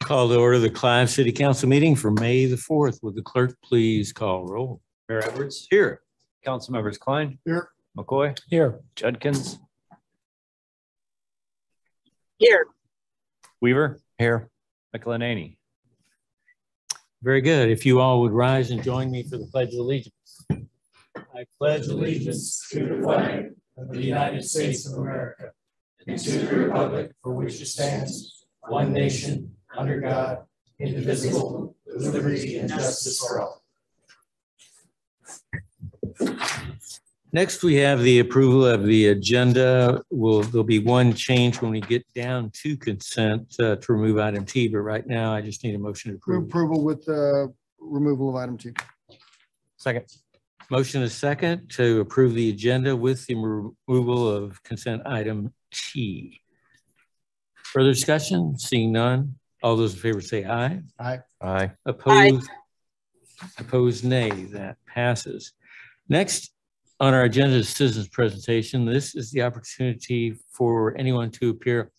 Call to order the Clive City Council meeting for May the 4th. Would the clerk please call roll? Mayor Edwards. Here. Council members Klein. Here. McCoy. Here. Judkins. Here. Weaver. Here. McElhaney. Very good. If you all would rise and join me for the Pledge of Allegiance. I pledge allegiance to the flag of the United States of America and to the republic for which it stands, one nation, under God, indivisible, with liberty and justice for all. Next, we have the approval of the agenda. There'll be one change when we get down to consent to remove item T, but right now I just need a motion to approve. Approval with the removal of item T. Second. Motion is second to approve the agenda with the removal of consent item T. Further discussion? Seeing none. All those in favor say aye. Aye. Aye. Opposed? Opposed, nay. That passes. Next on our agenda is citizens presentation. This is the opportunity for anyone to appear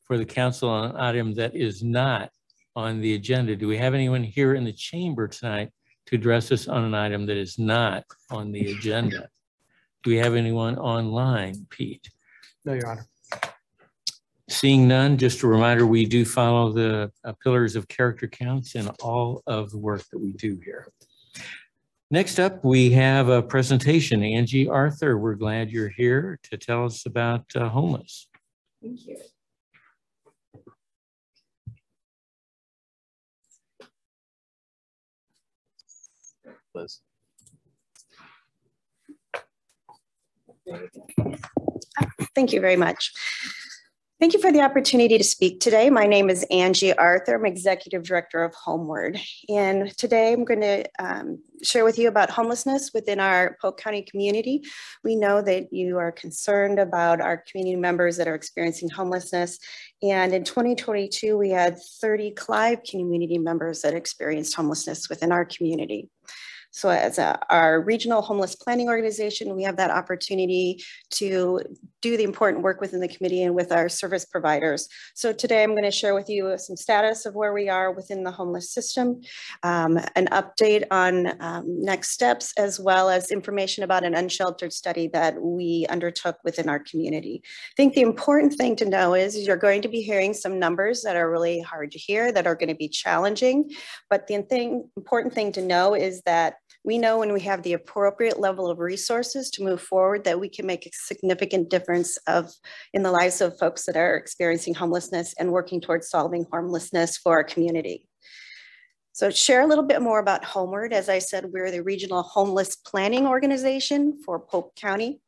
for the council on an item that is not on the agenda. Do we have anyone here in the chamber tonight to address us on an item that is not on the agenda? Do we have anyone online, Pete? No, Your Honor. Seeing none, just a reminder, we do follow the pillars of character counts in all of the work that we do here. Next up, we have a presentation. Angie Arthur, we're glad you're here to tell us about homeless. Thank you. Liz. Thank you very much. Thank you for the opportunity to speak today. My name is Angie Arthur. I'm Executive Director of Homeward. And today I'm going to share with you about homelessness within our Polk County community. We know that you are concerned about our community members that are experiencing homelessness. And in 2022, we had 30 Clive community members that experienced homelessness within our community. So as our regional homeless planning organization, we have that opportunity to do the important work within the committee and with our service providers. So today I'm going to share with you some status of where we are within the homeless system, an update on next steps, as well as information about an unsheltered study that we undertook within our community. I think the important thing to know is you're going to be hearing some numbers that are really hard to hear, that are going to be challenging. But the important thing to know is that we know when we have the appropriate level of resources to move forward that we can make a significant difference in the lives of folks that are experiencing homelessness and working towards solving homelessness for our community. So share a little bit more about Homeward. As I said, we're the regional homeless planning organization for Polk County.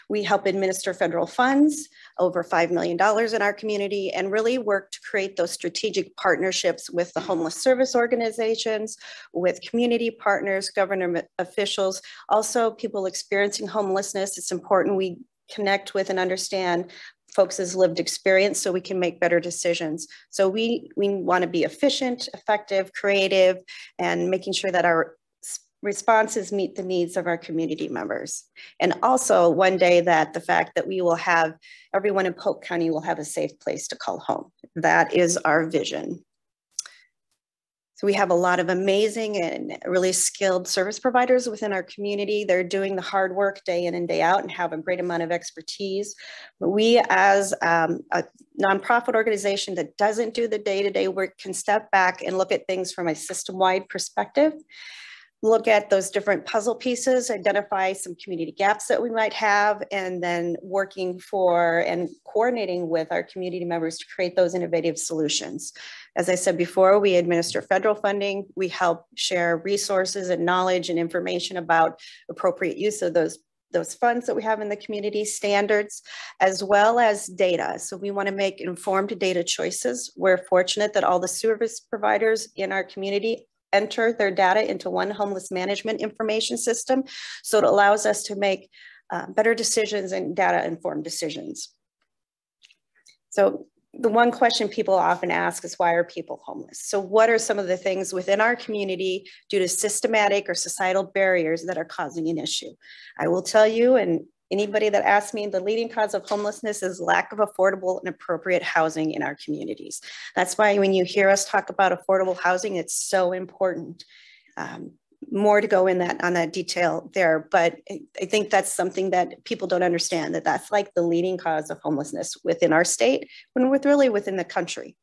We help administer federal funds, over $5 million in our community, and really work to create those strategic partnerships with the homeless service organizations, with community partners, government officials, also people experiencing homelessness. It's important we connect with and understand folks' lived experience so we can make better decisions. So we want to be efficient, effective, creative, and making sure that our responses meet the needs of our community members. And also one day that the fact that we will have, everyone in Polk County will have a safe place to call home. That is our vision. So we have a lot of amazing and really skilled service providers within our community. They're doing the hard work day in and day out and have a great amount of expertise. But we as a nonprofit organization that doesn't do the day-to-day work can step back and look at things from a system-wide perspective. Look at those different puzzle pieces, identify some community gaps that we might have, and then working for and coordinating with our community members to create those innovative solutions. As I said before, we administer federal funding. We help share resources and knowledge and information about appropriate use of those funds that we have in the community, standards, as well as data. So we want to make informed data choices. We're fortunate that all the service providers in our community enter their data into one homeless management information system. So it allows us to make better decisions and data-informed decisions. So the one question people often ask is, why are people homeless? So what are some of the things within our community due to systematic or societal barriers that are causing an issue? I will tell you, and Anybody that asks me, the leading cause of homelessness is lack of affordable and appropriate housing in our communities. That's why when you hear us talk about affordable housing, it's so important. More to go in that on that detail there, but I think that's something that people don't understand, that that's like the leading cause of homelessness within our state, when we're really within the country.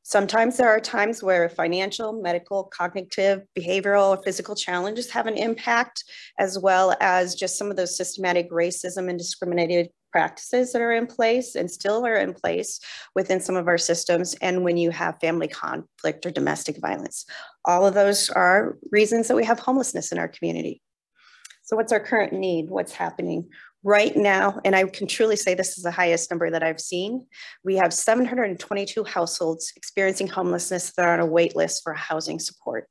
Sometimes there are times where financial, medical, cognitive, behavioral, or physical challenges have an impact, as well as just some of those systematic racism and discriminated practices that are in place and still are in place within some of our systems. And when you have family conflict or domestic violence, all of those are reasons that we have homelessness in our community. So what's our current need? What's happening right now? And I can truly say this is the highest number that I've seen. We have 722 households experiencing homelessness that are on a wait list for housing support.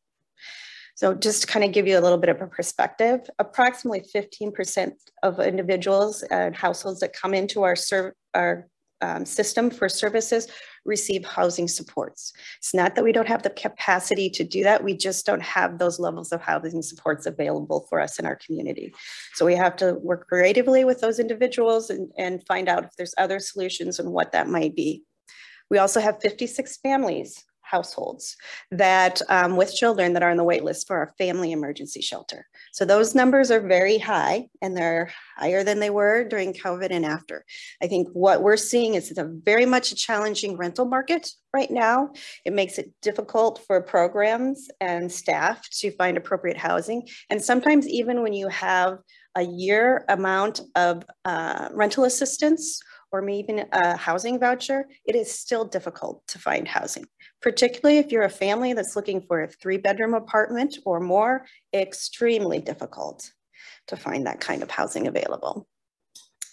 So just to kind of give you a little bit of a perspective, approximately 15% of individuals and households that come into our system for services receive housing supports. It's not that we don't have the capacity to do that. We just don't have those levels of housing supports available for us in our community. So we have to work creatively with those individuals and find out if there's other solutions and what that might be. We also have 56 households that with children that are on the wait list for our family emergency shelter. So those numbers are very high, and they're higher than they were during COVID and after. I think what we're seeing is it's a very much a challenging rental market right now. It makes it difficult for programs and staff to find appropriate housing. And sometimes even when you have a year amount of rental assistance or maybe even a housing voucher, it is still difficult to find housing. Particularly if you're a family that's looking for a 3-bedroom apartment or more, extremely difficult to find that kind of housing available.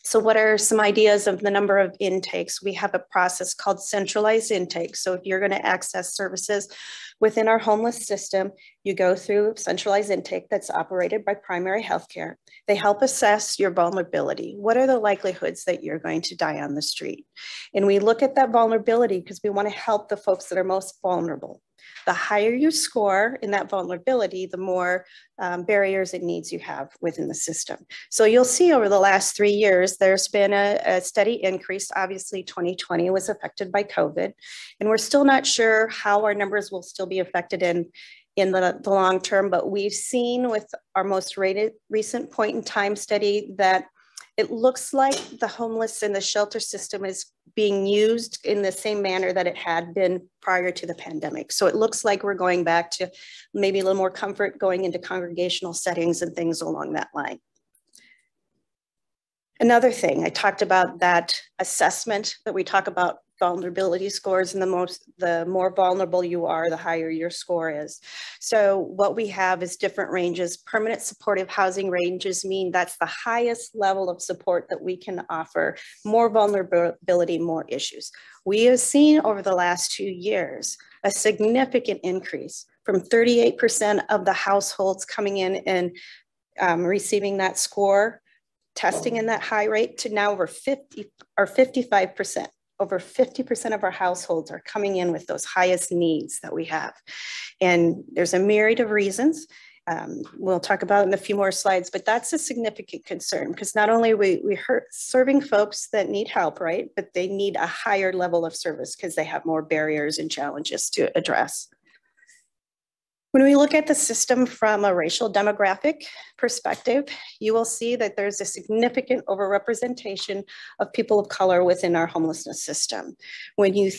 So what are some ideas of the number of intakes? We have a process called centralized intake. So if you're going to access services within our homeless system, you go through centralized intake that's operated by primary healthcare. They help assess your vulnerability. What are the likelihoods that you're going to die on the street? And we look at that vulnerability because we want to help the folks that are most vulnerable. The higher you score in that vulnerability, the more barriers and needs you have within the system. So you'll see over the last 3 years, there's been a steady increase. Obviously, 2020 was affected by COVID, and we're still not sure how our numbers will still be affected in the long term, but we've seen with our most recent point in time study that it looks like the homeless and the shelter system is being used in the same manner that it had been prior to the pandemic. So it looks like we're going back to maybe a little more comfort going into congregational settings and things along that line. Another thing, I talked about that assessment that we talk about vulnerability scores, and the more vulnerable you are, the higher your score is. So what we have is different ranges. Permanent supportive housing ranges mean that's the highest level of support that we can offer. More vulnerability, more issues. We have seen over the last 2 years a significant increase from 38% of the households coming in and receiving that score, testing in that high rate, to now over 50 or 55%. Over 50% of our households are coming in with those highest needs that we have. And there's a myriad of reasons. We'll talk about it in a few more slides, but that's a significant concern because not only are we serving folks that need help, right? But they need a higher level of service because they have more barriers and challenges to address. When we look at the system from a racial demographic perspective, you will see that there's a significant overrepresentation of people of color within our homelessness system. When you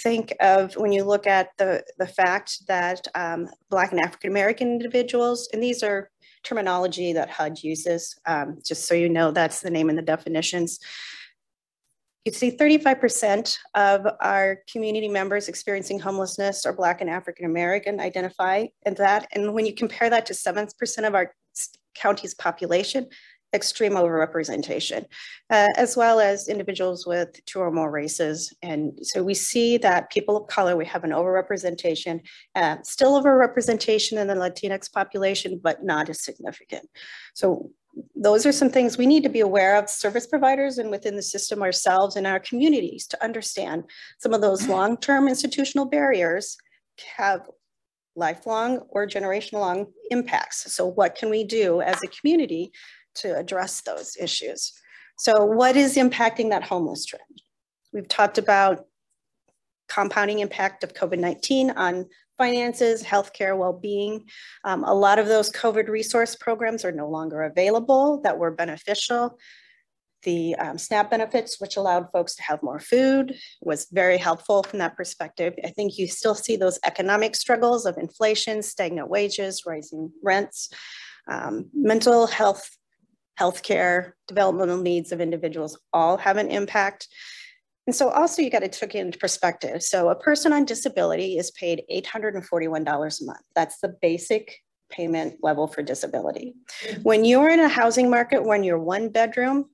look at the fact that Black and African-American individuals, and these are terminology that HUD uses, just so you know, that's the name and the definitions. You see 35% of our community members experiencing homelessness are Black and African-American identify in that. And when you compare that to 7% of our county's population, extreme overrepresentation, as well as individuals with 2 or more races. And so we see that people of color, we have an overrepresentation, still overrepresentation in the Latinx population, but not as significant. So those are some things we need to be aware of, service providers and within the system ourselves and our communities, to understand some of those long-term institutional barriers have lifelong or generational long impacts. So what can we do as a community to address those issues? So what is impacting that homeless trend? We've talked about compounding impact of COVID-19 on finances, healthcare, well-being. A lot of those COVID resource programs are no longer available that were beneficial. The SNAP benefits, which allowed folks to have more food, was very helpful from that perspective. I think you still see those economic struggles of inflation, stagnant wages, rising rents, mental health, healthcare, developmental needs of individuals all have an impact. And so also you got to take into perspective. So a person on disability is paid $841 a month. That's the basic payment level for disability. When you're in a housing market, when you're one bedroom,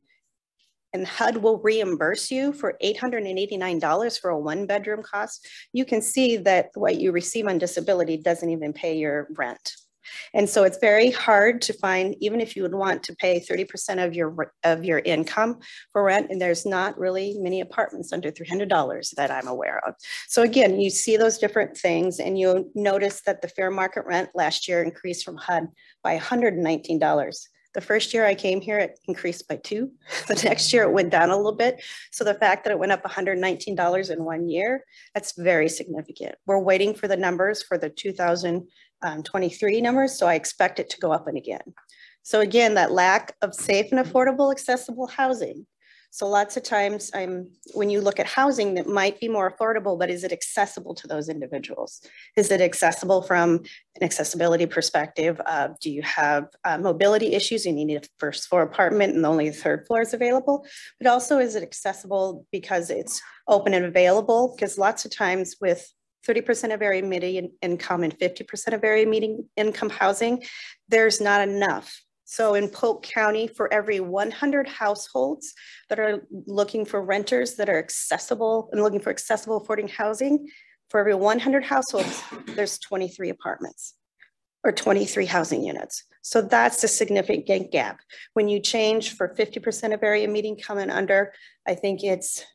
and HUD will reimburse you for $889 for a one bedroom cost, you can see that what you receive on disability doesn't even pay your rent. And so it's very hard to find, even if you would want to pay 30% of your income for rent, and there's not really many apartments under $300 that I'm aware of. So again, you see those different things, and you'll notice that the fair market rent last year increased from HUD by $119. The first year I came here, it increased by 2. The next year it went down a little bit. So the fact that it went up $119 in 1 year, that's very significant. We're waiting for the numbers for the 2023 numbers. So I expect it to go up and again. So again, that lack of safe and affordable accessible housing. So lots of times when you look at housing that might be more affordable, but is it accessible to those individuals? Is it accessible from an accessibility perspective? Do you have mobility issues and you need a first floor apartment and only the third floor is available? But also, is it accessible because it's open and available? Because lots of times with 30% of area median income and 50% of area median income housing, there's not enough. So in Polk County, for every 100 households that are looking for renters that are accessible and looking for accessible affording housing, for every 100 households, there's 23 apartments or 23 housing units. So that's a significant gap. When you change for 50% of area median income and under, I think it's,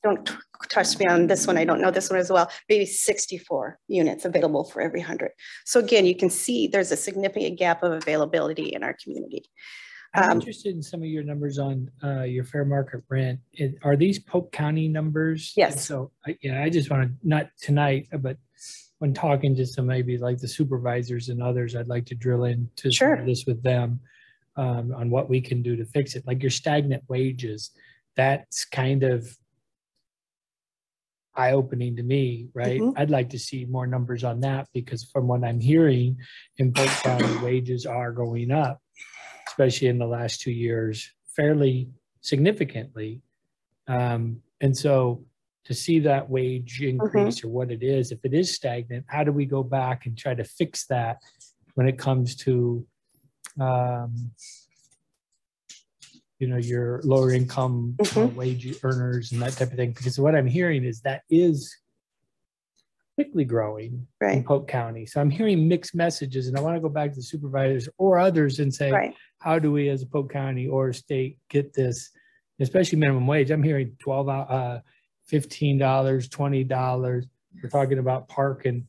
don't touch me on this one, I don't know this one as well, maybe 64 units available for every 100. So again, you can see there's a significant gap of availability in our community. I'm interested in some of your numbers on your fair market rent. Are these Polk County numbers? Yes. And so I just want to, not tonight, but when talking to some maybe like the supervisors and others, I'd like to drill into some of this with them on what we can do to fix it. Like your stagnant wages, that's kind of eye-opening to me, right? Mm-hmm. I'd like to see more numbers on that because from what I'm hearing in Polk County, wages are going up, especially in the last 2 years, fairly significantly. And so to see that wage increase or what it is, if it is stagnant, how do we go back and try to fix that when it comes to your lower income wage earners and that type of thing? Because what I'm hearing is that is quickly growing in Polk County. So I'm hearing mixed messages, and I want to go back to the supervisors or others and say, how do we as a Polk County or state get this, especially minimum wage? I'm hearing $15, $20. We're talking about park and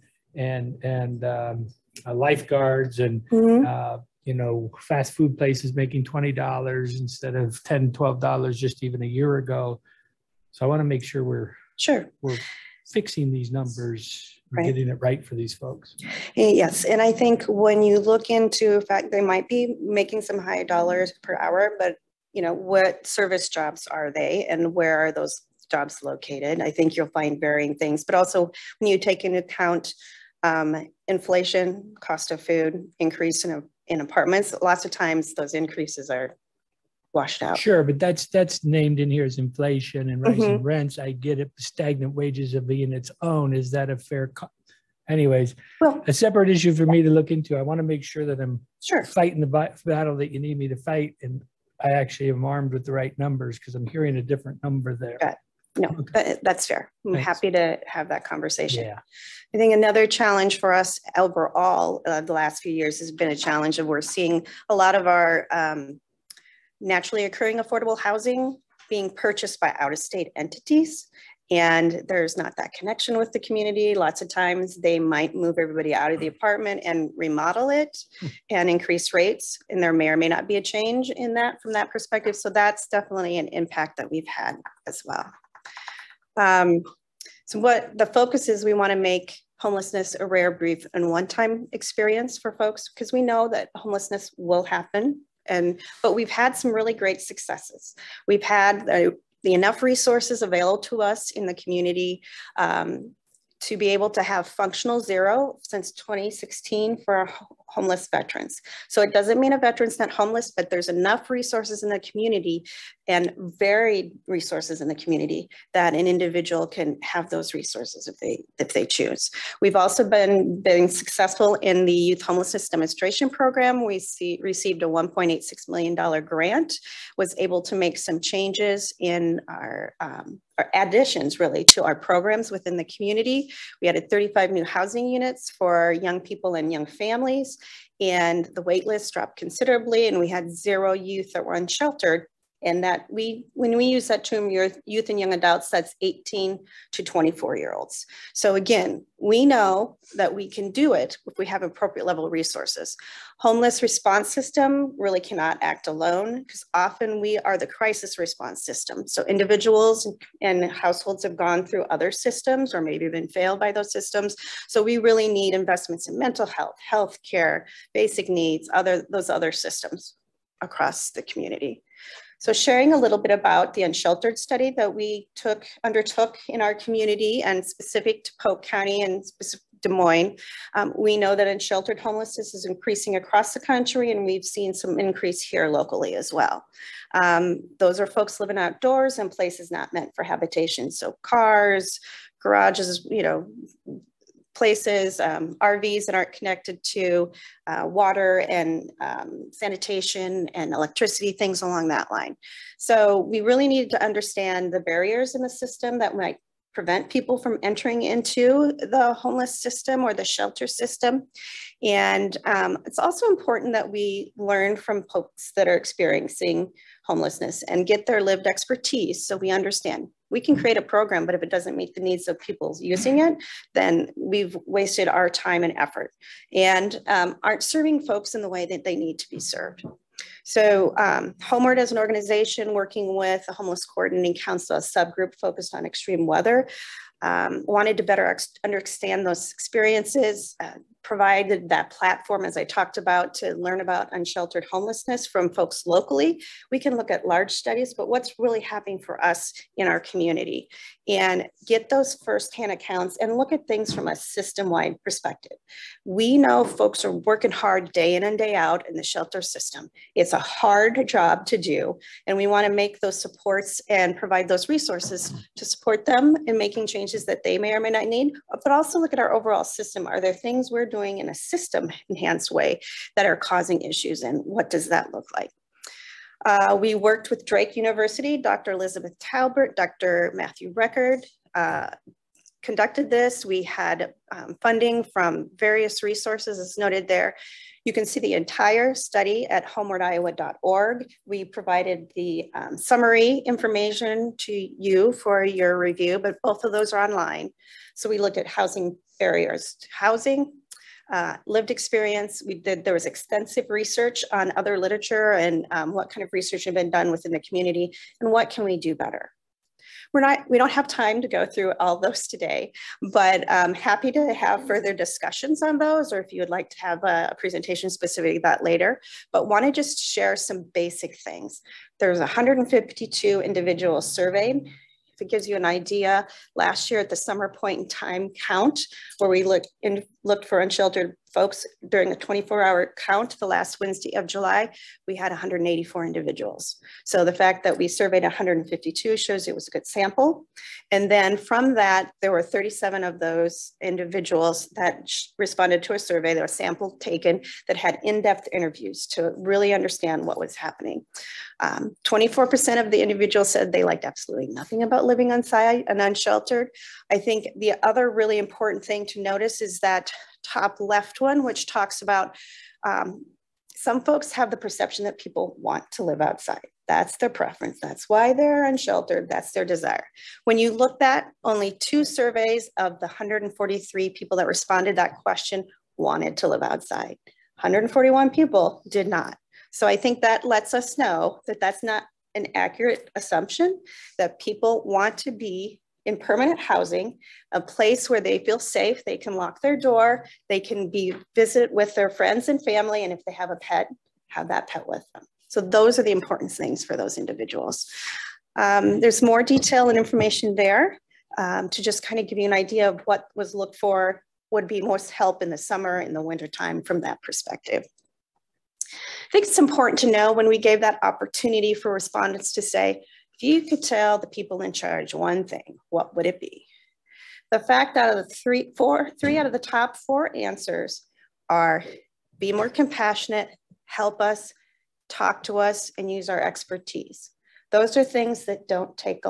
lifeguards and fast food places making $20 instead of $10, $12 just even a year ago. So I want to make sure we're fixing these numbers and getting it right for these folks. Yes, and I think when you look into the fact they might be making some high dollars per hour, but what service jobs are they and where are those jobs located? I think you'll find varying things, but also when you take into account inflation, cost of food, increase in apartments, lots of times those increases are washed out. Sure, but that's named in here as inflation and rising rents. I get it. Stagnant wages of being its own. Is that a fair? Anyways, well, a separate issue for me to look into. I want to make sure that I'm fighting the battle that you need me to fight, and I actually am armed with the right numbers because I'm hearing a different number there. No, that's fair. I'm happy to have that conversation. Yeah. I think another challenge for us overall the last few years has been a challenge of we're seeing a lot of our naturally occurring affordable housing being purchased by out-of-state entities. and there's not that connection with the community. Lots of times they might move everybody out of the apartment and remodel it and increase rates, and there may or may not be a change in that from that perspective. So that's definitely an impact that we've had as well. So what the focus is, we want to make homelessness a rare, brief, and one-time experience for folks, because we know that homelessness will happen. But we've had some really great successes. We've had the enough resources available to us in the community to be able to have functional zero since 2016 for our homeless veterans. So it doesn't mean a veteran's not homeless, but there's enough resources in the community and varied resources in the community that an individual can have those resources if they choose. We've also been successful in the Youth Homelessness Demonstration Program. We received a $1.86 million grant, was able to make some changes in our additions really to our programs within the community. We added 35 new housing units for young people and young families, and the wait list dropped considerably, and we had 0 youth that were unsheltered. And that when we use that term youth and young adults, that's 18 to 24-year-olds. So again, we know that we can do it if we have appropriate level of resources. Homeless response system really cannot act alone, because often we are the crisis response system. So individuals and households have gone through other systems or maybe been failed by those systems. So we really need investments in mental health, healthcare, basic needs, those other systems across the community. So sharing a little bit about the unsheltered study that we undertook in our community and specific to Polk County and specific Des Moines, we know that unsheltered homelessness is increasing across the country, and we've seen some increase here locally as well. Those are folks living outdoors in places not meant for habitation. So cars, garages, places, RVs that aren't connected to water and sanitation and electricity, things along that line. So we really needed to understand the barriers in the system that might prevent people from entering into the homeless system or the shelter system. And it's also important that we learn from folks that are experiencing homelessness and get their lived expertise, so we understand. We can create a program, but if it doesn't meet the needs of people using it, then we've wasted our time and effort and aren't serving folks in the way that they need to be served. So Homeward, as an organization working with the Homeless Coordinating Council, a subgroup focused on extreme weather, wanted to better understand those experiences, provided that platform, as I talked about, to learn about unsheltered homelessness from folks locally. We can look at large studies, but what's really happening for us in our community, and get those firsthand accounts and look at things from a system-wide perspective. We know folks are working hard day in and day out in the shelter system. It's a hard job to do, and we want to make those supports and provide those resources to support them in making changes that they may or may not need, but also look at our overall system. Are there things we're doing in a system enhanced way that are causing issues, and what does that look like? We worked with Drake University, Dr. Elizabeth Talbert, Dr. Matthew Record, conducted this. We had funding from various resources as noted there. You can see the entire study at homewardiowa.org. We provided the summary information to you for your review, but both of those are online. So we looked at housing barriers to housing, lived experience. There was extensive research on other literature and what kind of research had been done within the community, and what can we do better. We don't have time to go through all those today, but I'm happy to have further discussions on those, or if you would like to have a presentation specific to that later, but want to just share some basic things. There's 152 individuals surveyed. If it gives you an idea, last year at the summer point in time count, where we looked for unsheltered folks during a 24-hour count, the last Wednesday of July, we had 184 individuals. So the fact that we surveyed 152 shows it was a good sample. And then from that, there were 37 of those individuals that responded to a survey. There was a sample taken that had in-depth interviews to really understand what was happening. 24% of the individuals said they liked absolutely nothing about living on site and unsheltered. I think the other really important thing to notice is that top left one, which talks about some folks have the perception that people want to live outside. That's their preference. That's why they're unsheltered. That's their desire. When you look at only 2 surveys of the 143 people that responded that question wanted to live outside. 141 people did not. So I think that lets us know that that's not an accurate assumption, that people want to be in permanent housing, a place where they feel safe, they can lock their door, they can visit with their friends and family, and if they have a pet, have that pet with them. So those are the important things for those individuals. There's more detail and information there to just kind of give you an idea of what was looked for, would be most help in the summer, in the winter time from that perspective. I think it's important to know when we gave that opportunity for respondents to say, if you could tell the people in charge one thing, what would it be? The fact out of the three out of the top 4 answers are be more compassionate, help us, talk to us, and use our expertise. Those are things that don't take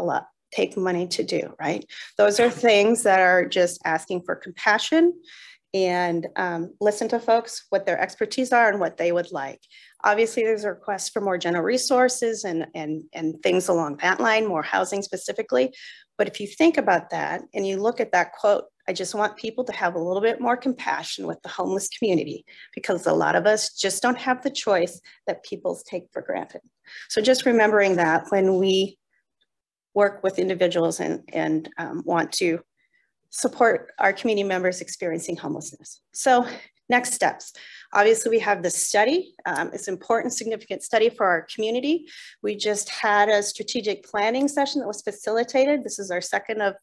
money to do, right? Those are things that are just asking for compassion and listen to folks, what their expertise are and what they would like. Obviously, there's a request for more general resources and things along that line, more housing specifically. But if you think about that and you look at that quote, I just want people to have a little bit more compassion with the homeless community, because a lot of us just don't have the choice that people take for granted. So just remembering that when we work with individuals and want to support our community members experiencing homelessness. So next steps. Obviously, we have this study. It's an important, significant study for our community. We just had a strategic planning session that was facilitated. This is our second of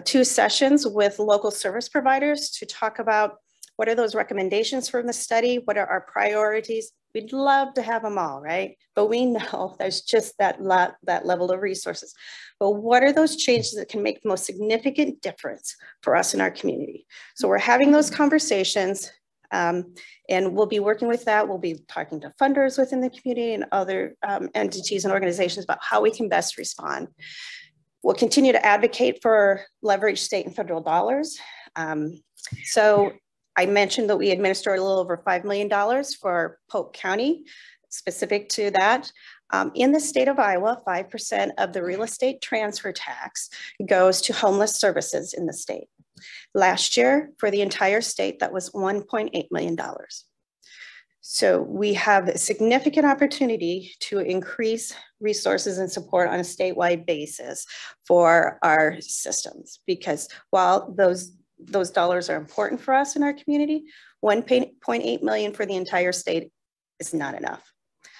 2 sessions with local service providers to talk about what are those recommendations from the study, what are our priorities. We'd love to have them all, right? But we know there's just that level of resources. But what are those changes that can make the most significant difference for us in our community? So we're having those conversations and we'll be working with that. We'll be talking to funders within the community and other entities and organizations about how we can best respond. We'll continue to advocate for leverage state and federal dollars. So I mentioned that we administer a little over $5 million for Polk County, specific to that. In the state of Iowa, 5% of the real estate transfer tax goes to homeless services in the state. Last year, for the entire state, that was $1.8 million. So we have a significant opportunity to increase resources and support on a statewide basis for our systems, because while those dollars are important for us in our community, $1.8 million for the entire state is not enough.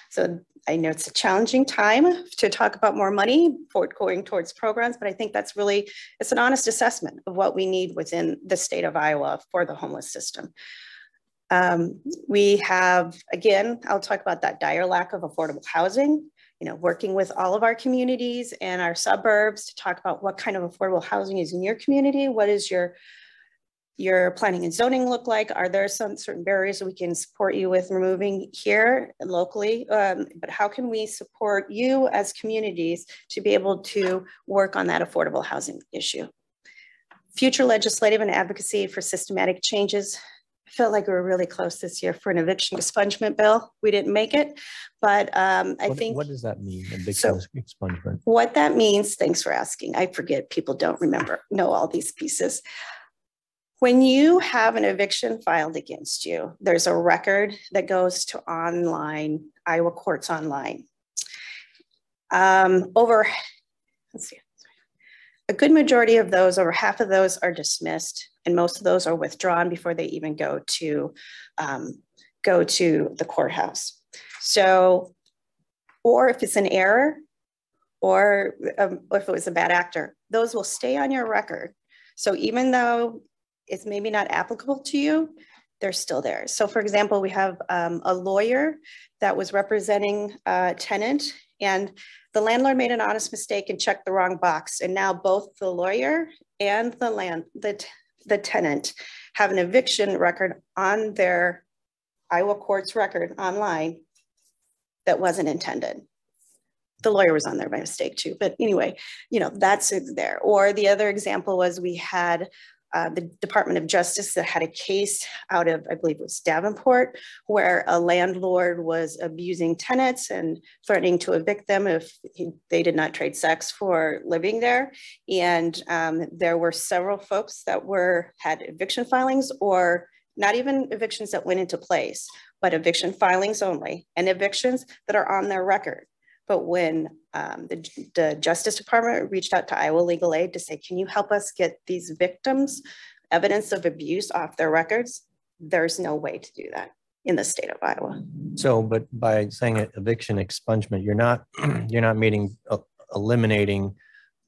So I know it's a challenging time to talk about more money for going towards programs, but I think that's really, it's an honest assessment of what we need within the state of Iowa for the homeless system. We have, again, I'll talk about that dire lack of affordable housing, working with all of our communities and our suburbs to talk about what kind of affordable housing is in your community. What is your planning and zoning look like? Are there some certain barriers that we can support you with removing here locally? But how can we support you as communities to be able to work on that affordable housing issue? Future legislative and advocacy for systematic changes. I felt like we were really close this year for an eviction expungement bill. We didn't make it, but I think— What does that mean, eviction expungement? What that means, thanks for asking. I forget, people don't know all these pieces. When you have an eviction filed against you, there's a record that goes to online, Iowa courts online. A good majority of those, over half of those, are dismissed, and most of those are withdrawn before they even go to the courthouse. So, or if it's an error, or if it was a bad actor, those will stay on your record. So even though it's maybe not applicable to you, they're still there. So for example, we have a lawyer that was representing a tenant, and the landlord made an honest mistake and checked the wrong box. And now both the lawyer and the tenant have an eviction record on their Iowa court's record online that wasn't intended. The lawyer was on there by mistake too, but anyway, that's there. Or the other example was we had the Department of Justice that had a case out of, I believe it was Davenport, where a landlord was abusing tenants and threatening to evict them if they did not trade sex for living there. And there were several folks that had eviction filings, or not even evictions that went into place, but eviction filings only, and evictions that are on their record. But when the Justice Department reached out to Iowa Legal Aid to say, can you help us get these victims evidence of abuse off their records? There's no way to do that in the state of Iowa. So, but by saying eviction expungement, you're not eliminating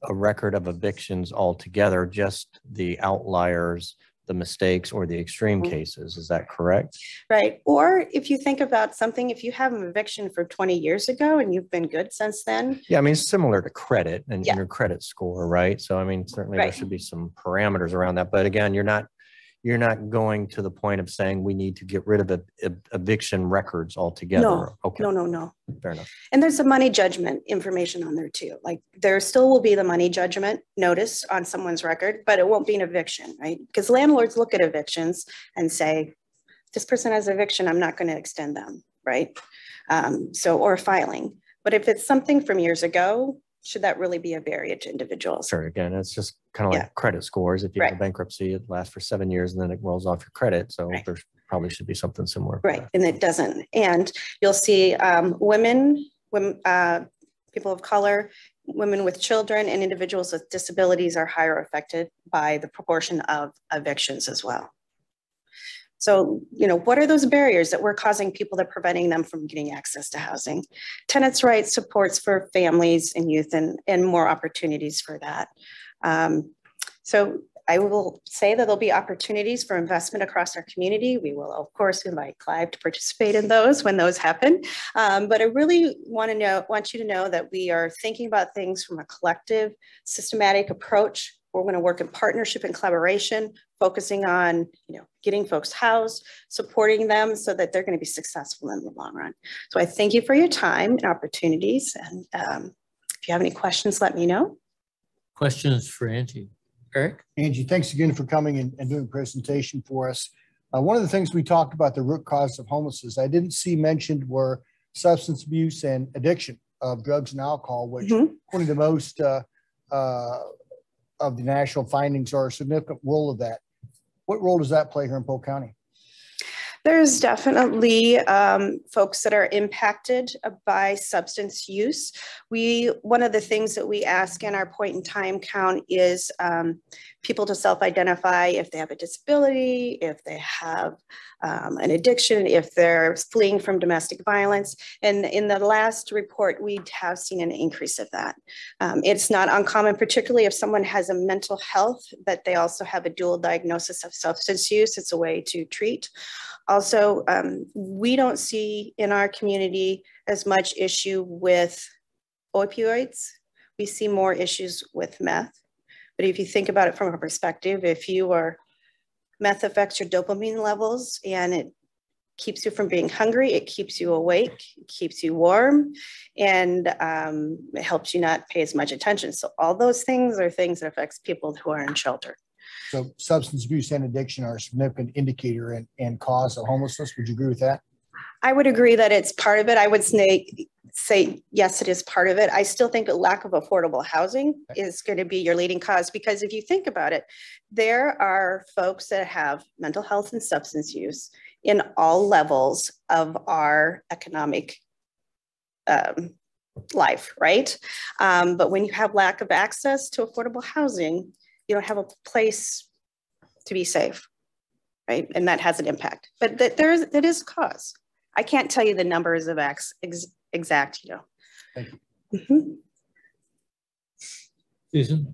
a record of evictions altogether, just the outliers, the mistakes, or the extreme cases. Is that correct? Right. Or if you think about something, if you have an eviction for 20 years ago and you've been good since then. Yeah, I mean, it's similar to credit and your credit score, right? So, I mean, certainly there should be some parameters around that. But again, you're not going to the point of saying we need to get rid of eviction records altogether. No, okay. No. Fair enough. And there's a money judgment information on there too. Like there still will be the money judgment notice on someone's record, but it won't be an eviction, right? Because landlords look at evictions and say, this person has eviction, I'm not going to extend them, right? Or filing. But if it's something from years ago, should that really be a barrier to individuals? Sure. Again, it's just kind of like credit scores. If you have a bankruptcy, it lasts for 7 years and then it rolls off your credit. So there probably should be something similar. Right. And it doesn't. And you'll see women, people of color, women with children, and individuals with disabilities are higher affected by the proportion of evictions as well. So, what are those barriers that we're causing people that are preventing them from getting access to housing? Tenants' rights, supports for families and youth, and more opportunities for that. So I will say that there'll be opportunities for investment across our community. We will, of course, invite Clive to participate in those when those happen. But I really want you to know that we are thinking about things from a collective, systematic approach. We're going to work in partnership and collaboration, focusing on, getting folks housed, supporting them so that they're going to be successful in the long run. So I thank you for your time and opportunities. And if you have any questions, let me know. Questions for Angie? Eric? Angie, thanks again for coming and doing a presentation for us. One of the things we talked about, the root cause of homelessness, I didn't see mentioned were substance abuse and addiction of drugs and alcohol, which according to most of the national findings are a significant role of that. What role does that play here in Polk County? There's definitely folks that are impacted by substance use. One of the things that we ask in our point in time count is people to self-identify if they have a disability, if they have an addiction, if they're fleeing from domestic violence. And in the last report, we have seen an increase of that. It's not uncommon, particularly if someone has a mental health, that they also have a dual diagnosis of substance use. It's a way to treat. Also, we don't see in our community as much issue with opioids. We see more issues with meth. But if you think about it from a perspective, meth affects your dopamine levels and it keeps you from being hungry, it keeps you awake, it keeps you warm, and it helps you not pay as much attention. So all those things are things that affects people who are in shelter. So substance abuse and addiction are a significant indicator and cause of homelessness. Would you agree with that? I would agree that it's part of it. I would say yes, it is part of it. I still think a lack of affordable housing is going to be your leading cause, because if you think about it, there are folks that have mental health and substance use in all levels of our economic life, right? But when you have lack of access to affordable housing, you don't have a place to be safe, right? And that has an impact. But that is a cause. I can't tell you the numbers of exact, Thank you. Susan?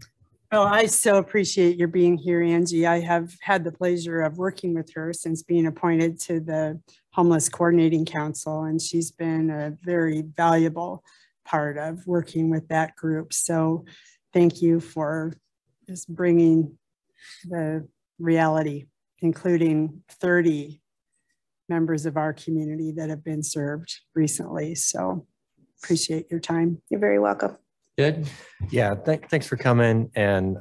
Oh, I so appreciate your being here, Angie. I have had the pleasure of working with her since being appointed to the Homeless Coordinating Council, and she's been a very valuable part of working with that group. So thank you for just bringing the reality, including 30 members of our community that have been served recently. So appreciate your time. You're very welcome. Ed? Yeah, thanks for coming. And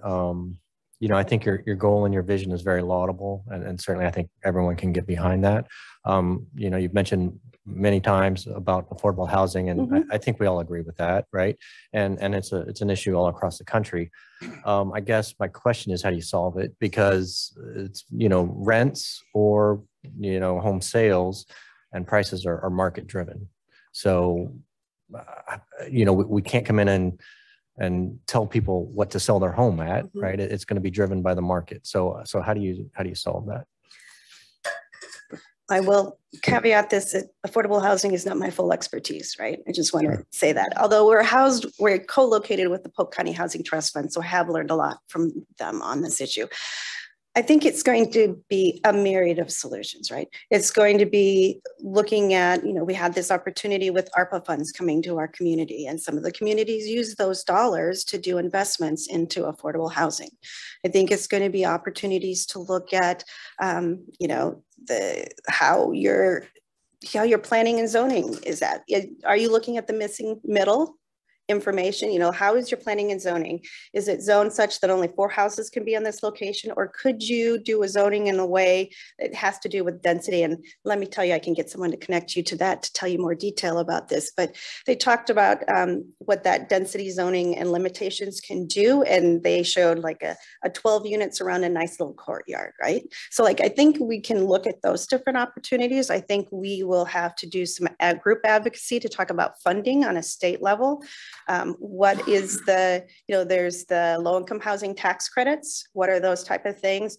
you know, I think your goal and your vision is very laudable, and certainly I think everyone can get behind that. You know, you've mentioned many times about affordable housing, and I think we all agree with that, right? And it's an issue all across the country. I guess my question is, how do you solve it? Because it's, you know, rents or, you know, home sales and prices are market driven. So, you know, we can't come in and tell people what to sell their home at, right? It's going to be driven by the market. So how do you solve that? I will caveat this, that affordable housing is not my full expertise, right? I just want to say that. Although we're co-located with the Polk County Housing Trust Fund, so I have learned a lot from them on this issue. I think it's going to be a myriad of solutions, right? It's going to be looking at, you know, we had this opportunity with ARPA funds coming to our community, and some of the communities use those dollars to do investments into affordable housing. I think it's going to be opportunities to look at, you know, how your planning and zoning is at. Are you looking at the missing middle information? You know, how is your planning and zoning? Is it zoned such that only 4 houses can be on this location? Or could you do a zoning in a way that has to do with density? And let me tell you, I can get someone to connect you to that to tell you more detail about this. But they talked about what that density zoning and limitations can do. And they showed like a 12 units around a nice little courtyard, right? So like, I think we can look at those different opportunities. I think we will have to do some group advocacy to talk about funding on a state level. What is the, you know, there's the low-income housing tax credits. What are those type of things?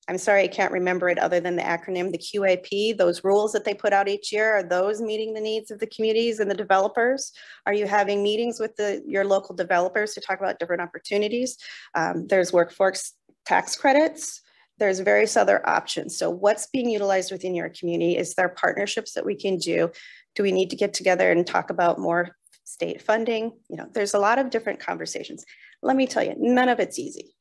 I'm sorry, I can't remember it other than the acronym, the QAP, those rules that they put out each year, are those meeting the needs of the communities and the developers? Are you having meetings with your local developers to talk about different opportunities? There's workforce tax credits. There's various other options. So what's being utilized within your community? Is there partnerships that we can do? Do we need to get together and talk about more state funding? You know, there's a lot of different conversations. Let me tell you, none of it's easy.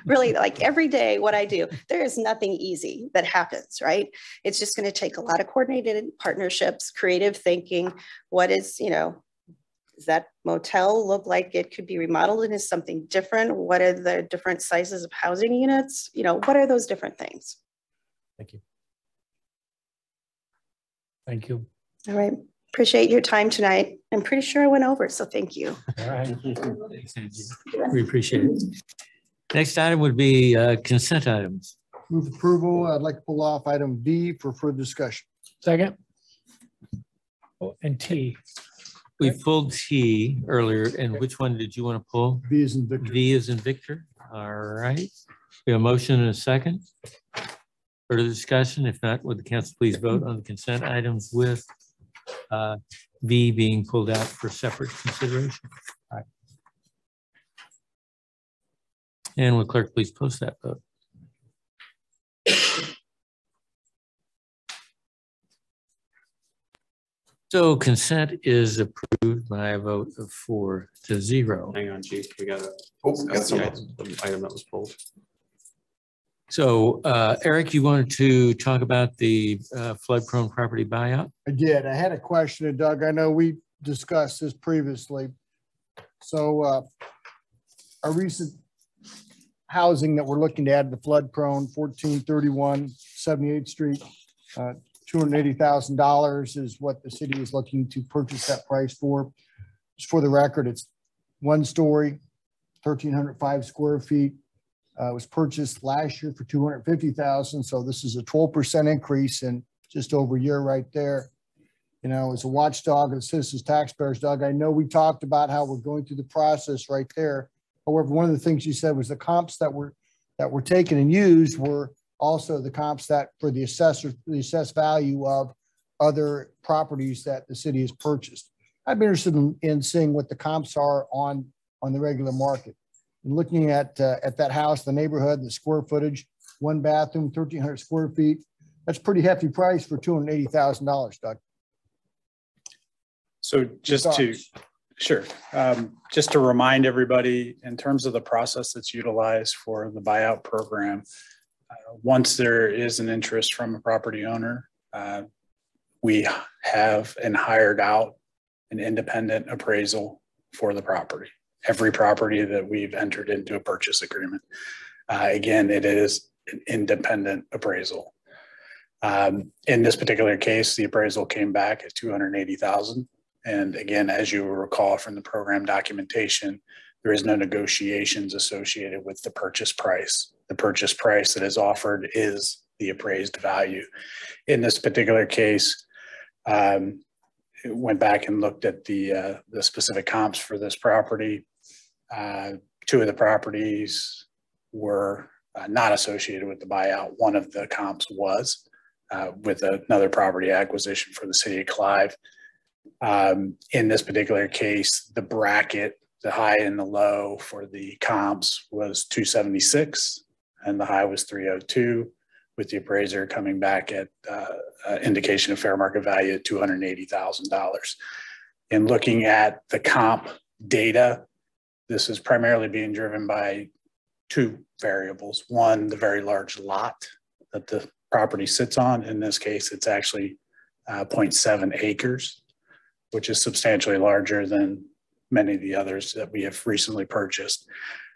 Really, like every day, what I do, there is nothing easy that happens, right? It's just going to take a lot of coordinated partnerships, creative thinking. What is, you know, does that motel look like it could be remodeled into something different? What are the different sizes of housing units? You know, what are those different things? Thank you. Thank you. All right. Appreciate your time tonight. I'm pretty sure I went over, so thank you. All right. Thanks, Angie. We appreciate it. Next item would be consent items. Move approval. I'd like to pull off item B for further discussion. Second. Oh, and T. We pulled T earlier, and which one did you want to pull? V is in Victor. V is in Victor. All right. We have a motion and a second. Further discussion? If not, would the council please vote on the consent items with V being pulled out for separate consideration? All right. And will clerk please post that vote? So consent is approved by a vote of 4-0. Hang on, Chief. We got the item that was pulled. So Eric, you wanted to talk about the flood-prone property buyout? I did. I had a question, Doug. I know we discussed this previously. So our recent housing that we're looking to add to the flood-prone, 1431 78th Street, $280,000 is what the city is looking to purchase that price for. Just for the record, it's 1 story, 1,305 square feet. It was purchased last year for $250,000. So this is a 12% increase in just over a year right there. You know, as a watchdog of the citizens taxpayers, Doug, I know we talked about how we're going through the process right there. However, one of the things you said was the comps that were taken and used were also the comps that for the assessed value of other properties that the city has purchased. I'd be interested in seeing what the comps are on the regular market. And looking at that house, the neighborhood, the square footage, 1 bathroom, 1,300 square feet. That's a pretty hefty price for $280,000, Doug. So just to remind everybody in terms of the process that's utilized for the buyout program, once there is an interest from a property owner, we have and hired out an independent appraisal for the property. every property that we've entered into a purchase agreement. Again, it is an independent appraisal. In this particular case, the appraisal came back at $280,000. And again, as you will recall from the program documentation, there is no negotiations associated with the purchase price. The purchase price that is offered is the appraised value. In this particular case, went back and looked at the specific comps for this property. Two of the properties were not associated with the buyout. One of the comps was with another property acquisition for the city of Clive. In this particular case, the bracket, the high and the low for the comps was 276 and the high was 302, with the appraiser coming back at indication of fair market value at $280,000. In looking at the comp data, this is primarily being driven by two variables. One, the very large lot that the property sits on. In this case, it's actually 0.7 acres, which is substantially larger than many of the others that we have recently purchased.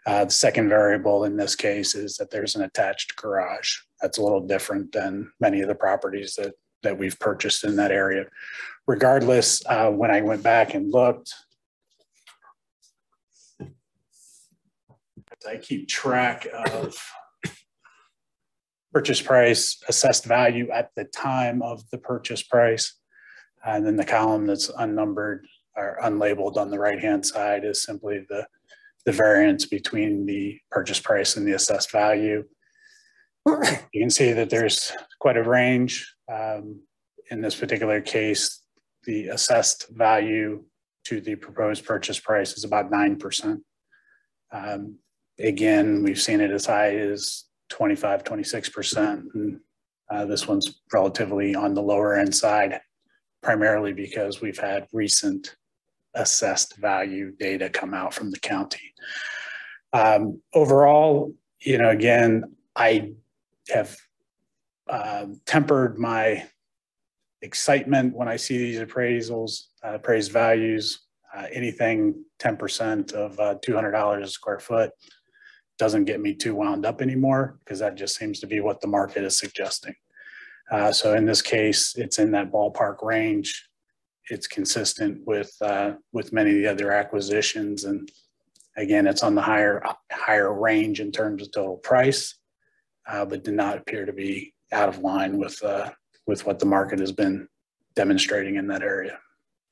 The second variable in this case is that there's an attached garage. That's a little different than many of the properties that we've purchased in that area. Regardless, when I went back and looked, I keep track of purchase price, assessed value at the time of the purchase price. And then the column that's unnumbered or unlabeled on the right-hand side is simply the variance between the purchase price and the assessed value. You can see that there's quite a range. In this particular case, the assessed value to the proposed purchase price is about 9%. Again, we've seen it as high as 25, 26%. And this one's relatively on the lower end side, primarily because we've had recent assessed value data come out from the county. Overall, again, I have tempered my excitement when I see these appraisals, appraised values. Anything 10% of $200 a square foot doesn't get me too wound up anymore, because that just seems to be what the market is suggesting. So in this case, it's in that ballpark range. It's consistent with many of the other acquisitions. And again, it's on the higher range in terms of total price, but did not appear to be out of line with what the market has been demonstrating in that area.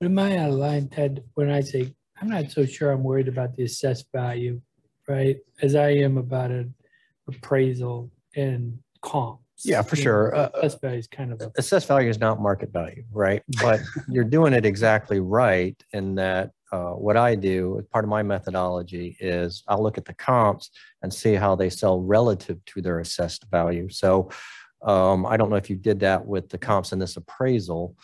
Am I out of line, Ted, when I say I'm not so sure I'm worried about the assessed value, right? As I am about an appraisal and comps. Yeah, for sure. Assessed value is kind of assessed value is not market value, right? But you're doing it exactly right in that what I do, part of my methodology is I'll look at the comps and see how they sell relative to their assessed value. So I don't know if you did that with the comps in this appraisal,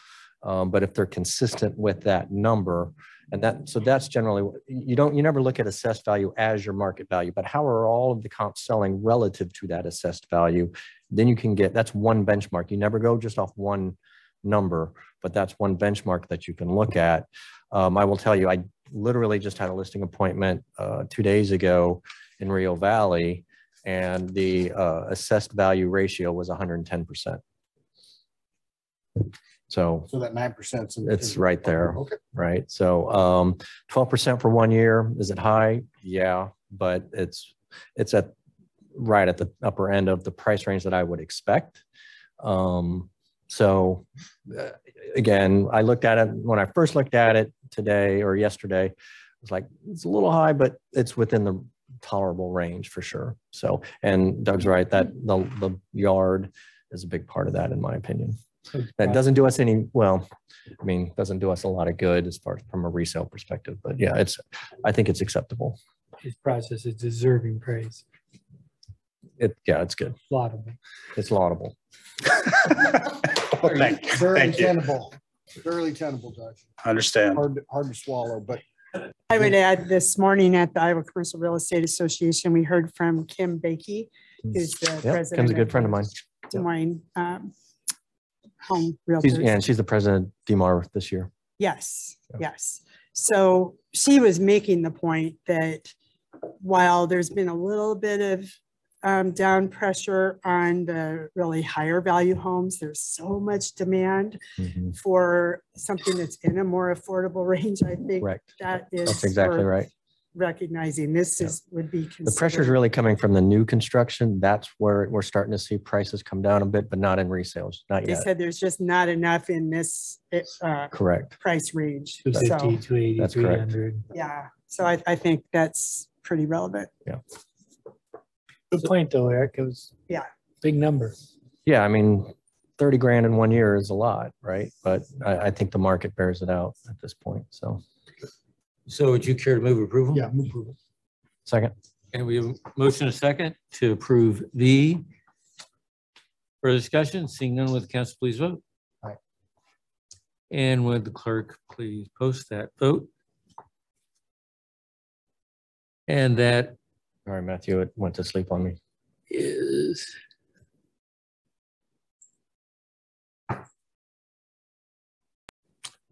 but if they're consistent with that number, and so that's generally, you never look at assessed value as your market value, but how are all of the comps selling relative to that assessed value? Then you can that's one benchmark. You never go just off one number, but that's one benchmark that you can look at. I will tell you, I literally just had a listing appointment 2 days ago in Rio Valley, and the assessed value ratio was 110%. So that 9%. It's right there. Okay. Right. So 12% for 1 year. Is it high? Yeah, but it's right at the upper end of the price range that I would expect. So again, I looked at it when I first looked at it today or yesterday. I was like, it's a little high, but it's within the tolerable range for sure. So, and Doug's right that the yard is a big part of that, in my opinion. That doesn't do us doesn't do us a lot of good as far as from a resale perspective, but yeah, I think it's acceptable. his process is deserving praise. It's good. Laudable. It's laudable. Very tenable. Fairly tenable, Judge. Understand. Hard to swallow, but I would add, this morning at the Iowa Commercial Real Estate Association, we heard from Kim Bakey, who's the president. Kim's a good friend of mine. Des Moines Home Realtors. She's the president of DMAR this year. Yes, yes. So she was making the point that while there's been a little bit of down pressure on the really higher value homes, there's so much demand for something that's in a more affordable range. I think that's exactly right. Recognizing this would be the pressure is really coming from the new construction. That's where we're starting to see prices come down a bit, but not in resales, not yet. They said there's just not enough in this correct price range. 250, 280, that's 300. Yeah, so I think that's pretty relevant. Yeah. Good point though, Eric. It was big number. Yeah, I mean, 30 grand in 1 year is a lot, right? But I think the market bears it out at this point. So would you care to move approval? Yeah, move approval. Second. And we have a motion and a second to approve the further discussion. Seeing none, with the council, please vote. Aye. And would the clerk please post that vote? And that All right, Matthew, it went to sleep on me. is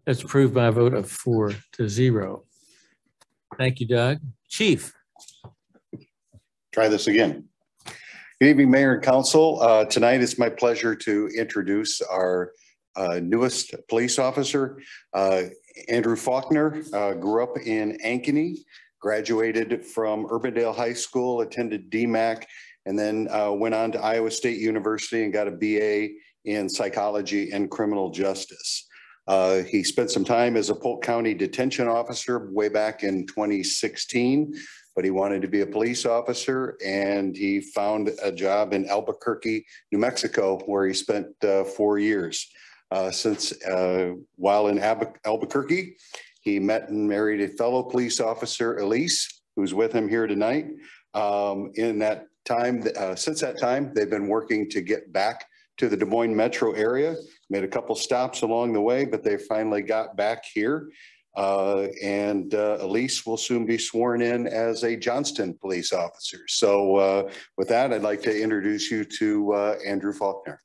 that's approved by a vote of 4-0. Thank you, Doug. Chief. Try this again. Good evening, Mayor and Council. Tonight it's my pleasure to introduce our newest police officer, Andrew Faulkner. Grew up in Ankeny, graduated from Urbandale High School, attended DMAC, and then went on to Iowa State University and got a BA in psychology and criminal justice. He spent some time as a Polk County detention officer way back in 2016, but he wanted to be a police officer, and he found a job in Albuquerque, New Mexico, where he spent 4 years. While in Albuquerque, he met and married a fellow police officer, Elise, who's with him here tonight. In that time, since that time, they've been working to get back to the Des Moines metro area, made a couple stops along the way, but they finally got back here. Elise will soon be sworn in as a Johnston police officer. So with that, I'd like to introduce you to Andrew Faulkner.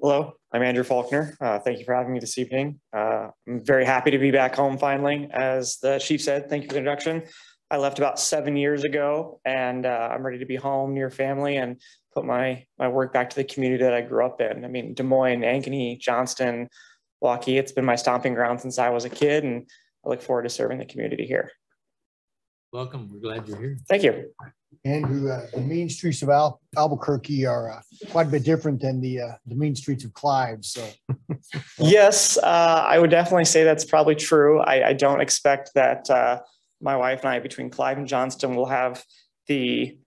Hello, I'm Andrew Faulkner. Thank you for having me this evening. I'm very happy to be back home finally. As the chief said, thank you for the introduction. I left about 7 years ago, and I'm ready to be home near family and put my work back to the community that I grew up in. I mean, Des Moines, Ankeny, Johnston, Waukee, it's been my stomping ground since I was a kid, and I look forward to serving the community here. Welcome. We're glad you're here. Thank you. Andrew, the mean streets of Albuquerque are quite a bit different than the mean streets of Clive. So, yes, I would definitely say that's probably true. I don't expect that my wife and I, between Clive and Johnston, will have the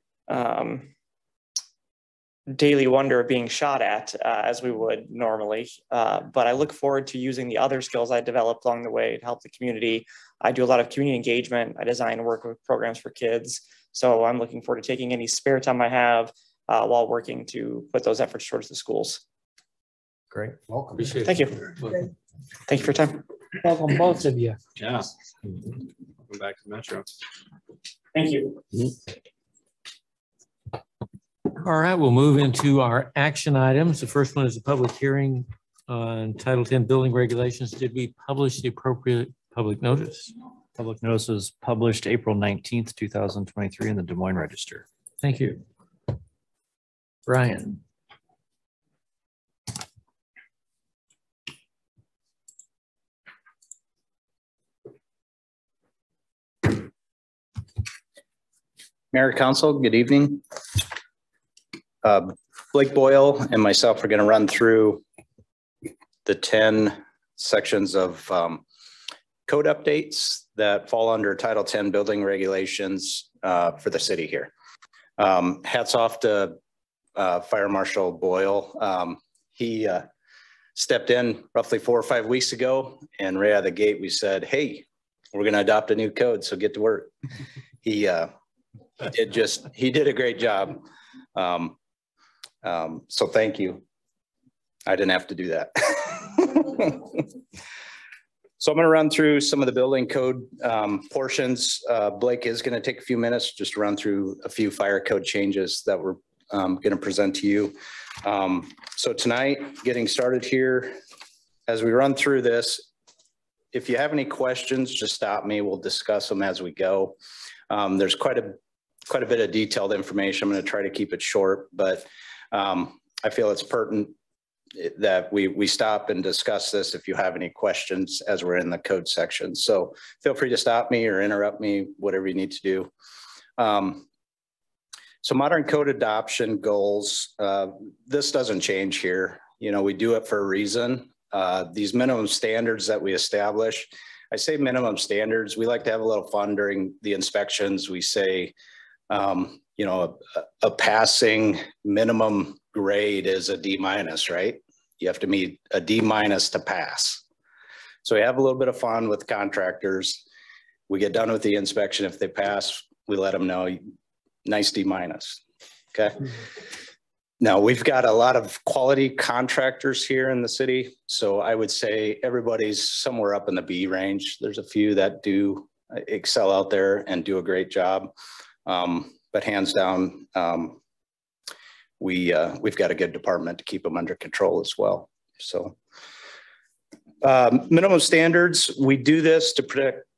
daily wonder of being shot at as we would normally. But I look forward to using the other skills I developed along the way to help the community. I do a lot of community engagement. I design and work with programs for kids. So I'm looking forward to taking any spare time I have while working to put those efforts towards the schools. Great. welcome. Appreciate it. Thank you. Welcome. Thank you for your time. Welcome, both of you. Yeah. Welcome back to the Metro. Thank you. All right, we'll move into our action items. The first one is a public hearing on Title 10 building regulations. Did we publish the appropriate public notice? Public notice was published April 19th, 2023 in the Des Moines Register. Thank you. Brian. Mayor, Council, good evening. Blake Boyle and myself are going to run through the 10 sections of code updates that fall under Title 10 building regulations for the city here. Hats off to Fire Marshal Boyle. He stepped in roughly 4 or 5 weeks ago, and right out of the gate we said, hey, we're going to adopt a new code, so get to work. He did a great job. So thank you. I didn't have to do that. So I'm going to run through some of the building code portions. Blake is going to take a few minutes just to run through a few fire code changes that we're going to present to you. So tonight, getting started here, as we run through this, if you have any questions, just stop me. We'll discuss them as we go. There's quite a bit of detailed information. I'm going to try to keep it short, but I feel it's pertinent that we stop and discuss this if you have any questions as we're in the code section. So feel free to stop me or interrupt me, whatever you need to do. So modern code adoption goals, this doesn't change here. You know, we do it for a reason. These minimum standards that we establish, I say minimum standards, we like to have a little fun during the inspections. We say, you know, a passing minimum grade is a D-, right? You have to meet a D- to pass. So we have a little bit of fun with contractors. We get done with the inspection. If they pass, we let them know, nice D-. Okay. Now we've got a lot of quality contractors here in the city. So I would say everybody's somewhere up in the B range. There's a few that do excel out there and do a great job. But hands down, we've got a good department to keep them under control as well. So minimum standards, we do this to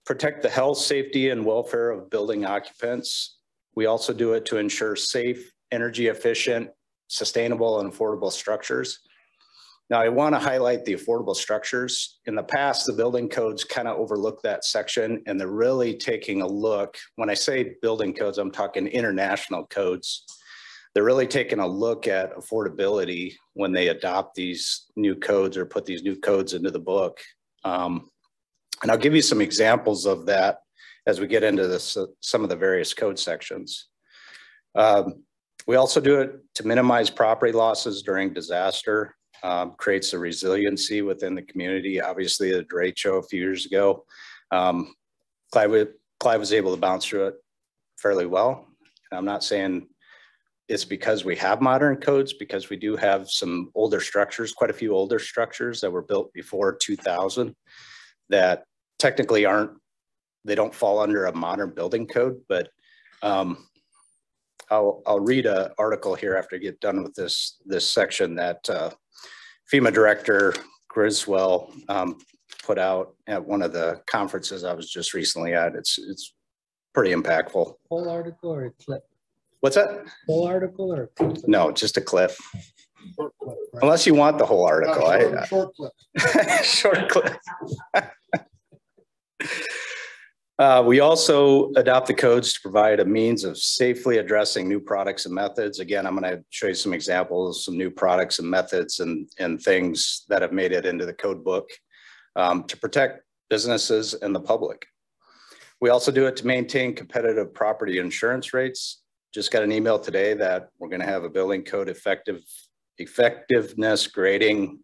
protect the health, safety, and welfare of building occupants. We also do it to ensure safe, energy efficient, sustainable, and affordable structures. Now, I want to highlight the affordable structures. In the past, the building codes kind of overlooked that section, and they're really taking a look. When I say building codes, I'm talking international codes. They're really taking a look at affordability when they adopt these new codes or put these new codes into the book. And I'll give you some examples of that as we get into this, some of the various code sections. We also do it to minimize property losses during disaster. Creates a resiliency within the community. Obviously, the derecho a few years ago, Clive was able to bounce through it fairly well. And I'm not saying it's because we have modern codes, because we do have some older structures, quite a few older structures that were built before 2000 that technically they don't fall under a modern building code. But I'll read an article here after I get done with this section that FEMA Director Griswold put out at one of the conferences I was just recently at. It's pretty impactful. Whole article or a clip? What's that? Whole article or a clip? No, just a clip. Short clip, right? Unless you want the whole article. Short clip. Short clip. We also adopt the codes to provide a means of safely addressing new products and methods. Again, I'm going to show you some examples, some new products and methods and things that have made it into the code book to protect businesses and the public. We also do it to maintain competitive property insurance rates. Just got an email today that we're going to have a building code effectiveness grading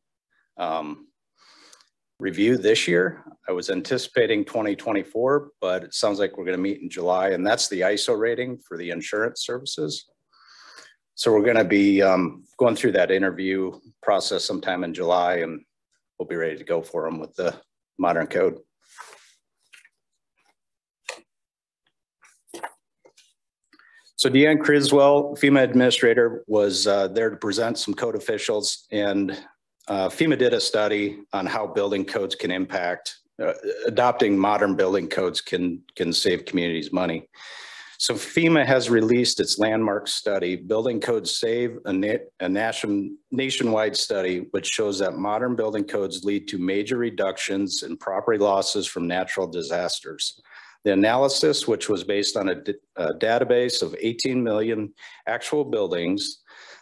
review this year. I was anticipating 2024, but it sounds like we're going to meet in July, and that's the ISO rating for the insurance services. So we're going to be going through that interview process sometime in July, and we'll be ready to go for them with the modern code. So Deanne Criswell, FEMA administrator, was there to present some code officials, and FEMA did a study on how building codes can impact, adopting modern building codes can save communities money. So FEMA has released its landmark study, Building Codes Save, a nationwide study, which shows that modern building codes lead to major reductions in property losses from natural disasters. The analysis, which was based on a database of 18 million actual buildings,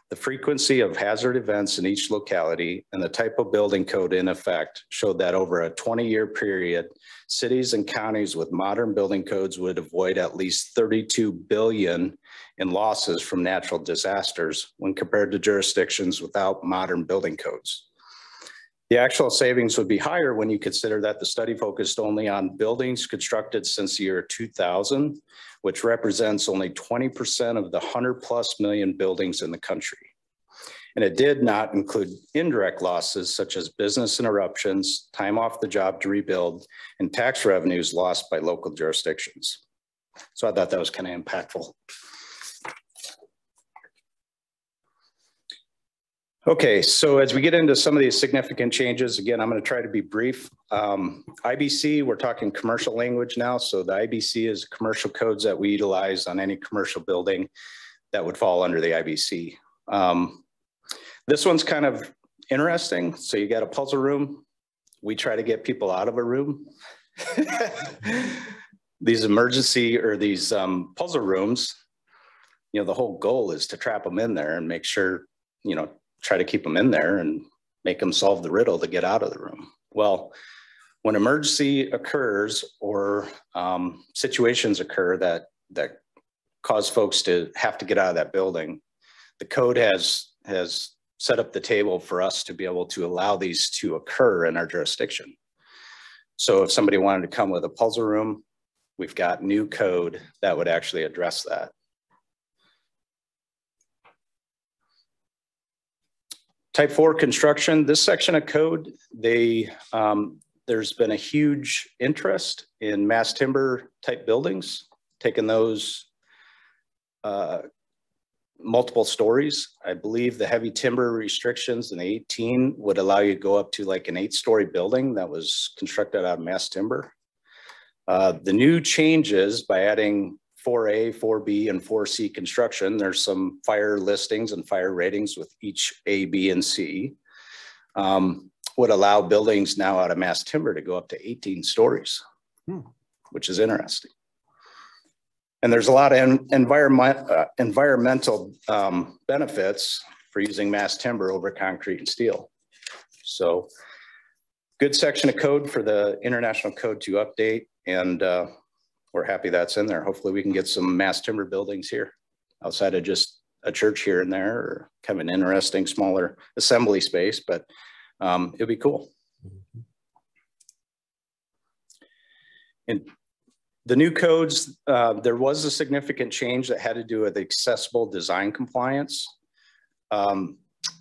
the frequency of hazard events in each locality, and the type of building code in effect, showed that over a 20-year period, cities and counties with modern building codes would avoid at least 32 billion in losses from natural disasters when compared to jurisdictions without modern building codes. The actual savings would be higher when you consider that the study focused only on buildings constructed since the year 2000, which represents only 20% of the 100+ million buildings in the country. And it did not include indirect losses such as business interruptions, time off the job to rebuild, and tax revenues lost by local jurisdictions. So I thought that was kind of impactful. Okay, so as we get into some of these significant changes, again, I'm going to try to be brief. IBC, we're talking commercial language now. So the IBC is commercial codes that we utilize on any commercial building that would fall under the IBC. This one's kind of interesting. So you got a puzzle room. We try to get people out of a room. These emergency or these puzzle rooms, you know, the whole goal is to trap them in there and make sure, you know, try to keep them in there and make them solve the riddle to get out of the room. Well, when emergency occurs or situations occur that cause folks to have to get out of that building, the code has set up the table for us to be able to allow these to occur in our jurisdiction. So if somebody wanted to come with a puzzle room, we've got new code that would actually address that. Type 4 construction, this section of code, there's been a huge interest in mass timber type buildings, taking those multiple stories. I believe the heavy timber restrictions in the 18 would allow you to go up to like an 8-story building that was constructed out of mass timber. The new changes by adding 4A, 4B, and 4C construction, there's some fire listings and fire ratings with each A, B, and C, would allow buildings now out of mass timber to go up to 18 stories, which is interesting. And there's a lot of environmental benefits for using mass timber over concrete and steel. So good section of code for the international code to update, and we're happy that's in there. Hopefully we can get some mass timber buildings here outside of just a church here and there, or kind of an interesting smaller assembly space, but it'd be cool. And the new codes, there was a significant change that had to do with accessible design compliance. The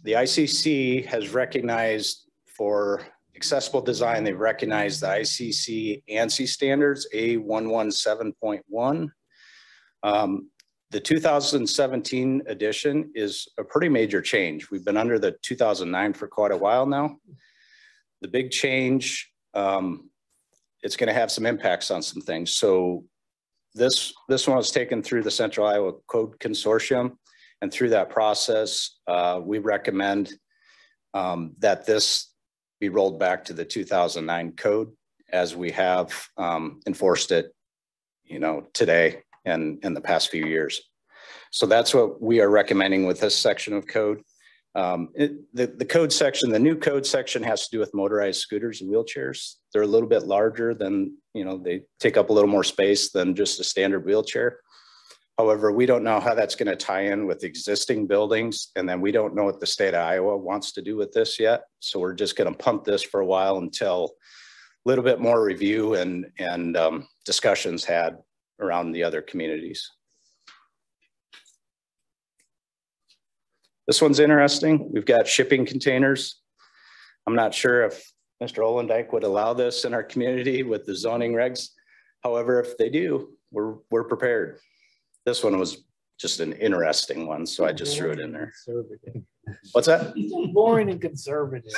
ICC has recognized for accessible design, they've recognized the ICC ANSI standards, A117.1. The 2017 edition is a pretty major change. We've been under the 2009 for quite a while now. The big change, it's going to have some impacts on some things. So this one was taken through the Central Iowa Code Consortium, and through that process, we recommend that this be rolled back to the 2009 code as we have enforced it, you know, today and in the past few years. So that's what we are recommending with this section of code. The code section, the new code section has to do with motorized scooters and wheelchairs. They're a little bit larger than, you know, they take up a little more space than just a standard wheelchair. However, we don't know how that's going to tie in with existing buildings. And then we don't know what the state of Iowa wants to do with this yet. So we're just going to punt this for a while until a little bit more review and discussions had around the other communities. This one's interesting. We've got shipping containers. I'm not sure if Mr. Olendijk would allow this in our community with the zoning regs. However, if they do, we're prepared. This one was just an interesting one, so I just threw it in there. What's that? Boring and conservative.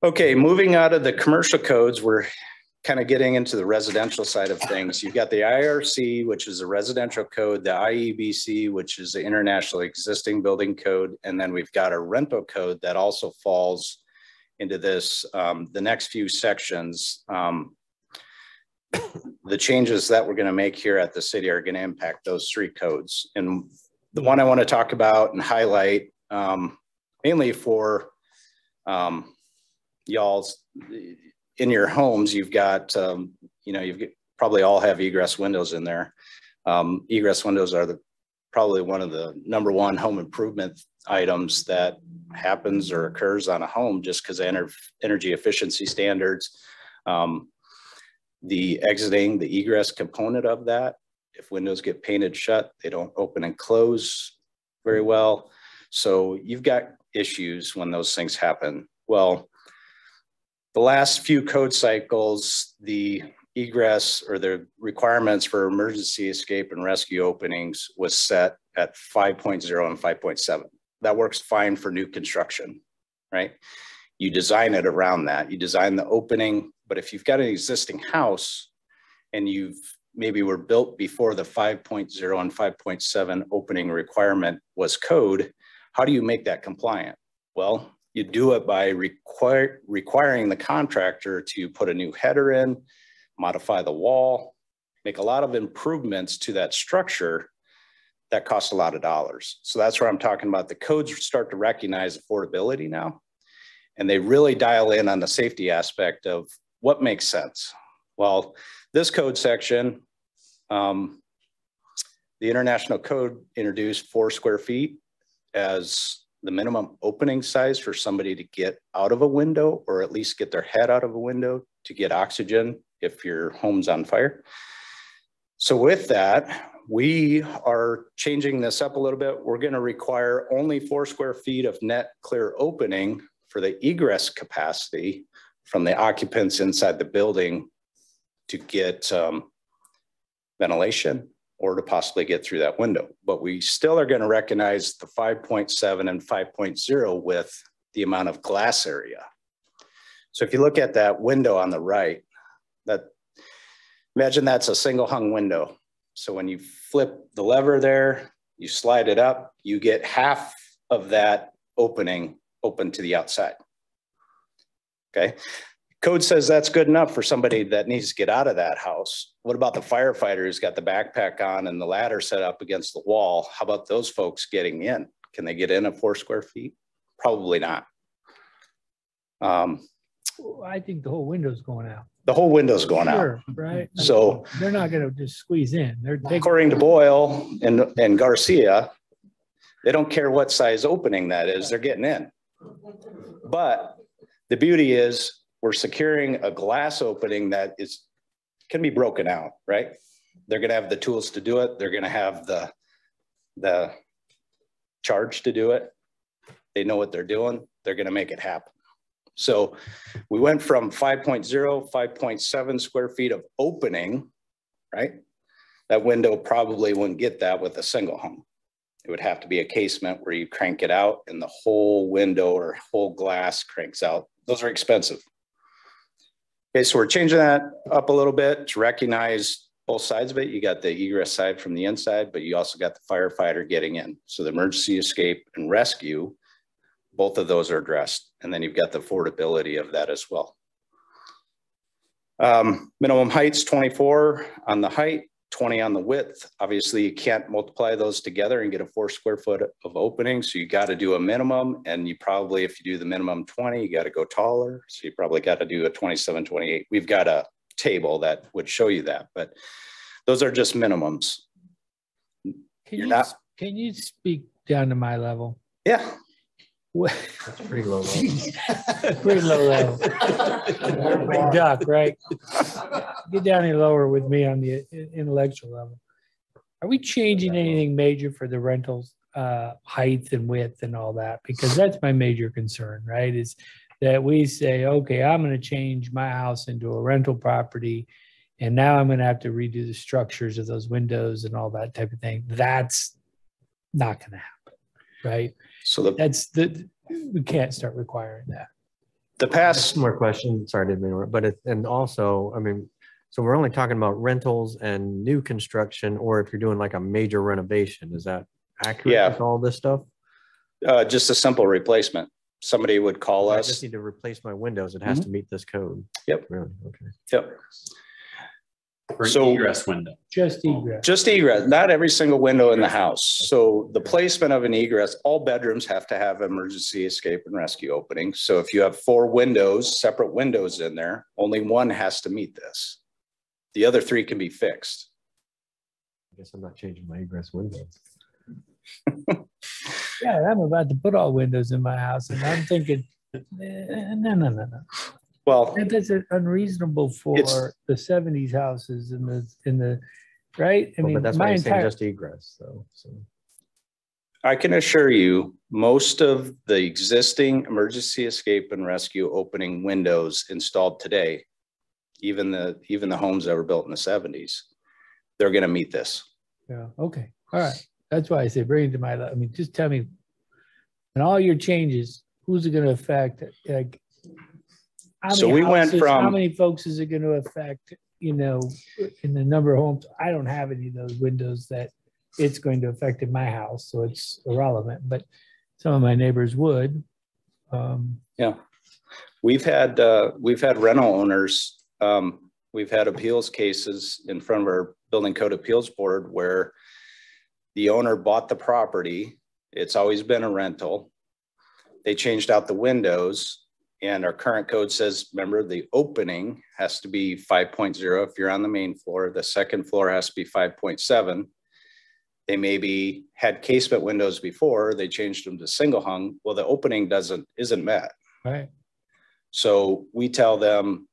Okay, moving out of the commercial codes, we're kind of getting into the residential side of things. You've got the IRC, which is a residential code, the IEBC, which is the International Existing Building Code, and then we've got a rental code that also falls into this, the next few sections. The changes that we're going to make here at the city are going to impact those 3 codes. And the one I want to talk about and highlight, mainly for y'all's, in your homes, you've got, you know, probably all have egress windows in there. Egress windows are probably one of the #1 home improvement items that happens or occurs on a home just because of energy efficiency standards. The exiting, the egress component of that, if windows get painted shut, they don't open and close very well. So you've got issues when those things happen. Well, the last few code cycles, the egress or the requirements for emergency escape and rescue openings was set at 5.0 and 5.7. That works fine for new construction, right? You design it around that. You design the opening, but if you've got an existing house and you've maybe were built before the 5.0 and 5.7 opening requirement was code, how do you make that compliant? Well, you do it by requiring the contractor to put a new header in, modify the wall, make a lot of improvements to that structure that costs a lot of dollars. So that's where I'm talking about. The codes start to recognize affordability now, and they really dial in on the safety aspect of what makes sense. Well, this code section, the International Code introduced 4 square feet as the minimum opening size for somebody to get out of a window, or at least get their head out of a window to get oxygen if your home's on fire. So with that, we are changing this up a little bit. We're going to require only 4 square feet of net clear opening for the egress capacity from the occupants inside the building to get ventilation or to possibly get through that window. But we still are going to recognize the 5.7 and 5.0 with the amount of glass area. So if you look at that window on the right, imagine that's a single hung window. So when you flip the lever there, you slide it up, you get half of that opening open to the outside. Okay. Code says that's good enough for somebody that needs to get out of that house. What about the firefighter who's got the backpack on and the ladder set up against the wall? How about those folks getting in? Can they get in at 4 square feet? Probably not. I think the whole window's going out. The whole window's going Sure, out. right? So they're not going to just squeeze in. They're taking. According to Boyle and Garcia, they don't care what size opening that is, they're getting in. But the beauty is we're securing a glass opening that can be broken out, right? They're going to have the tools to do it. They're going to have the charge to do it. They know what they're doing. They're going to make it happen. So we went from 5.0, 5.7 square feet of opening, right? That window probably wouldn't get that with a single home. It would have to be a casement where you crank it out and the whole window or whole glass cranks out. Those are expensive. Okay, so we're changing that up a little bit to recognize both sides of it. You got the egress side from the inside, but you also got the firefighter getting in. So the emergency escape and rescue, both of those are addressed. And then you've got the affordability of that as well. Minimum height's 24 on the height, 20 on the width. Obviously you can't multiply those together and get a 4 square foot of opening. So you got to do a minimum, and you probably, if you do the minimum 20, you got to go taller. So you probably got to do a 27, 28. We've got a table that would show you that, but those are just minimums. Can you speak down to my level? Yeah. That's pretty low level. Pretty low level. Big duck, right? Get down here lower with me on the intellectual level. Are we changing anything major for the rentals, height and width and all that? Because that's my major concern, right? Is that we say, okay, I'm going to change my house into a rental property, and now I'm going to have to redo the structures of those windows and all that type of thing. That's not going to happen, right? So we can't start requiring that. The past more question. Sorry, I didn't mean to, but and also, I mean, so we're only talking about rentals and new construction, or if you're doing like a major renovation, is that accurate with all this stuff? Just a simple replacement. Somebody would call us. I just need to replace my windows. It has to meet this code. Yep. Really? Okay. Yep. For egress window. Just egress. Just egress, not every single window in the house. So the placement of an egress, all bedrooms have to have emergency escape and rescue openings. So if you have 4 windows, separate windows in there, only one has to meet this. The other 3 can be fixed. I guess I'm not changing my egress windows. Yeah, I'm about to put all windows in my house, and I'm thinking, no. Well, that's unreasonable for the 70s houses in the right. I mean, but that's why I'm saying just egress. So I can assure you, most of the existing emergency escape and rescue opening windows installed today, even the homes that were built in the 70s, they're going to meet this. Yeah. Okay. All right. That's why I say bring it to my, I mean, just tell me, and all your changes, who's it going to affect? Like, So we went how from, many folks is it going to affect, you know, in the number of homes? I don't have any of those windows that it's going to affect in my house, so it's irrelevant, but some of my neighbors would. yeah, we've had rental owners, we've had appeals cases in front of our building code appeals board where the owner bought the property. It's always been a rental. They changed out the windows, and our current code says, remember, the opening has to be 5.0 if you're on the main floor. The second floor has to be 5.7. They maybe had casement windows before, they changed them to single hung. Well, the opening isn't met. Right. So we tell them,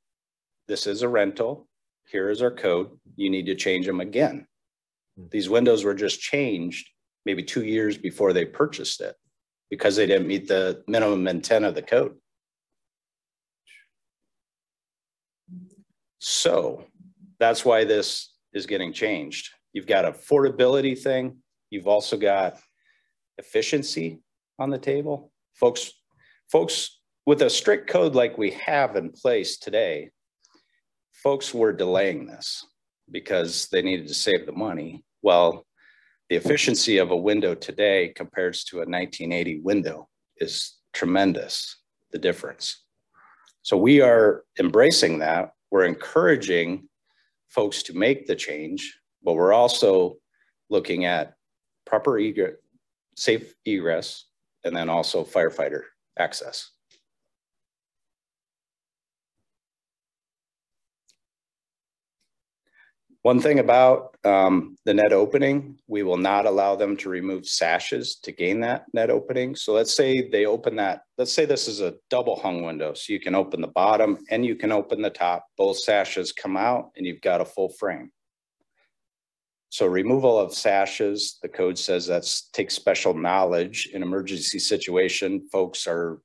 this is a rental. Here is our code. You need to change them again. These windows were just changed maybe 2 years before they purchased it because they didn't meet the minimum intent of the code. So that's why this is getting changed. You've got affordability thing. You've also got efficiency on the table. Folks with a strict code like we have in place today, folks were delaying this because they needed to save the money. Well, the efficiency of a window today compared to a 1980 window is tremendous, the difference. So we are embracing that. We're encouraging folks to make the change, but we're also looking at proper egress, safe egress, and then also firefighter access. One thing about the net opening, we will not allow them to remove sashes to gain that net opening. So let's say they open that, let's say this is a double hung window. So you can open the bottom and you can open the top, both sashes come out and you've got a full frame. So removal of sashes, the code says takes special knowledge. In emergency situation, folks are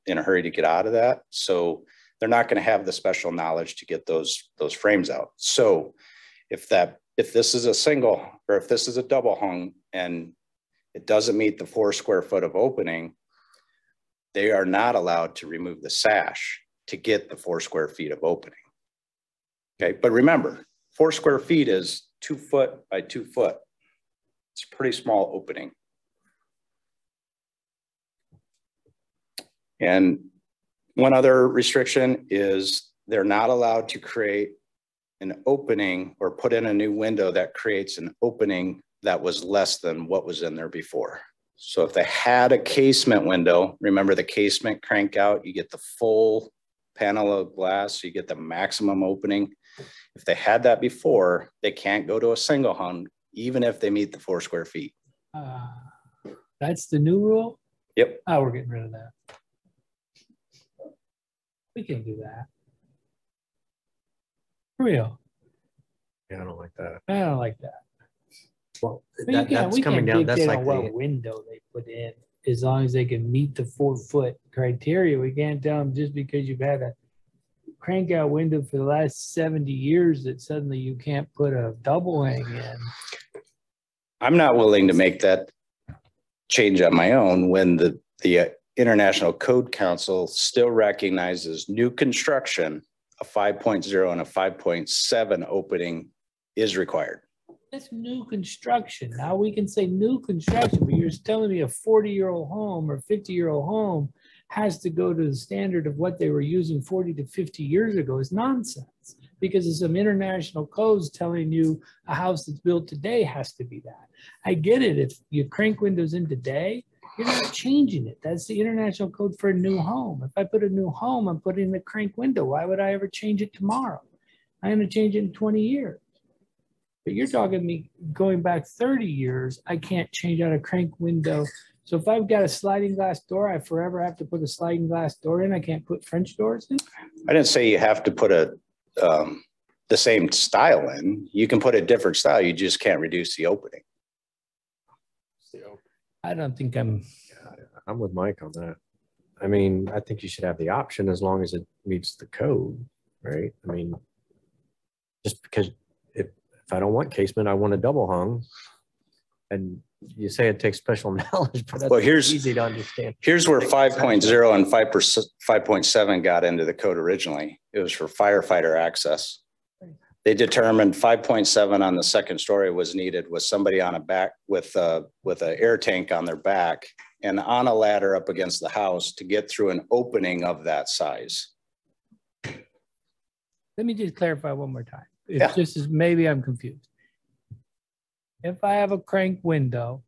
in a hurry to get out of that. So they're not gonna have the special knowledge to get those frames out. So if this is a single or if this is a double hung and it doesn't meet the 4 square foot of opening, they are not allowed to remove the sash to get the 4 square feet of opening. Okay, but remember, 4 square feet is 2 foot by 2 foot. It's a pretty small opening. And one other restriction is they're not allowed to create an opening or put in a new window that creates an opening that was less than what was in there before. So if they had a casement window, remember the casement crank out, you get the full panel of glass, so you get the maximum opening. If they had that before, they can't go to a single hung, even if they meet the 4 square feet. That's the new rule? Yep. Oh, we're getting rid of that. We can do that. For real. Yeah, I don't like that. I don't like that. Well, that's coming down. That's like what window they put in, as long as they can meet the 4 foot criteria. We can't tell them just because you've had a crank out window for the last 70 years that suddenly you can't put a double hang in. I'm not willing to make that change on my own when the International Code Council still recognizes new construction, a 5.0 and a 5.7 opening is required. That's new construction. Now we can say new construction, but you're telling me a 40-year-old home or 50-year-old home has to go to the standard of what they were using 40 to 50 years ago is nonsense, because of some international codes telling you a house that's built today has to be that. I get it. If you crank windows in today, you're not changing it. That's the international code for a new home. If I put a new home, I'm putting the crank window. Why would I ever change it tomorrow? I'm going to change it in 20 years. But you're talking me going back 30 years, I can't change out a crank window. So if I've got a sliding glass door, I forever have to put a sliding glass door in. I can't put French doors in. I didn't say you have to put the same style in. You can put a different style. You just can't reduce the opening. I don't think I'm with Mike on that. I mean, I think you should have the option as long as it meets the code, right? I mean, just because if I don't want casement, I want a double hung, and you say it takes special knowledge, but that's Well, here's easy to understand. Here's where 5.0 and 5.7 got into the code originally. It was for firefighter access. They determined 5.7 on the second story was needed with somebody on a back with an air tank on their back and on a ladder up against the house to get through an opening of that size. Let me just clarify one more time. If Yeah. this is, maybe I'm confused. If I have a crank window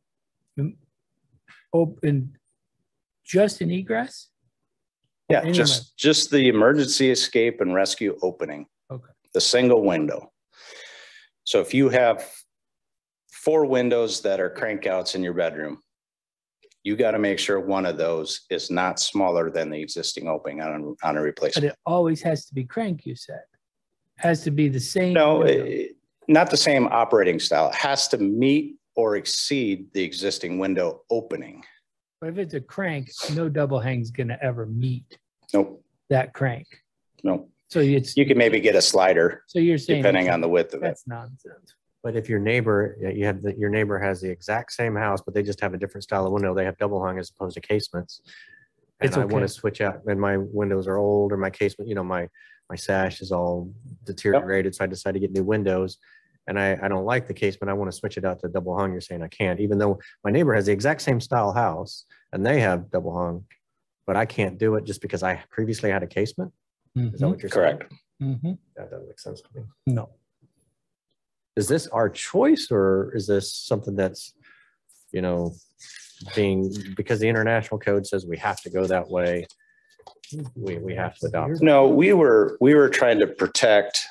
open, just an egress? Yeah, Any just the emergency escape and rescue opening. Okay. The single window. So if you have 4 windows that are crankouts in your bedroom, you got to make sure one of those is not smaller than the existing opening on a But replacement. it always has to be crank, you said. Has to be the same. No, window. not the same operating style. It has to meet or exceed the existing window opening. But if it's a crank, no double hang's gonna ever meet Nope, that crank. nope. So it's, You can maybe get a slider so you're saying. depending on the width of it. That's nonsense. But if your neighbor, your neighbor has the exact same house, but they just have a different style of window, they have double hung as opposed to casements. And It's I want okay. to switch out, and my windows are old, or my casement, my sash is all deteriorated, so I decided to get new windows. And I don't like the casement, I want to switch it out to double hung. You're saying I can't, even though my neighbor has the exact same style house and they have double hung, but I can't do it just because I previously had a casement? Is that what you're saying? Correct. Mhm. That doesn't make sense to me. No. Is this our choice, or is this something that's, because the international code says we have to go that way, we have to adopt it? No, we were trying to protect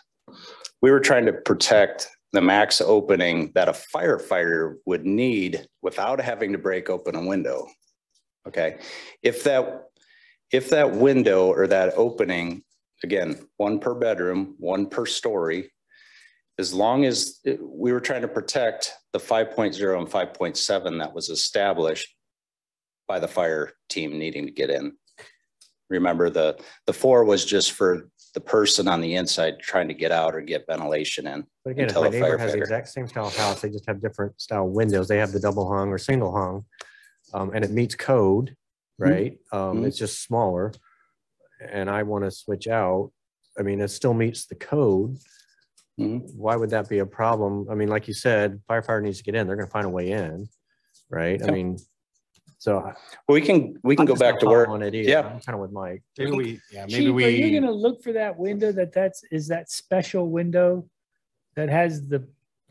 the max opening that a firefighter would need without having to break open a window. Okay. If that window or that opening, again, 1 per bedroom, 1 per story, as long as we were trying to protect the 5.0 and 5.7 that was established by the fire team needing to get in. Remember, the 4 was just for the person on the inside trying to get out or get ventilation in. But again, if until my a neighbor has the firefighter- exact same style house, they just have different style windows. They have the double hung or single hung, and it meets code, right? It's just smaller, and I want to switch out. I mean, it still meets the code. Why would that be a problem? I mean, like you said, firefighter needs to get in. They're going to find a way in, right? I mean, so we can go back to work. Yeah, I'm kind of with Mike. Chief, are you gonna look for that window is that special window that has the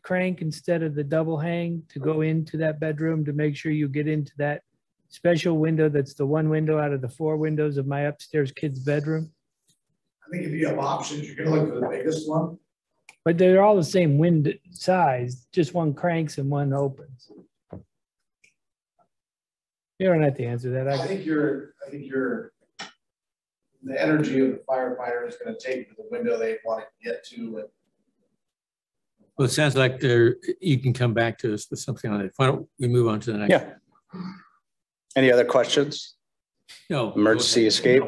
crank instead of the double hang to go into that bedroom, to make sure you get into that special window that's the 1 window out of the 4 windows of my upstairs kid's bedroom? I think if you have options, you're gonna look for the biggest one. But they're all the same window size, just 1 cranks and 1 opens. You don't have to answer that. I think the energy of the firefighter is gonna take to the window they want to get to. Well, it sounds like you can come back to us with something on it. Why don't we move on to the next? Yeah. Any other questions? No. Emergency escape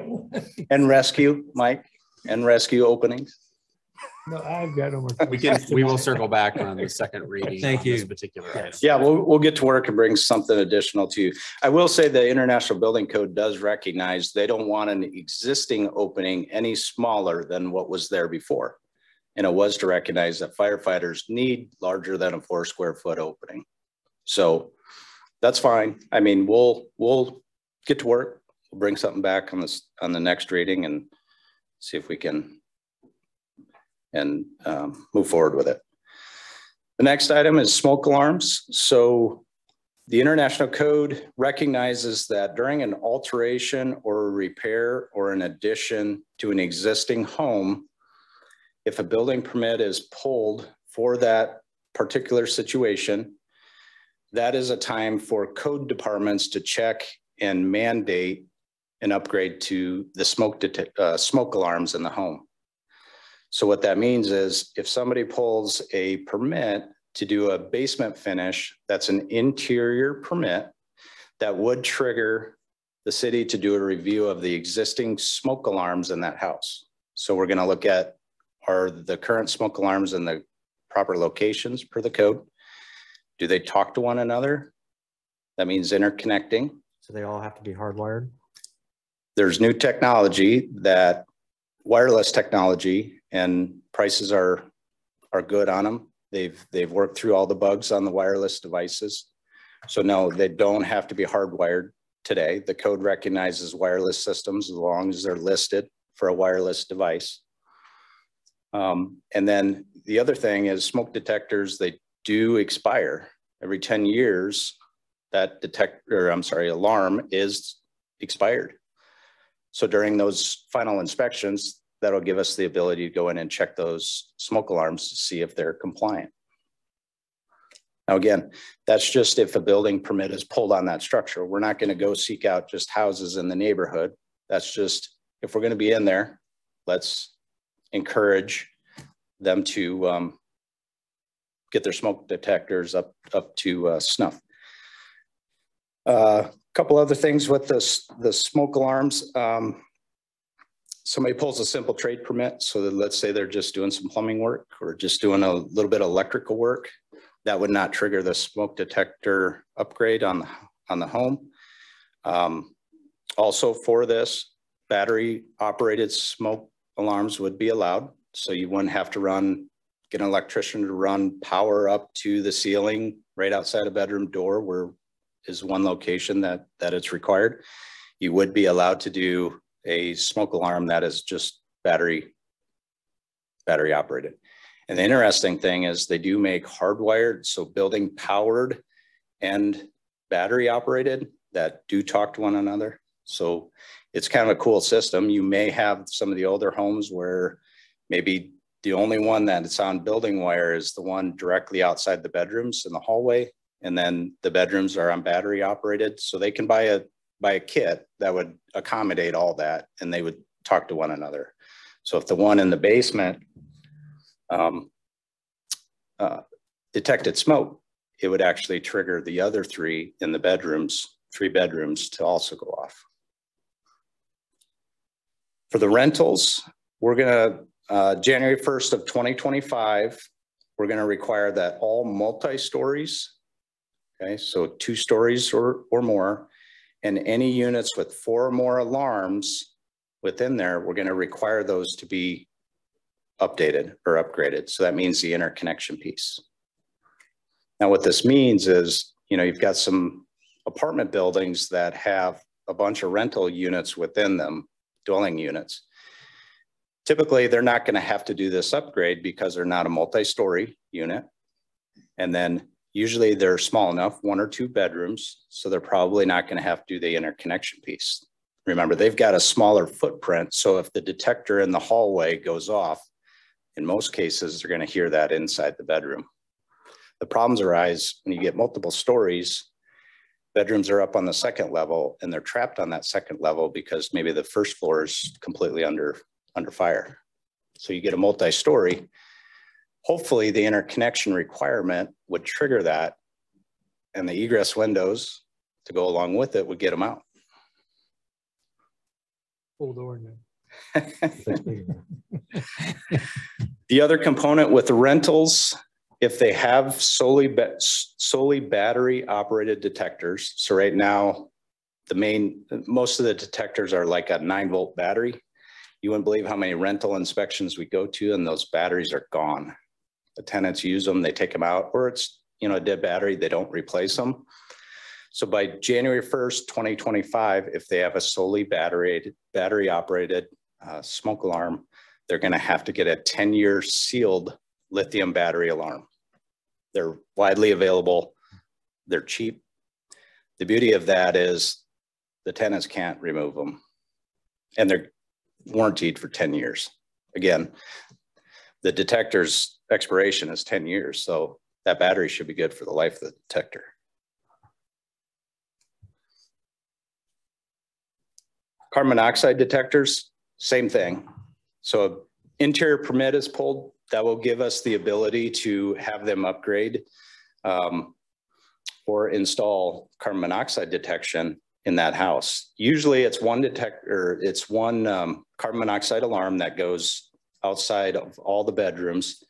and rescue, Mike, and rescue openings. No, I've got no more. We will circle back on the second reading. Thank on you. This particular item. Yeah, we'll get to work and bring something additional to you. I will say the International Building Code does recognize they don't want an existing opening any smaller than what was there before. And it was to recognize that firefighters need larger than a 4 square foot opening. So that's fine. I mean, we'll get to work. We'll bring something back on the next reading and see if we can move forward with it. The next item is smoke alarms. So the International Code recognizes that during an alteration or a repair or an addition to an existing home, if a building permit is pulled for that particular situation, that is a time for code departments to check and mandate an upgrade to the smoke alarms in the home. So what that means is if somebody pulls a permit to do a basement finish, that's an interior permit that would trigger the city to do a review of the existing smoke alarms in that house. So we're going to look at, are the current smoke alarms in the proper locations per the code? Do they talk to one another? That means interconnecting. So they all have to be hardwired? There's new technology, that wireless technology, and prices are good on them. They've worked through all the bugs on the wireless devices. So no, they don't have to be hardwired today. The code recognizes wireless systems as long as they're listed for a wireless device. And then the other thing is smoke detectors, they do expire. Every 10 years, that alarm is expired. So during those final inspections, that'll give us the ability to go in and check those smoke alarms to see if they're compliant. Now, again, that's just if a building permit is pulled on that structure. We're not going to go seek out just houses in the neighborhood. That's just, if we're going to be in there, let's encourage them to get their smoke detectors up to snuff. A couple other things with the smoke alarms. Somebody pulls a simple trade permit, so that let's say they're just doing some plumbing work or just doing a little bit of electrical work, that would not trigger the smoke detector upgrade on the home. Also for this, battery operated smoke alarms would be allowed. So you wouldn't have to get an electrician to run power up to the ceiling right outside a bedroom door, where is one location that it's required. You would be allowed to do a smoke alarm that is just battery operated. And the interesting thing is they do make hardwired, so building powered and battery operated that do talk to one another. So it's kind of a cool system. You may have some of the older homes where maybe the only one that's on building wire is the one directly outside the bedrooms in the hallway. And then the bedrooms are on battery operated. So they can buy a kit that would accommodate all that, and they would talk to one another. So if the one in the basement detected smoke, it would actually trigger the other three in the three bedrooms to also go off. For the rentals, we're gonna, January 1st of 2025, we're gonna require that all multi-stories, okay, so 2 stories or more, and any units with 4 or more alarms within there, we're gonna require those to be updated or upgraded. So that means the interconnection piece. Now what this means is, you've got some apartment buildings that have a bunch of rental units within them, dwelling units. Typically, they're not going to have to do this upgrade because they're not a multi-story unit. And then usually they're small enough, 1 or 2 bedrooms, so they're probably not going to have to do the interconnection piece. Remember, they've got a smaller footprint, so if the detector in the hallway goes off, in most cases, they're going to hear that inside the bedroom. The problems arise when you get multiple stories. Bedrooms are up on the 2nd level and they're trapped on that 2nd level because maybe the 1st floor is completely under fire. So you get a multi-story. Hopefully the interconnection requirement would trigger that, and the egress windows to go along with it would get them out. Full door now. The other component with the rentals, if they have solely battery operated detectors. So right now, most of the detectors are like a 9-volt battery. You wouldn't believe how many rental inspections we go to and those batteries are gone. The tenants use them, they take them out, or it's a dead battery, they don't replace them. So by January 1st, 2025, if they have a solely battery operated smoke alarm, they're going to have to get a 10-year sealed lithium battery alarm. They're widely available. They're cheap. The beauty of that is the tenants can't remove them, and they're warranted for 10 years. Again, the detector's expiration is 10 years, so that battery should be good for the life of the detector. Carbon monoxide detectors, same thing. So interior permit is pulled. That will give us the ability to have them upgrade or install carbon monoxide detection in that house. Usually it's one detector, it's one carbon monoxide alarm that goes outside of all the bedrooms,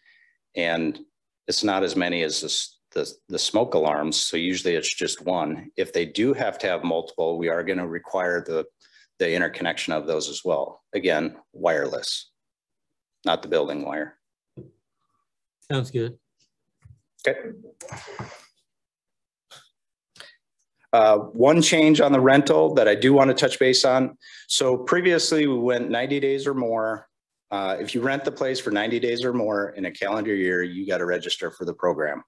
and it's not as many as the smoke alarms. So usually it's just one. If they do have to have multiple, we are going to require the interconnection of those as well. Again, wireless, not the building wire. Sounds good. Okay. One change on the rental that I do want to touch base on. So previously we went 90 days or more. If you rent the place for 90 days or more in a calendar year, you got to register for the program.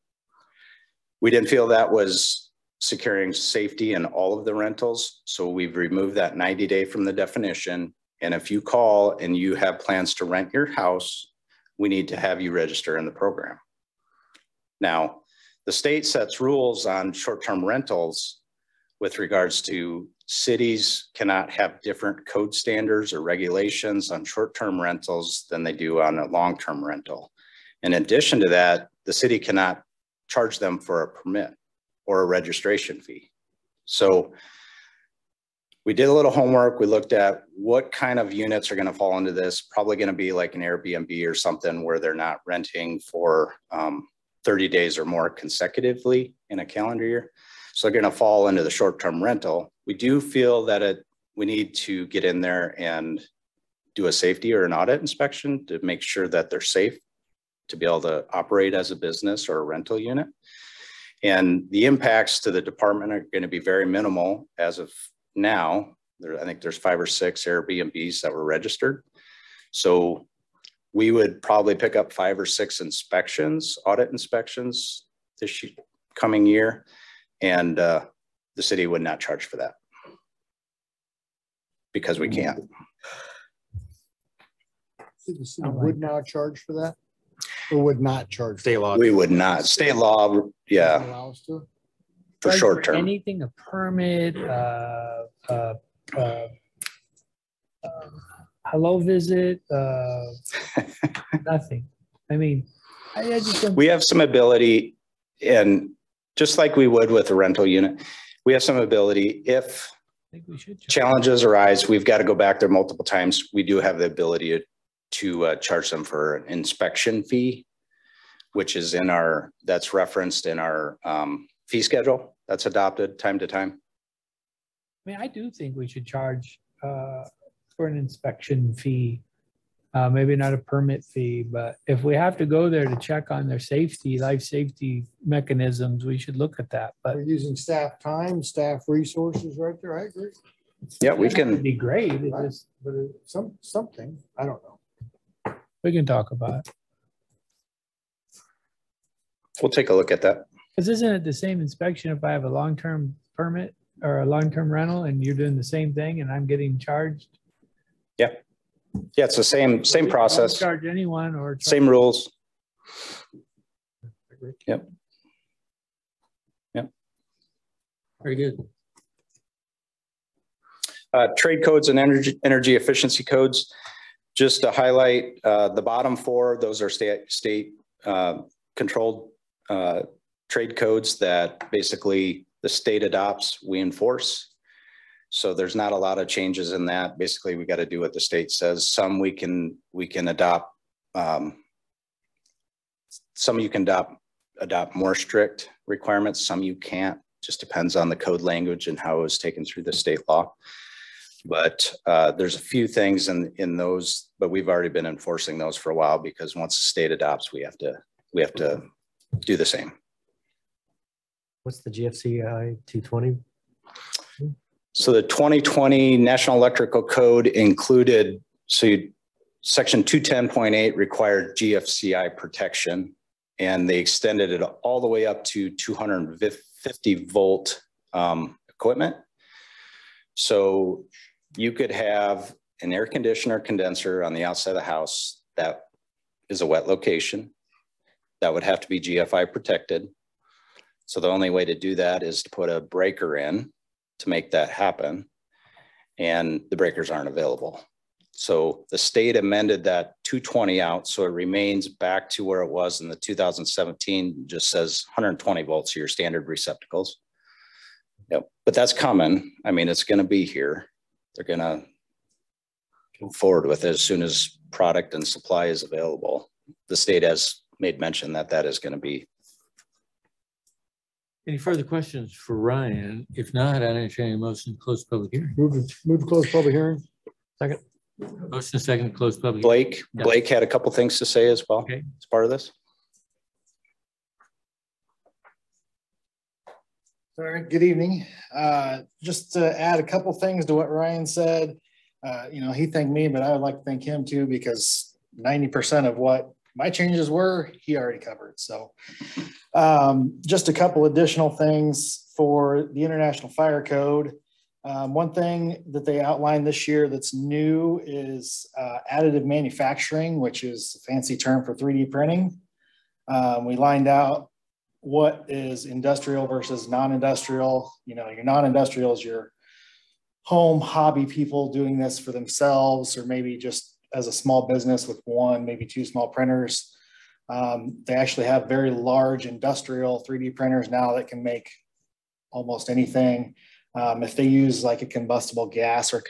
We didn't feel that was securing safety in all of the rentals. So we've removed that 90 day from the definition. And if you call and you have plans to rent your house, we need to have you register in the program. Now, the state sets rules on short-term rentals with regards to cities cannot have different code standards or regulations on short-term rentals than they do on a long-term rental. In addition to that, the city cannot charge them for a permit or a registration fee. So we did a little homework. We looked at what kind of units are going to fall into this. Probably going to be like an Airbnb or something where they're not renting for 30 days or more consecutively in a calendar year. So they're going to fall into the short-term rental. We do feel that we need to get in there and do a safety or an audit inspection to make sure that they're safe to be able to operate as a business or a rental unit. And the impacts to the department are going to be very minimal as of now. I think there's 5 or 6 Airbnbs that were registered. So we would probably pick up 5 or 6 inspections, audit inspections this coming year. And the city would not charge for that because we can't. The city would not charge for that? Or would not charge? State law. We would not. State law, yeah. Allow us to? For Like short term. Anything, a permit, hello visit, nothing. I mean, I just don't. We have some ability, and just like we would with a rental unit, we have some ability if challenges arise, we've got to go back there multiple times. We do have the ability to charge them for an inspection fee, which is that's referenced in our fee schedule that's adopted time to time. I mean, I do think we should charge for an inspection fee. Maybe not a permit fee, but if we have to go there to check on their safety, life safety mechanisms, we should look at that. But we're using staff time, staff resources right there. I agree. Yeah, we can. It'd be great. Right. But something, I don't know. We can talk about it. We'll take a look at that. Because isn't it the same inspection if I have a long-term permit or a long-term rental and you're doing the same thing and I'm getting charged? Yeah. Yeah, it's the same process. Charge anyone or same rules. Yep. Yep. Very good. Trade codes and energy efficiency codes. Just to highlight the bottom 4, those are state controlled trade codes that basically the state adopts, we enforce. So there's not a lot of changes in that. Basically, we got to do what the state says. Some we can adopt. Some you can adopt more strict requirements. Some you can't. Just depends on the code language and how it was taken through the state law. But there's a few things in those, but we've already been enforcing those for a while because once the state adopts, we have to do the same. What's the GFCI 220? So the 2020 National Electrical Code included, section 210.8 required GFCI protection, and they extended it all the way up to 250 volt equipment. So you could have an air conditioner condenser on the outside of the house that is a wet location that would have to be GFI protected. So the only way to do that is to put a breaker in to make that happen, and the breakers aren't available. So the state amended that 220 out, so it remains back to where it was in the 2017, just says 120 volts, your standard receptacles. Yep, but that's coming. I mean, it's going to be here. They're going to move forward with it as soon as product and supply is available. The state has made mention that that is going to be Any further questions for Ryan? If not, I'd entertain a motion to close public hearing. Move to close public hearing. Second. Motion second to close public. Hearing. Blake had a couple things to say as well. Okay. As part of this. All right, good evening. Just to add a couple things to what Ryan said. He thanked me, but I would like to thank him too, because 90% of what my changes were, he already covered. So just a couple additional things for the International Fire Code. One thing that they outlined this year that's new is additive manufacturing, which is a fancy term for 3D printing. We lined out what is industrial versus non-industrial. Your non-industrial is your home hobby people doing this for themselves, or maybe just as a small business with one, maybe two small printers. They actually have very large industrial 3D printers now that can make almost anything. If they use like a combustible gas or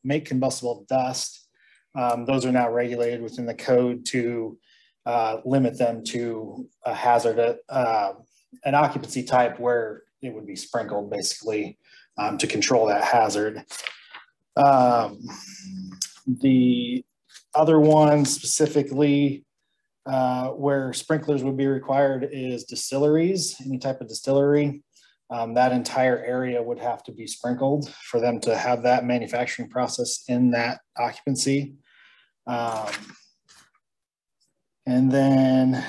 make combustible dust, those are now regulated within the code to limit them to a hazard, an occupancy type where it would be sprinkled basically to control that hazard. The other one specifically where sprinklers would be required is distilleries, any type of distillery. That entire area would have to be sprinkled for them to have that manufacturing process in that occupancy. And then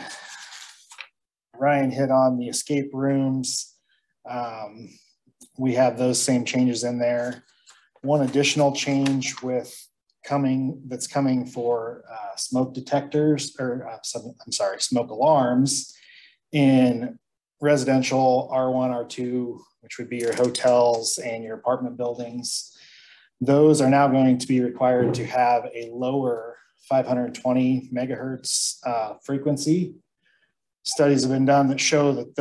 Ryan hit on the escape rooms. We have those same changes in there. One additional change that's coming for smoke detectors, or smoke alarms in residential R1, R2, which would be your hotels and your apartment buildings. Those are now going to be required to have a lower 520 megahertz frequency. Studies have been done that show that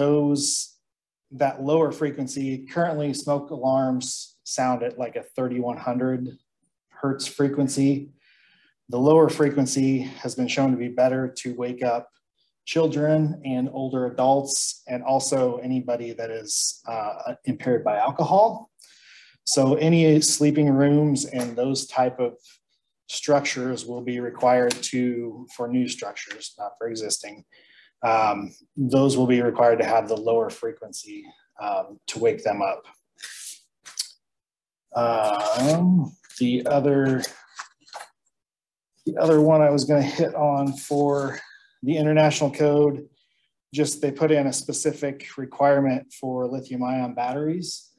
that lower frequency, currently smoke alarms sound at like a 3100 hertz frequency. The lower frequency has been shown to be better to wake up children and older adults, and also anybody that is impaired by alcohol. So any sleeping rooms and those type of structures will be required for new structures, not for existing. Those will be required to have the lower frequency to wake them up. The other one I was going to hit on for the international code, just they put in a specific requirement for lithium-ion batteries.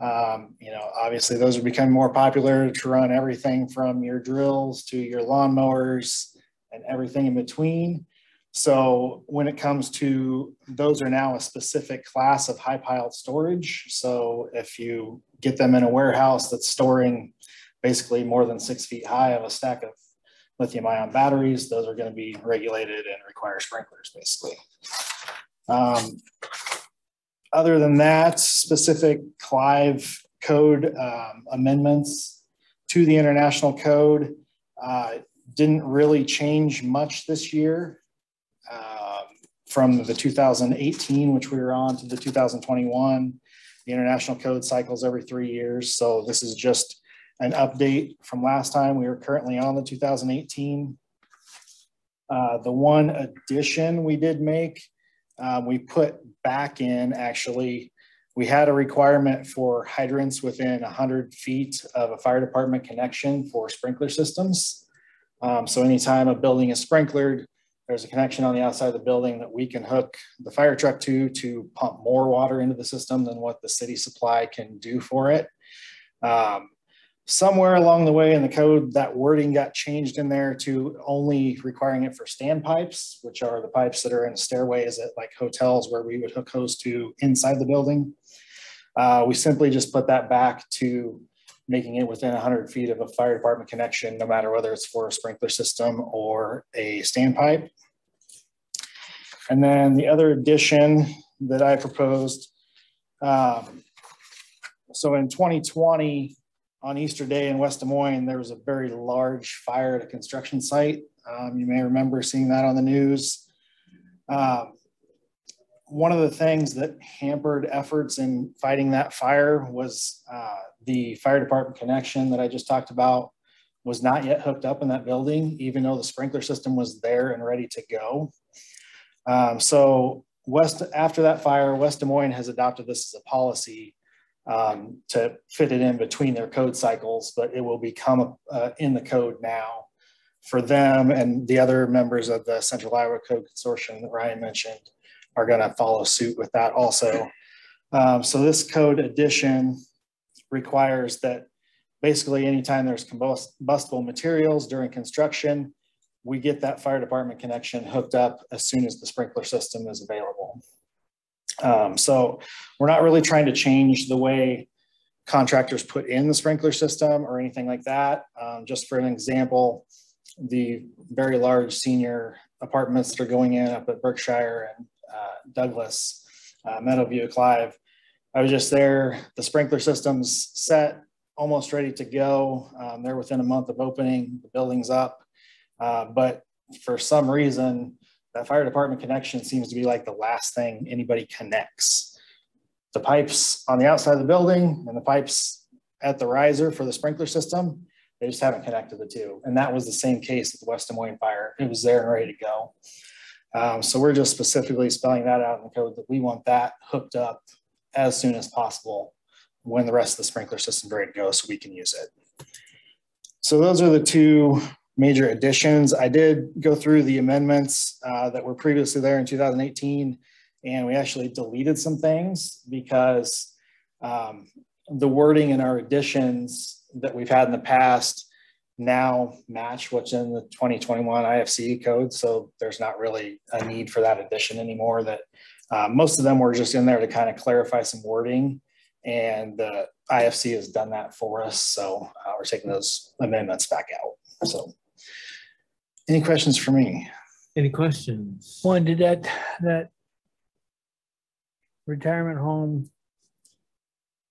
Obviously those are becoming more popular to run everything from your drills to your lawnmowers and everything in between. So when it comes to, those are now a specific class of high piled storage. So if you get them in a warehouse that's storing basically more than 6 feet high of a stack of lithium-ion batteries, those are going to be regulated and require sprinklers basically. Other than that, specific Clive code amendments to the international code didn't really change much this year. From the 2018, which we were on, to the 2021, the international code cycles every 3 years. So this is just an update from last time. We are currently on the 2018. The one addition we did make, we put back in, actually, we had a requirement for hydrants within 100 feet of a fire department connection for sprinkler systems. So anytime a building is sprinklered, there's a connection on the outside of the building that we can hook the fire truck to pump more water into the system than what the city supply can do for it. Somewhere along the way in the code, that wording got changed in there to only requiring it for standpipes, which are the pipes that are in stairways at like hotels where we would hook hose to inside the building. We simply just put that back to making it within 100 feet of a fire department connection, no matter whether it's for a sprinkler system or a standpipe. And then the other addition that I proposed, so in 2020, on Easter Day in West Des Moines, there was a very large fire at a construction site. You may remember seeing that on the news. one of the things that hampered efforts in fighting that fire was the fire department connection that I just talked about was not yet hooked up in that building, even though the sprinkler system was there and ready to go. So after that fire, West Des Moines has adopted this as a policy to fit it in between their code cycles, but it will become in the code now for them, and the other members of the Central Iowa Code Consortium that Ryan mentioned are going to follow suit with that also. So this code addition requires that basically anytime there's combustible materials during construction, we get that fire department connection hooked up as soon as the sprinkler system is available. So we're not really trying to change the way contractors put in the sprinkler system or anything like that. Just for an example, the very large senior apartments that are going in up at Berkshire and Douglas, Meadowview, Clive. I was just there. The sprinkler system's set, almost ready to go. They're within a month of opening, the building's up. But for some reason, that fire department connection seems to be like the last thing anybody connects. The pipes on the outside of the building and the pipes at the riser for the sprinkler system, they just haven't connected the two. And that was the same case with the West Des Moines fire. It was there and ready to go. So we're just specifically spelling that out in the code that we want that hooked up as soon as possible when the rest of the sprinkler system is ready to go so we can use it. So those are the two major additions. I did go through the amendments that were previously there in 2018, and we actually deleted some things because the wording in our additions that we've had in the past now match what's in the 2021 IFC code. So there's not really a need for that addition anymore. That most of them were just in there to kind of clarify some wording, and the IFC has done that for us. So we're taking those amendments back out. So any questions for me? Any questions? One, did that retirement home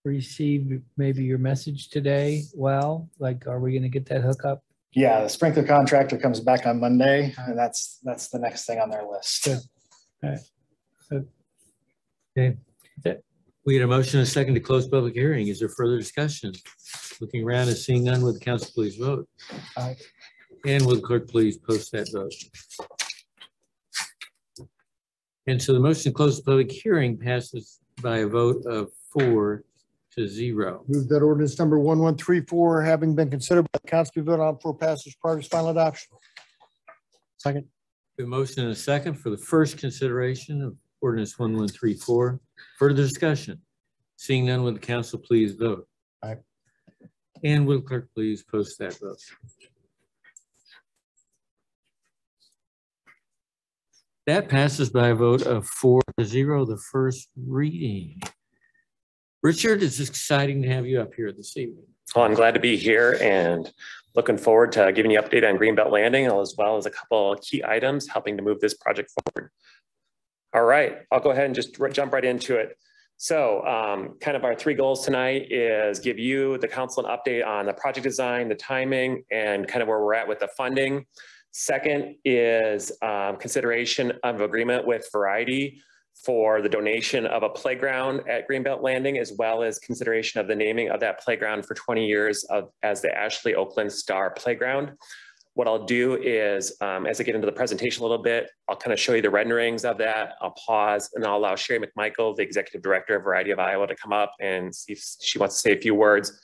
receive maybe your message today? Well, like, are we going to get that hookup? Yeah, the sprinkler contractor comes back on Monday, and that's the next thing on their list. Yeah. All right. Okay. We had a motion and a second to close public hearing. Is there further discussion? Looking around and seeing none, will the council please vote? Aye. And will the clerk please post that vote? And so the motion to close the public hearing passes by a vote of 4-0. Move that ordinance number 1134, having been considered by the council, be voted on for passage prior to final adoption. Second. A motion and a second for the first consideration of ordinance 1134. Further discussion? Seeing none, will the council please vote? Aye. And will the clerk please post that vote? That passes by a vote of 4-0, the first reading. Richard, it's exciting to have you up here this evening. Well, I'm glad to be here and looking forward to giving you an update on Greenbelt Landing, as well as a couple of key items helping to move this project forward. All right, I'll go ahead and just jump right into it. So kind of our three goals tonight is give you, the council, an update on the project design, the timing, and kind of where we're at with the funding. Second is consideration of agreement with Variety for the donation of a playground at Greenbelt Landing, as well as consideration of the naming of that playground for 20 years as the Ashley Oakland Star Playground. What I'll do is, as I get into the presentation a little bit, I'll kind of show you the renderings of that. I'll pause and I'll allow Sherry McMichael, the Executive Director of Variety of Iowa, to come up and see if she wants to say a few words.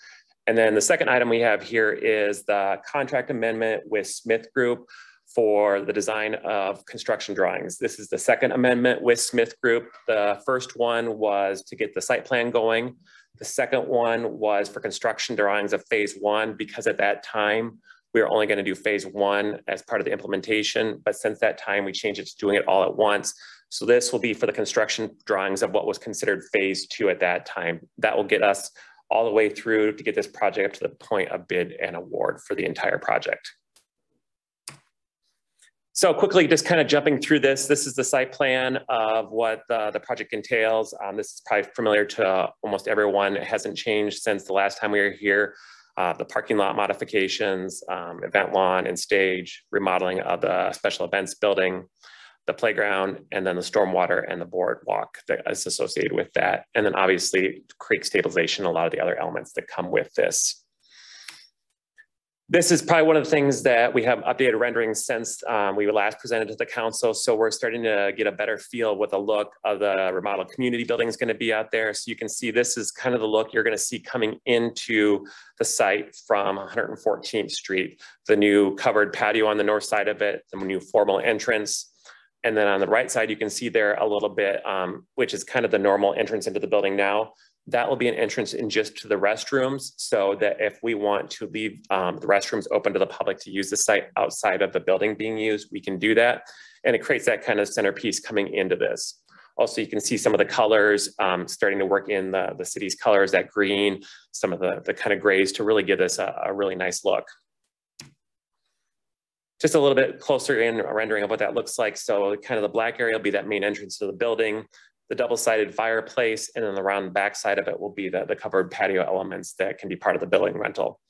And then the second item we have here is the contract amendment with Smith Group for the design of construction drawings. This is the second amendment with Smith Group. The first one was to get the site plan going. The second one was for construction drawings of phase one, because at that time, we were only going to do phase one as part of the implementation. But since that time, we changed it to doing it all at once. So this will be for the construction drawings of what was considered phase two at that time. That will get us all the way through to get this project up to the point of bid and award for the entire project. So quickly, just kind of jumping through this. This is the site plan of what the project entails. This is probably familiar to almost everyone. It hasn't changed since the last time we were here. The parking lot modifications, event lawn and stage, remodeling of the special events building, the playground, and then the stormwater and the boardwalk that is associated with that. And then obviously creek stabilization, a lot of the other elements that come with this. This is probably one of the things that we have updated renderings since we last presented to the council. So we're starting to get a better feel what the look of the remodeled community building is going to be out there. So you can see this is kind of the look you're going to see coming into the site from 114th Street. The new covered patio on the north side of it, the new formal entrance. And then on the right side, you can see there a little bit, which is kind of the normal entrance into the building now. That will be an entrance in just to the restrooms, so that if we want to leave the restrooms open to the public to use the site outside of the building being used, we can do that. And it creates that kind of centerpiece coming into this. Also, you can see some of the colors starting to work in the city's colors, that green, some of the kind of grays to really give this a really nice look. Just a little bit closer in a rendering of what that looks like. So kind of the black area will be that main entrance to the building, the double-sided fireplace, and then the round back side of it will be the covered patio elements that can be part of the building rental.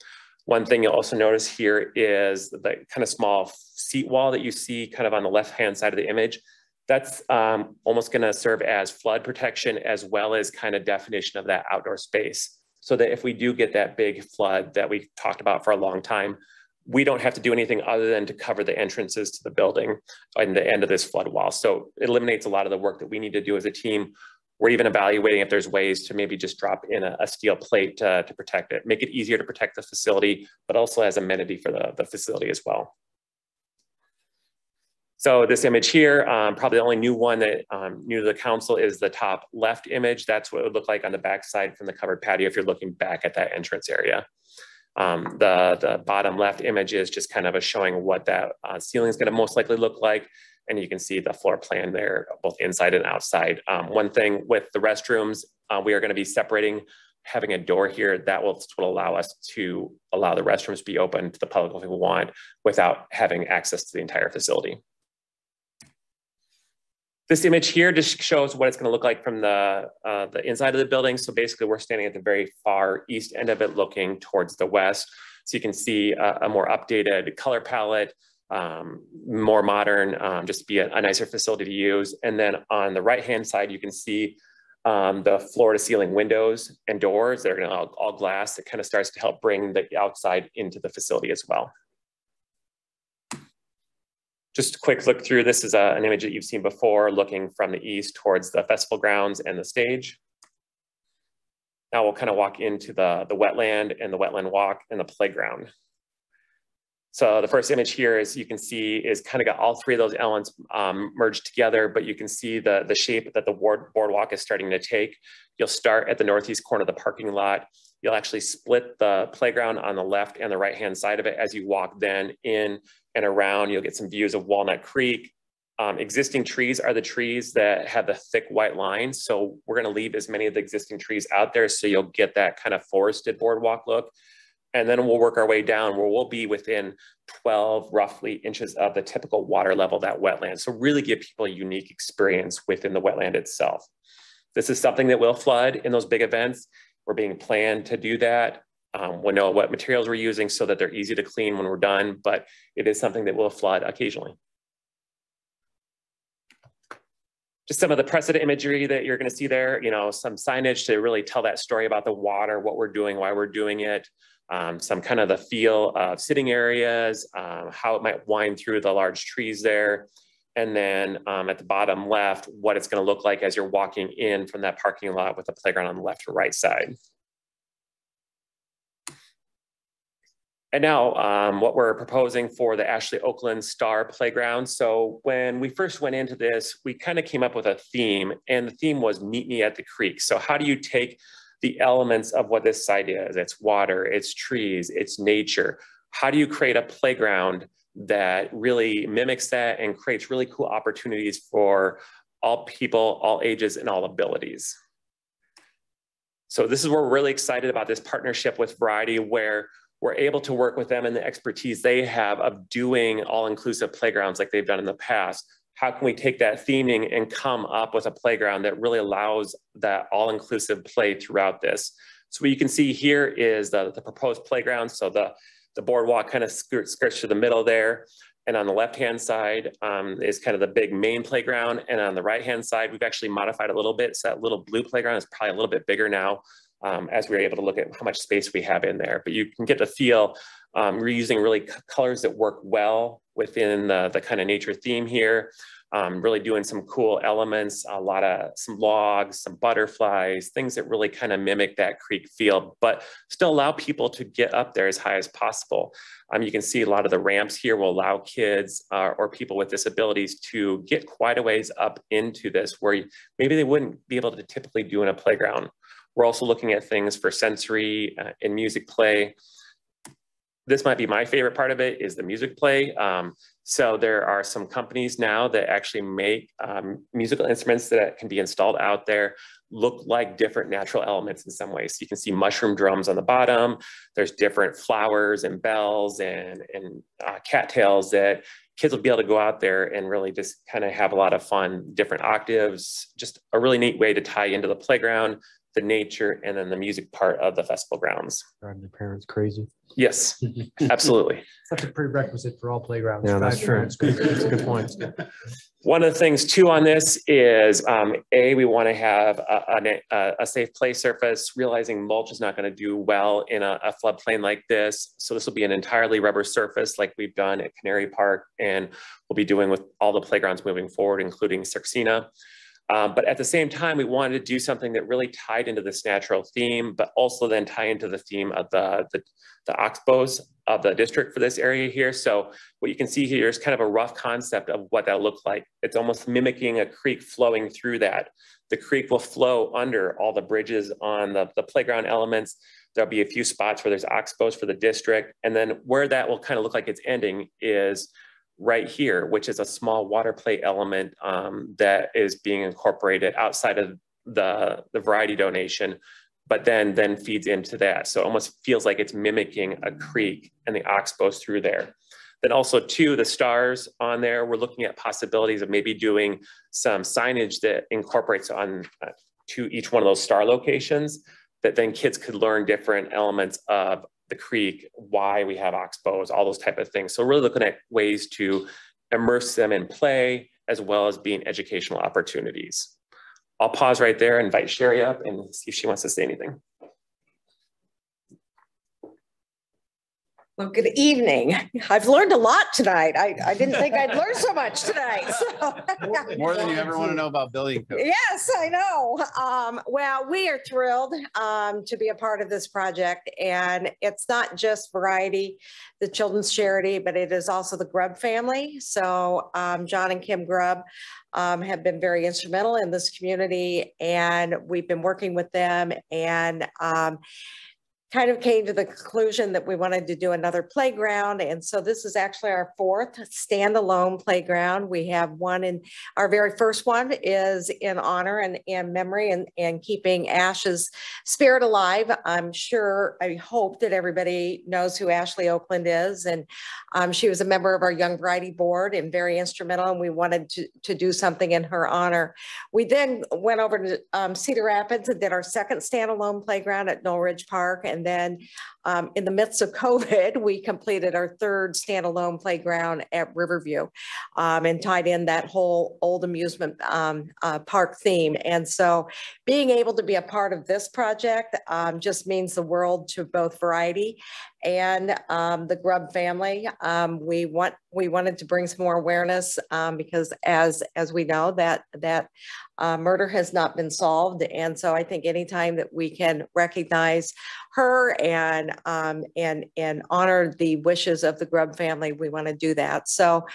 One thing you'll also notice here is the kind of small seat wall that you see kind of on the left-hand side of the image. That's almost gonna serve as flood protection as well as kind of definition of that outdoor space. So that if we do get that big flood that we've talked about for a long time, we don't have to do anything other than to cover the entrances to the building and the end of this flood wall. So it eliminates a lot of the work that we need to do as a team. We're even evaluating if there's ways to maybe just drop in a steel plate to protect it, make it easier to protect the facility, but also as amenity for the facility as well. So this image here, probably the only new one that new to the council is the top left image. That's what it would look like on the backside from the covered patio if you're looking back at that entrance area. The bottom left image is just kind of a showing what that ceiling is going to most likely look like. And you can see the floor plan there, both inside and outside. One thing with the restrooms, we are going to be separating, having a door here that will allow us to allow the restrooms to be open to the public if we want without having access to the entire facility. This image here just shows what it's going to look like from the inside of the building. So basically we're standing at the very far east end of it looking towards the west. So you can see a more updated color palette, more modern, just be a nicer facility to use. And then on the right-hand side, you can see the floor to ceiling windows and doors. They're going to all glass. It kind of starts to help bring the outside into the facility as well. Just a quick look through. This is an image that you've seen before, looking from the east towards the festival grounds and the stage. Now we'll kind of walk into the wetland and the wetland walk and the playground. So the first image here, as you can see, is kind of got all three of those elements merged together, but you can see the shape that the boardwalk is starting to take. You'll start at the northeast corner of the parking lot. You'll actually split the playground on the left and the right-hand side of it. As you walk then in and around, you'll get some views of Walnut Creek. Existing trees are the trees that have the thick white lines. So we're gonna leave as many of the existing trees out there so you'll get that kind of forested boardwalk look. And then we'll work our way down where we'll be within 12 roughly inches of the typical water level of that wetland. So really give people a unique experience within the wetland itself. This is something that will flood in those big events. We're being planned to do that. We'll know what materials we're using so that they're easy to clean when we're done, but it is something that will flood occasionally. Just some of the precedent imagery that you're going to see there, you know, some signage to really tell that story about the water, what we're doing, why we're doing it, some kind of the feel of sitting areas, how it might wind through the large trees there. And then at the bottom left, what it's going to look like as you're walking in from that parking lot with the playground on the left or right side. And now what we're proposing for the Ashley Oakland Star Playground. So when we first went into this, we kind of came up with a theme, and the theme was meet me at the creek. So how do you take the elements of what this site is? It's water, it's trees, it's nature. How do you create a playground that really mimics that and creates really cool opportunities for all people, all ages, and all abilities? So this is where we're really excited about this partnership with Variety, where we're able to work with them and the expertise they have of doing all-inclusive playgrounds like they've done in the past. How can we take that theming and come up with a playground that really allows that all-inclusive play throughout this? So what you can see here is the proposed playground. So the boardwalk kind of skirts through the middle there. And on the left-hand side is kind of the big main playground. And on the right-hand side, we've actually modified a little bit. So that little blue playground is probably a little bit bigger now as we're able to look at how much space we have in there. But you can get the feel, we're using really colors that work well within the kind of nature theme here. Really doing some cool elements, some logs, some butterflies, things that really kind of mimic that creek feel, but still allow people to get up there as high as possible. You can see a lot of the ramps here will allow kids or people with disabilities to get quite a ways up into this where maybe they wouldn't be able to typically do in a playground. We're also looking at things for sensory and music play. This might be my favorite part of it is the music play. So there are some companies now that actually make musical instruments that can be installed out there, look like different natural elements in some ways. So you can see mushroom drums on the bottom. There's different flowers and bells and cattails that kids will be able to go out there and really just kind of have a lot of fun, different octaves, just a really neat way to tie into the playground, the nature, and then the music part of the festival grounds. Driving their parents crazy. Yes, absolutely. That's a prerequisite for all playgrounds. Yeah, that's true. That's a good point. One of the things too on this is, we want to have a safe play surface, realizing mulch is not going to do well in a floodplain like this. So this will be an entirely rubber surface like we've done at Canary Park, and we'll be doing with all the playgrounds moving forward, including Circina. But at the same time, we wanted to do something that really tied into this natural theme, but also then tie into the theme of the oxbows of the district for this area here. So what you can see here is kind of a rough concept of what that looks like. It's almost mimicking a creek flowing through that. The creek will flow under all the bridges on the playground elements. There'll be a few spots where there's oxbows for the district. And then where that will kind of look like it's ending is right here, which is a small water play element that is being incorporated outside of the variety donation, but then feeds into that. So it almost feels like it's mimicking a creek and the oxbows through there. Then also too, the stars on there, we're looking at possibilities of maybe doing some signage that incorporates on to each one of those star locations, that then kids could learn different elements of the creek, why we have oxbows, all those type of things. So really looking at ways to immerse them in play as well as being educational opportunities. I'll pause right there, invite Sherry up and see if she wants to say anything. Well, good evening. I've learned a lot tonight. I didn't think I'd learn so much tonight. So. More than you ever want to know about building code. Yes, I know. Well, we are thrilled to be a part of this project. And it's not just Variety, the children's charity, but it is also the Grubb family. So John and Kim Grubb have been very instrumental in this community. And we've been working with them and kind of came to the conclusion that we wanted to do another playground. And so this is actually our fourth standalone playground. We have one in, our very first one is in honor and in memory and keeping Ash's spirit alive. I'm sure, I hope that everybody knows who Ashley Oakland is. And she was a member of our Young Variety Board and very instrumental, and we wanted to do something in her honor. We then went over to Cedar Rapids and did our second standalone playground at Knoll Ridge Park. And then in the midst of COVID, we completed our third standalone playground at Riverview and tied in that whole old amusement park theme. And so being able to be a part of this project just means the world to both Variety and the Grubb family. We wanted to bring some more awareness because as we know that murder has not been solved. And so I think anytime that we can recognize her and honor the wishes of the Grubb family, we want to do that. So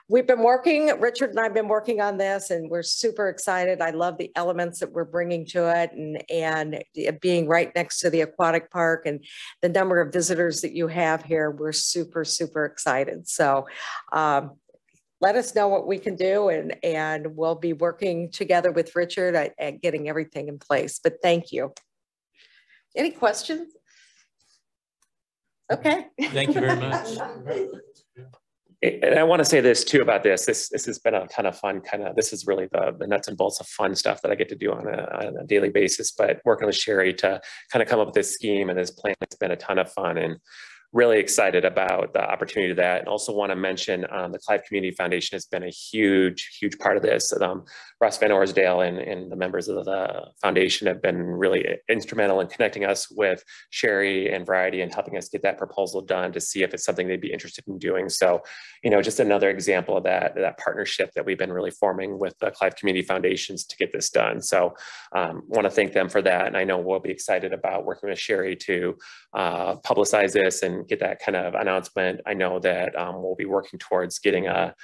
we've been working, Richard and I have been working on this, and we're super excited. I love the elements that we're bringing to it, and being right next to the aquatic park and the number of visitors that you have here, we're super, super excited. So let us know what we can do, and we'll be working together with Richard at getting everything in place. But thank you. Any questions? Okay. Thank you very much. And I want to say this too about this. This has been a ton of fun. This is really the nuts and bolts of fun stuff that I get to do on a daily basis. But working with Sherry to kind of come up with this scheme and this plan has been a ton of fun. And really excited about the opportunity to that. And also want to mention the Clive Community Foundation has been a huge part of this. Russ Van Orsdale and the members of the foundation have been really instrumental in connecting us with Sherry and Variety and helping us get that proposal done to see if it's something they'd be interested in doing. So, you know, just another example of that partnership that we've been really forming with the Clive Community Foundations to get this done. So want to thank them for that. And I know we'll be excited about working with Sherry to publicize this and get that kind of announcement. I know that we'll be working towards getting a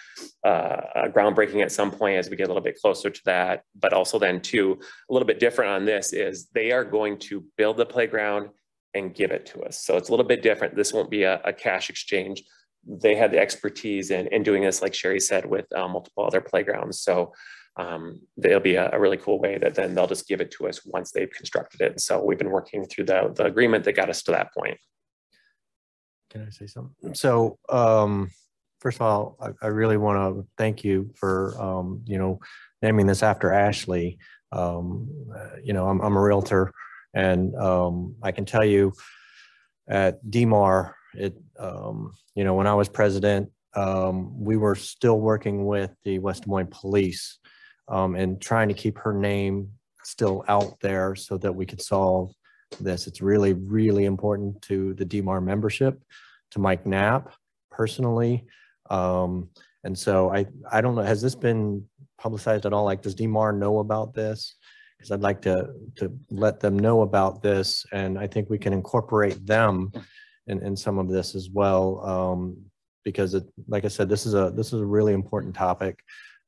groundbreaking at some point as we get a little bit closer to that. But also then too, a little bit different on this is they are going to build the playground and give it to us. So it's a little bit different. This won't be a cash exchange. They had the expertise in doing this, like Sherry said, with multiple other playgrounds. So it'll be a really cool way that then they'll just give it to us once they've constructed it. So we've been working through the agreement that got us to that point. Can I say something? So first of all, I really want to thank you for, you know, naming this after Ashley. You know, I'm a realtor, and I can tell you at DMAR, you know, when I was president, we were still working with the West Des Moines Police and trying to keep her name still out there so that we could solve this. It's really important to the DMAR membership, to Mike Knapp personally. And so I don't know, has this been publicized at all? Like, does DMAR know about this? Because I'd like to let them know about this, and I think we can incorporate them in some of this as well. Because like I said, this is a really important topic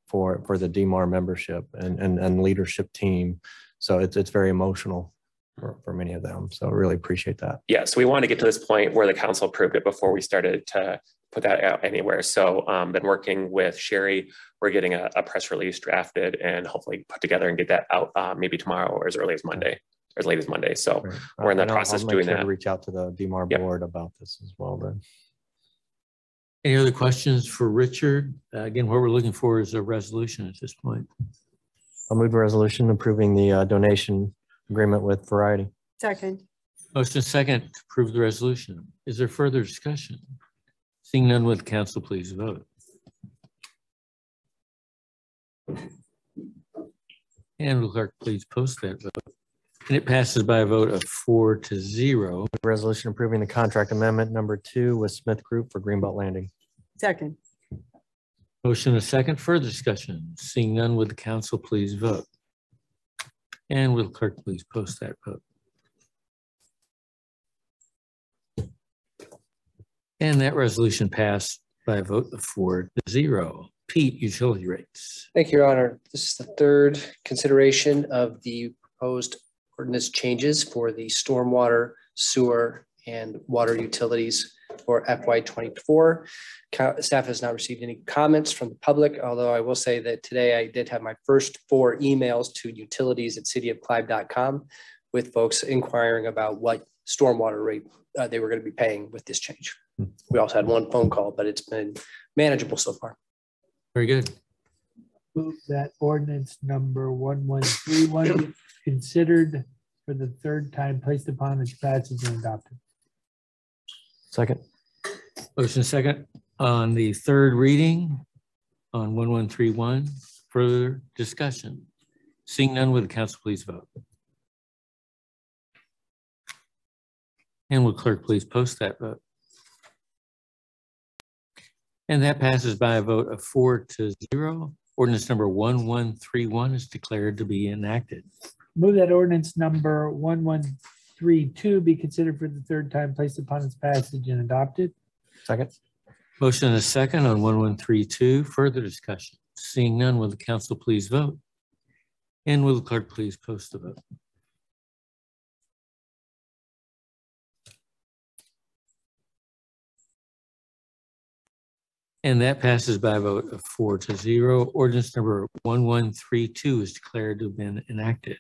for the DMAR membership and leadership team. So it's very emotional for many of them. So I really appreciate that. Yeah, so we want to get to this point where the council approved it before we started to put that out anywhere. So been working with Sherry. We're getting a press release drafted and hopefully put together and get that out maybe tomorrow or as early as Monday, or as late as Monday. So we're in the process of doing that. To reach out to the DMAR board about this as well then. Any other questions for Richard? Again, what we're looking for is a resolution at this point. I'll move a resolution approving the donation agreement with Variety. Second. Motion second to approve the resolution. Is there further discussion? Seeing none, with council, please vote. And will clerk please post that vote? And it passes by a vote of 4-0. Resolution approving the contract amendment number 2 with Smith Group for Greenbelt Landing. Second. Motion a second. Further discussion? Seeing none, with the council please vote? And will clerk please post that vote? And that resolution passed by a vote of 4-0. Pete, utility rates. Thank you, Your Honor. This is the third consideration of the proposed ordinance changes for the stormwater, sewer, and water utilities for FY24. Staff has not received any comments from the public, although I will say that today I did have my first 4 emails to utilities@cityofclive.com with folks inquiring about what stormwater rate they were going to be paying with this change. We also had 1 phone call, but it's been manageable so far. Very good. Move that ordinance number 1131 be considered for the third time, placed upon its passage and adopted. Second. Motion second on the third reading on 1131. Further discussion? Seeing none, with the council please vote? And will clerk please post that vote? And that passes by a vote of 4-0. Ordinance number 1131 is declared to be enacted. Move that ordinance number 1132 be considered for the third time, placed upon its passage and adopted. Second. Motion and a second on 1132. Further discussion? Seeing none, will the council please vote? And will the clerk please post the vote? And that passes by a vote of 4-0. Ordinance number 1132 is declared to have been enacted.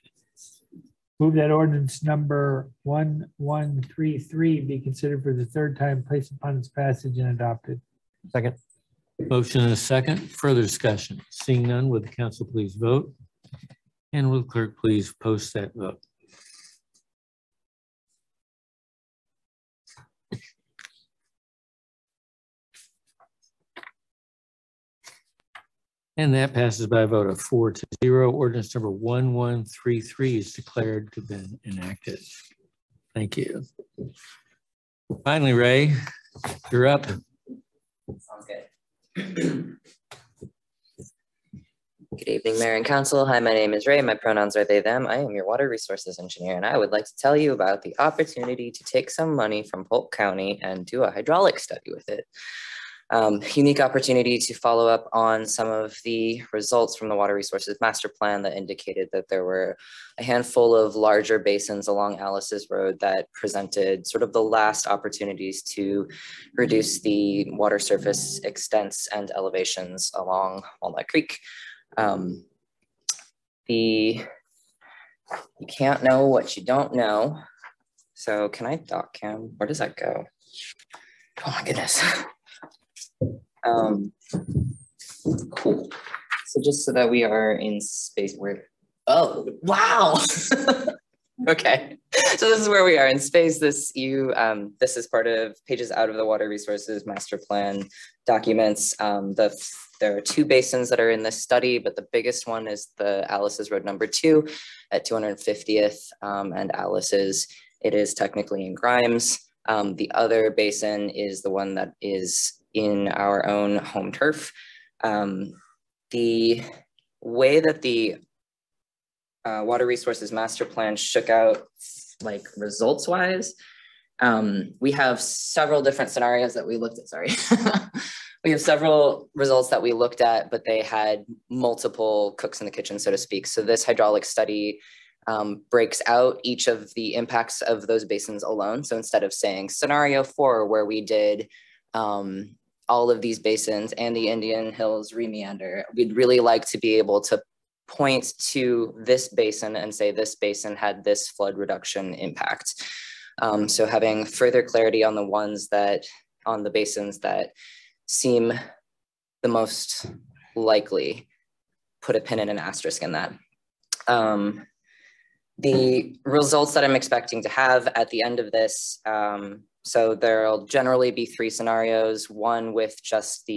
Move that ordinance number 1133 be considered for the third time, placed upon its passage and adopted. Second. Motion and a second. Further discussion? Seeing none, would the council please vote? And will the clerk please post that vote? And that passes by a vote of 4-0. Ordinance number 1133 is declared to have been enacted. Thank you. Finally, Ray, you're up. Sounds good. Good evening, Mayor and Council. Hi, my name is Ray. My pronouns are they, them. I am your water resources engineer, and I would like to tell you about the opportunity to take some money from Polk County and do a hydraulic study with it. Unique opportunity to follow up on some of the results from the Water Resources Master Plan that indicated that there were a handful of larger basins along Alice's Road that presented sort of the last opportunities to reduce the water surface extents and elevations along Walnut Creek. You can't know what you don't know. So can I dock cam? Where does that go? Oh my goodness. Cool. So just so that we are in space where, oh, wow. Okay. So this is where we are in space. This is part of pages out of the Water Resources Master Plan documents. There are 2 basins that are in this study, but the biggest one is the Alice's Road number 2 at 250th and Alice's. It is technically in Grimes. The other basin is the one that is in our own home turf. The way that the Water Resources Master Plan shook out, like results wise, we have several different scenarios that we looked at, sorry. We have several results that we looked at, but they had multiple cooks in the kitchen, so to speak. So this hydraulic study breaks out each of the impacts of those basins alone. So instead of saying scenario 4, where we did all of these basins and the Indian Hills remeander, we'd really like to be able to point to this basin and say this basin had this flood reduction impact. So having further clarity on the basins that seem the most likely, put a pin and an asterisk in that. The results that I'm expecting to have at the end of this, so there'll generally be 3 scenarios, one with just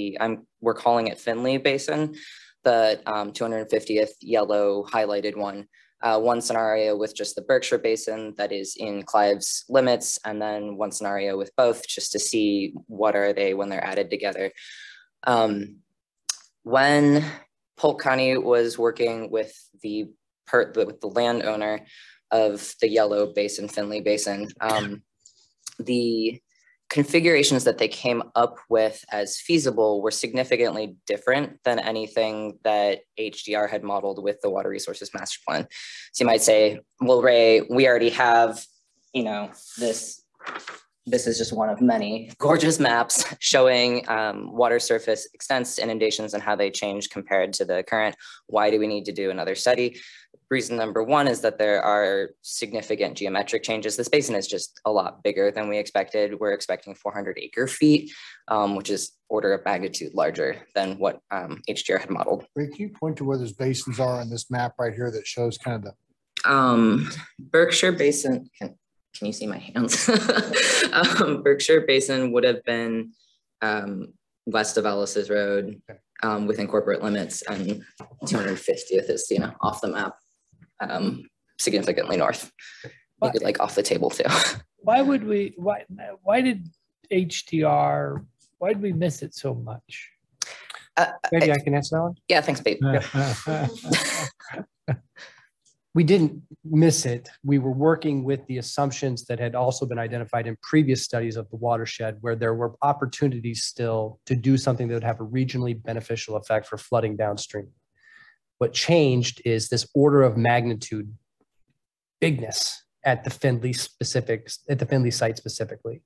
we're calling it Finley Basin, the 250th yellow highlighted one. One scenario with just the Berkshire Basin that is in Clive's limits, and then one scenario with both just to see what are they when they're added together. When Polk County was working with the landowner of the yellow basin, Finley Basin, the configurations that they came up with as feasible were significantly different than anything that HDR had modeled with the Water Resources Master Plan. So you might say, well, Ray, we already have, this is just one of many gorgeous maps showing water surface extents, inundations, and how they change compared to the current. Why do we need to do another study? Reason number 1 is that there are significant geometric changes. This basin is just a lot bigger than we expected. We're expecting 400 acre feet, which is order of magnitude larger than what HDR had modeled. Ray, can you point to where those basins are on this map right here that shows kind of the Berkshire Basin, can you see my hands? Berkshire Basin would have been west of Alice's Road, within corporate limits, and 250th is, off the map, significantly north. Maybe like off the table too. Why did HDR, why did we miss it so much? Maybe I can answer that one? Yeah, thanks, babe. We didn't miss it. We were working with the assumptions that had also been identified in previous studies of the watershed, where there were opportunities still to do something that would have a regionally beneficial effect for flooding downstream. What changed is this order of magnitude bigness at the Finley site specifically.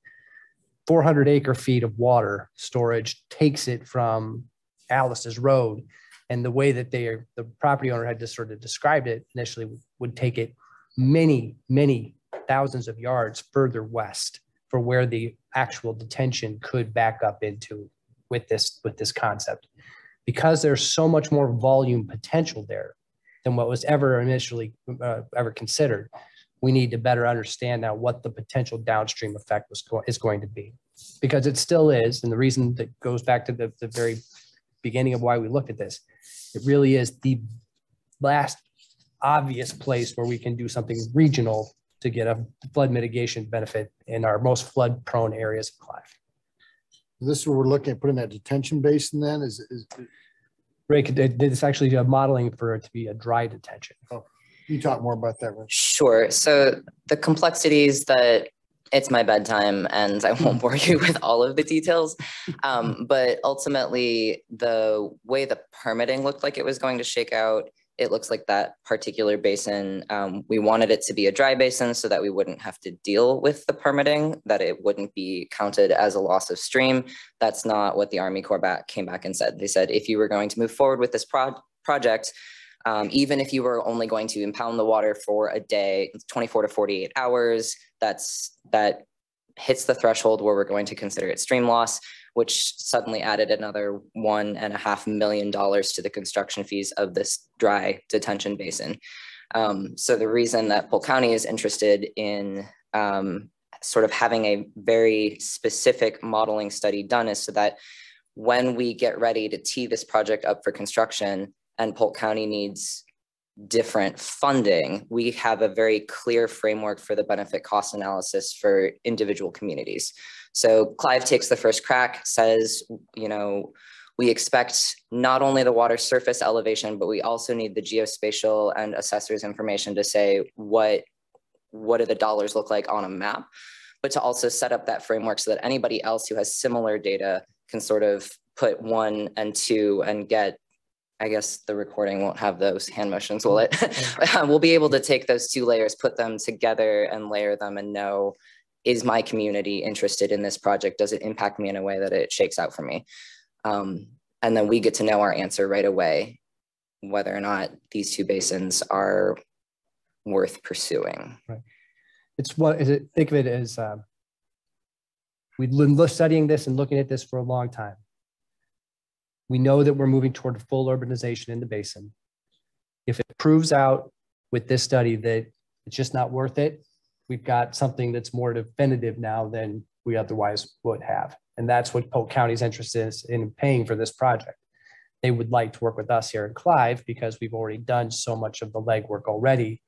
400 acre feet of water storage takes it from Alice's Road. And the way that the property owner had just sort of described it initially would take it many, many thousands of yards further west for where the actual detention could back up into with this concept. Because there's so much more volume potential there than what was ever initially ever considered, we need to better understand now what the potential downstream effect is going to be. Because it still is, and the reason that goes back to the very beginning of why we looked at this. It really is the last obvious place where we can do something regional to get a flood mitigation benefit in our most flood prone areas of Clive. This is where we're looking at putting that detention basin then is Ray, it's actually a modeling for it to be a dry detention. Oh, you talk more about that, Ray. Sure. So the complexities that it's my bedtime and I won't bore you with all of the details. But ultimately the way the permitting looked like it was going to shake out, it looks like that particular basin, we wanted it to be a dry basin so that we wouldn't have to deal with the permitting, that it wouldn't be counted as a loss of stream. That's not what the Army Corps came back and said. They said, if you were going to move forward with this project, even if you were only going to impound the water for a day, 24 to 48 hours, that hits the threshold where we're going to consider it stream loss, which suddenly added another $1.5 million to the construction fees of this dry detention basin. So the reason that Polk County is interested in sort of having a very specific modeling study done is so that when we get ready to tee this project up for construction and Polk County needs different funding, we have a very clear framework for the benefit cost analysis for individual communities. So Clive takes the first crack, says, you know, we expect not only the water surface elevation, but we also need the geospatial and assessors information to say what do the dollars look like on a map, but to also set up that framework so that anybody else who has similar data can sort of put 1 and 2 and get, I guess the recording won't have those hand motions, will it? We'll be able to take those 2 layers, put them together and layer them and know, is my community interested in this project? Does it impact me in a way that it shakes out for me? And then we get to know our answer right away, whether or not these 2 basins are worth pursuing. Right. It's what is it? Think of it as we've been studying this and looking at this for a long time. We know that we're moving toward full urbanization in the basin. If it proves out with this study that it's just not worth it, we've got something that's more definitive now than we otherwise would have. And that's what Polk County's interest is in paying for this project. They would like to work with us here in Clive because we've already done so much of the legwork already.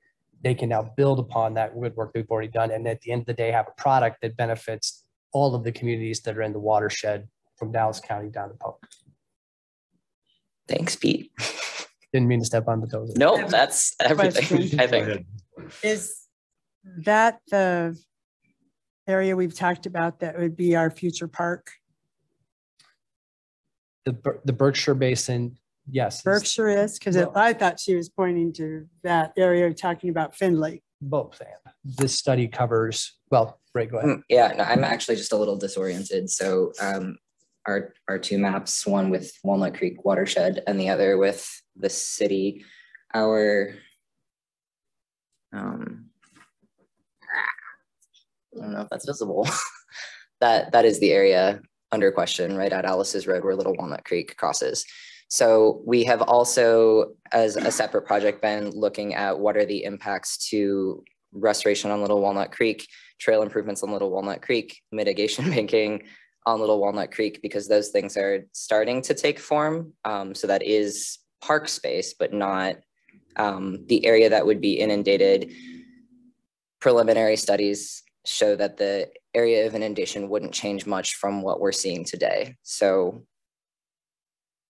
They can now build upon that good work we've already done. And at the end of the day, have a product that benefits all of the communities that are in the watershed from Dallas County down to Polk. Thanks, Pete. Didn't mean to step on the toes. No, that's everything, I think. Is that the area we've talked about that would be our future park? The Berkshire Basin, yes. Berkshire is, because I thought she was pointing to that area talking about Findlay. Both, Ann. This study covers, well, Ray, go ahead. Yeah, no, I'm actually just a little disoriented. So our 2 maps, one with Walnut Creek watershed and the other with the city, our, I don't know if that's visible. that is the area under question right at Alice's Road where Little Walnut Creek crosses. So we have also, as a separate project, been looking at what are the impacts to restoration on Little Walnut Creek, trail improvements on Little Walnut Creek, mitigation banking on Little Walnut Creek, because those things are starting to take form. So that is park space, but not the area that would be inundated. Preliminary studies show that the area of inundation wouldn't change much from what we're seeing today. So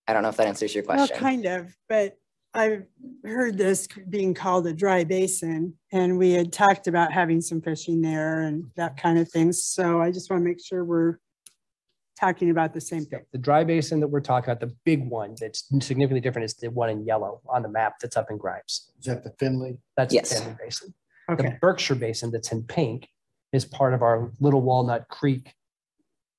I don't know if that answers your question. Well, kind of, but I've heard this being called a dry basin, and we had talked about having some fishing there and that kind of thing. So I just want to make sure we're talking about the same thing. The dry basin that we're talking about, the big one that's significantly different is the one in yellow on the map that's up in Grimes. Is that the Findlay? That's yes. The Findlay Basin. Okay. The Berkshire Basin that's in pink is part of our Little Walnut Creek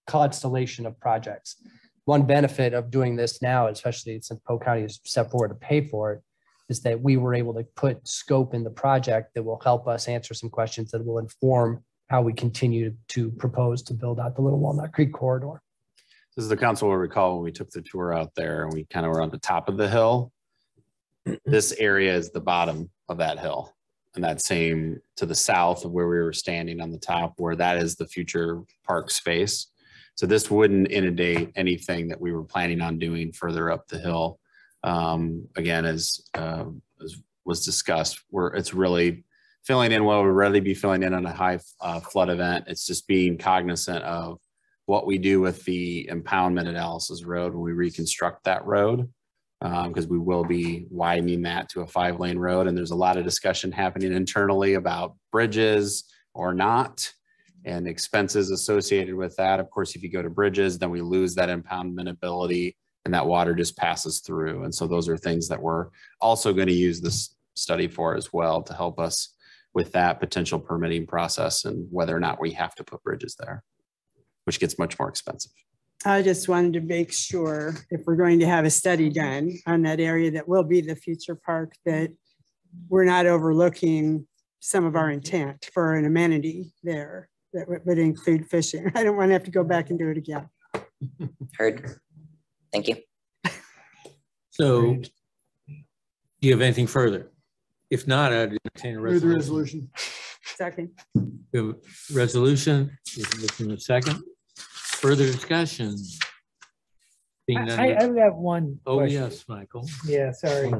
constellation of projects. One benefit of doing this now, especially since Polk County has stepped forward to pay for it, is that we were able to put scope in the project that will help us answer some questions that will inform how we continue to propose to build out the Little Walnut Creek corridor. As the council will recall, when we took the tour out there and we kind of were on the top of the hill, this area is the bottom of that hill. And that same to the south of where we were standing on the top, where that is the future park space. So this wouldn't inundate anything that we were planning on doing further up the hill. Again, as was discussed, it's really filling in what would really be filling in on a high flood event. It's just being cognizant of what we do with the impoundment at Alice's Road when we reconstruct that road, because we will be widening that to a 5-lane road. And there's a lot of discussion happening internally about bridges or not, and expenses associated with that. Of course, if you go to bridges, then we lose that impoundment ability and that water just passes through. And so those are things that we're also going to use this study for as well, to help us with that potential permitting process and whether or not we have to put bridges there, which gets much more expensive. I just wanted to make sure if we're going to have a study done on that area that will be the future park, that we're not overlooking some of our intent for an amenity there that would include fishing. I don't want to have to go back and do it again. Heard. Thank you. So do you have anything further? If not, I'd entertain a Move the resolution. resolution. Second. The resolution is in a second. Further discussion? I have one. Oh, question. yes, Michael. Yeah, sorry.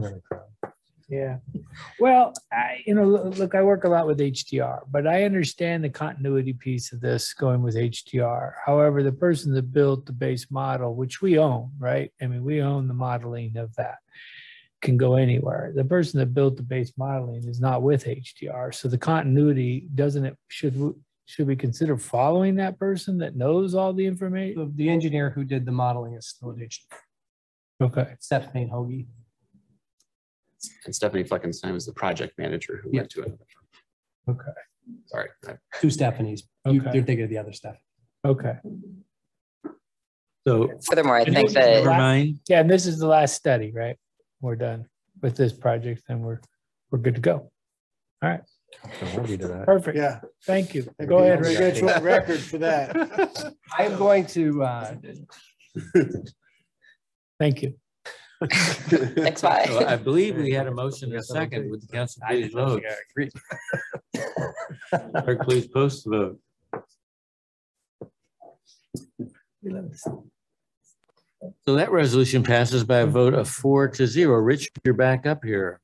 Yeah. Well, look, I work a lot with HDR, but I understand the continuity piece of this going with HDR. However, the person that built the base model, which we own, right? I mean, we own the modeling of that, can go anywhere. The person that built the base modeling is not with HDR. So the continuity should we consider following that person that knows all the information? The engineer who did the modeling is still at HDR. Okay. Stephanie Hoagie. And Stephanie Fleckenstein was the project manager who went to it. Okay. Sorry. 2 Stephanies. Okay. You're thinking of the other Steph. Okay. So furthermore, I think that yeah, and this is the last study, right? We're done with this project, and we're good to go. All right. Perfect. Yeah. Thank you. Go ahead, Rick. Schedule record for that. I am going to. Thank you. Thanks, bye. So I believe we had a motion and a second. Would the council please vote? Clerk, please post the vote. So that resolution passes by a vote of 4-0. Rich, you're back up here.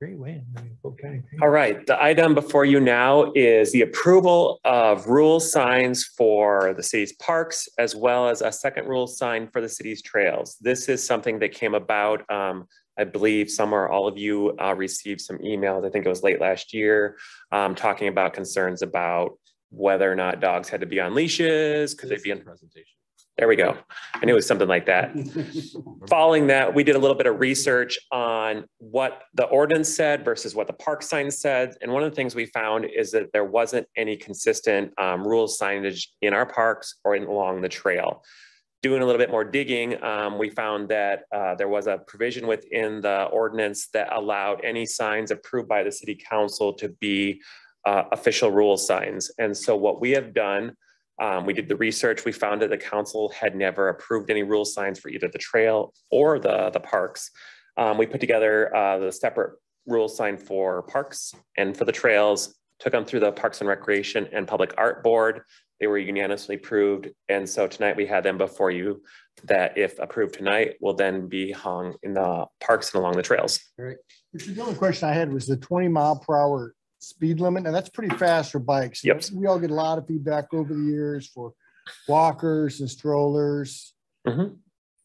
Great win. All right, the item before you now is the approval of rule signs for the city's parks, as well as a second rule sign for the city's trails. This is something that came about, I believe some or all of you received some emails, I think it was late last year, talking about concerns about whether or not dogs had to be on leashes, could they be in presentation? There we go. I knew it was something like that. Following that, we did a little bit of research on what the ordinance said versus what the park sign said. And one of the things we found is that there wasn't any consistent rule signage in our parks or along the trail. Doing a little bit more digging, we found that there was a provision within the ordinance that allowed any signs approved by the city council to be official rule signs. And so what we have done, we did the research, we found that the council had never approved any rule signs for either the trail or the parks. We put together the separate rule sign for parks and for the trails, took them through the Parks and Recreation and Public Art Board. They were unanimously approved. And so tonight we had them before you that if approved tonight will then be hung in the parks and along the trails. Right. The only question I had was the 20-mile-per-hour speed limit. And that's pretty fast for bikes. Yep. We all get a lot of feedback over the years for walkers and strollers. Mm-hmm.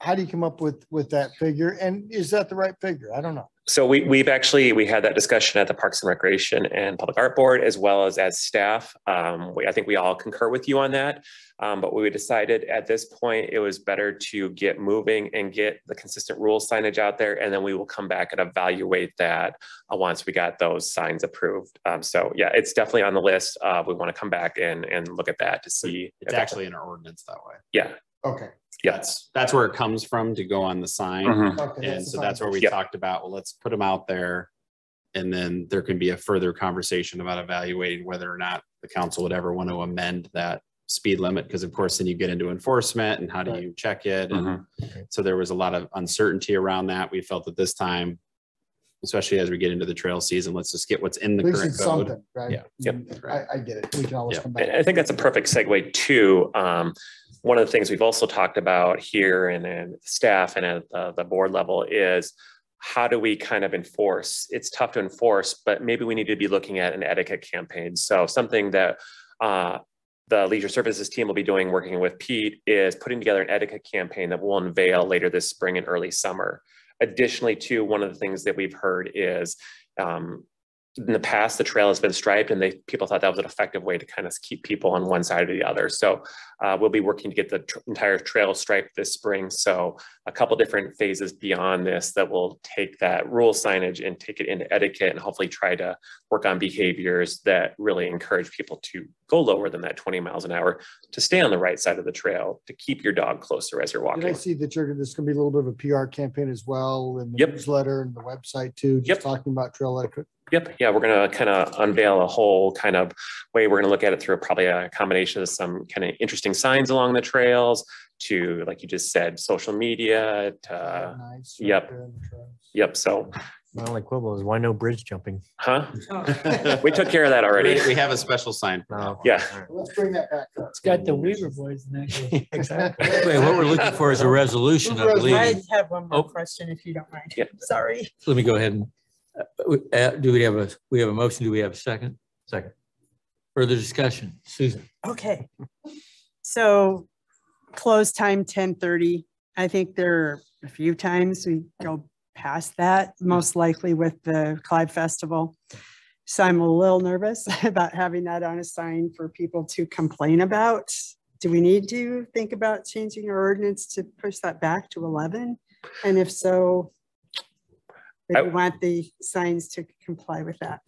How do you come up with that figure? And is that the right figure? I don't know. So we had that discussion at the Parks and Recreation and Public Art Board, as well as staff. I think we all concur with you on that. But we decided at this point, it was better to get moving and get the consistent rule signage out there. And then we will come back and evaluate that once we got those signs approved. So yeah, it's definitely on the list. We want to come back and look at that to see. It's actually in our ordinance that way. Yeah. Okay. Yeah, that's where it comes from to go on the sign. Mhm. Okay, And that's so fine. that's where we Yep. talked about, well, let's put them out there. And then there can be a further conversation about evaluating whether or not the council would ever want to amend that speed limit. Because of course, then you get into enforcement and how do you check it? And so there was a lot of uncertainty around that. We felt that this time especially as we get into the trail season. Let's just get what's in the At least current it's code. something, right? Yeah. Yep. I get it. We can always come back. I think that's a perfect segue to one of the things we've also talked about here and staff and at the board level is how do we kind of enforce? It's tough to enforce, but maybe we need to be looking at an etiquette campaign. So something that the leisure services team will be doing, working with Pete, is putting together an etiquette campaign that we'll unveil later this spring and early summer. Additionally, too, one of the things that we've heard is in the past, the trail has been striped, and people thought that was an effective way to kind of keep people on one side or the other. So we'll be working to get the entire trail striped this spring. So a couple different phases beyond this that will take that rule signage and take it into etiquette and hopefully try to work on behaviors that really encourage people to go lower than that 20 miles an hour, to stay on the right side of the trail, to keep your dog closer as you're walking. Did I see that there's going to be a little bit of a PR campaign as well, in the newsletter and the website too, just talking about trail etiquette? Yep. Yeah, we're going to kind of unveil a whole kind of way. We're going to look at it through probably a combination of some kind of interesting signs along the trails to, like you just said, social media. Nice. Yep. So my only quibble is why no bridge jumping? Huh? We took care of that already. We have a special sign. Yeah. Let's bring that back up. It's got the Weaver boys in there. Exactly. Wait, what we're looking for is a resolution, I believe. I have one more question if you don't mind. Yeah. Sorry. Let me go ahead and do we have a motion? Do we have a second? Second. Further discussion, Susan. Okay. So close time 10:30. I think there are a few times we go past that, most likely with the Clive Festival. So I'm a little nervous about having that on a sign for people to complain about. Do we need to think about changing our ordinance to push that back to 11? And if so, we want the signs to comply with that.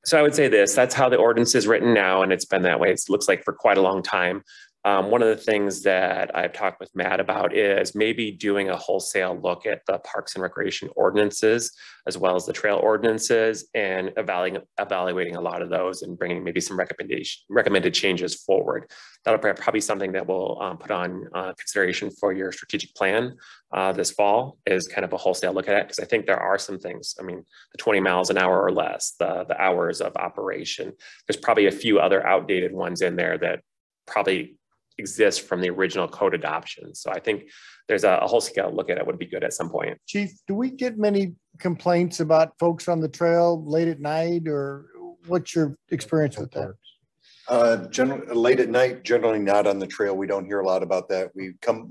So I would say this, that's how the ordinance is written now, and it's been that way. It looks like for quite a long time. One of the things that I've talked with Matt about is maybe doing a wholesale look at the parks and recreation ordinances, as well as the trail ordinances, and evaluating a lot of those and bringing maybe some recommended changes forward. That'll probably be something that we'll put on consideration for your strategic plan this fall, is kind of a wholesale look at it. Because I think there are some things, I mean, the 20 miles an hour or less, the hours of operation, there's probably a few other outdated ones in there that probably exist from the original code adoption. So I think there's a whole scale look at it would be good at some point. Chief, do we get many complaints about folks on the trail late at night, or what's your experience with that? Generally late at night, generally not on the trail. We don't hear a lot about that. We come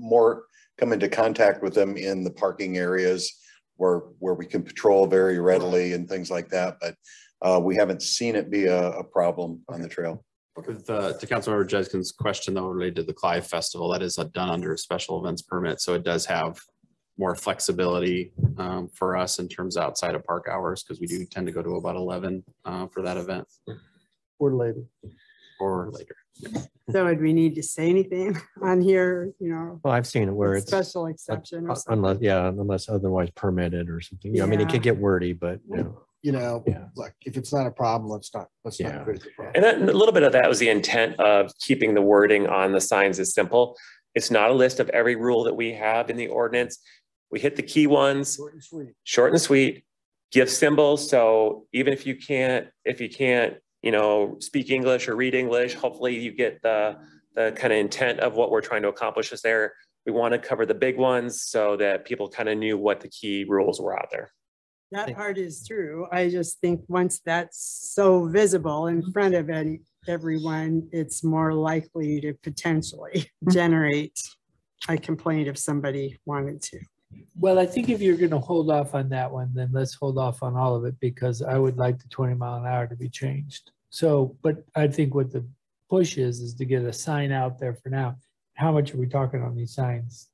into contact with them in the parking areas where we can patrol very readily and things like that. But we haven't seen it be a problem on the trail. With to Councilmember Judkins' question though, related to the Clive Festival, that is done under a special events permit. So it does have more flexibility for us in terms of outside of park hours, because we do tend to go to about 11 for that event. Or later. Or later. So would we need to say anything on here, you know? Well, I've seen it where it's special exception or something. unless otherwise permitted or something. I mean, it could get wordy, but like if it's not a problem, let's not create the problem. And a little bit of that was the intent of keeping the wording on the signs as simple. It's not a list of every rule that we have in the ordinance. We hit the key ones, short and sweet, give symbols. So even if you can't, speak English or read English, hopefully you get the kind of intent of what we're trying to accomplish is there. We want to cover the big ones so that people kind of knew what the key rules were out there. That part is true. I just think once that's so visible in front of everyone, it's more likely to potentially generate a complaint if somebody wanted to. Well, I think if you're going to hold off on that one, then let's hold off on all of it, because I would like the 20 mile an hour to be changed. So, but I think what the push is to get a sign out there for now. How much are we talking on these signs?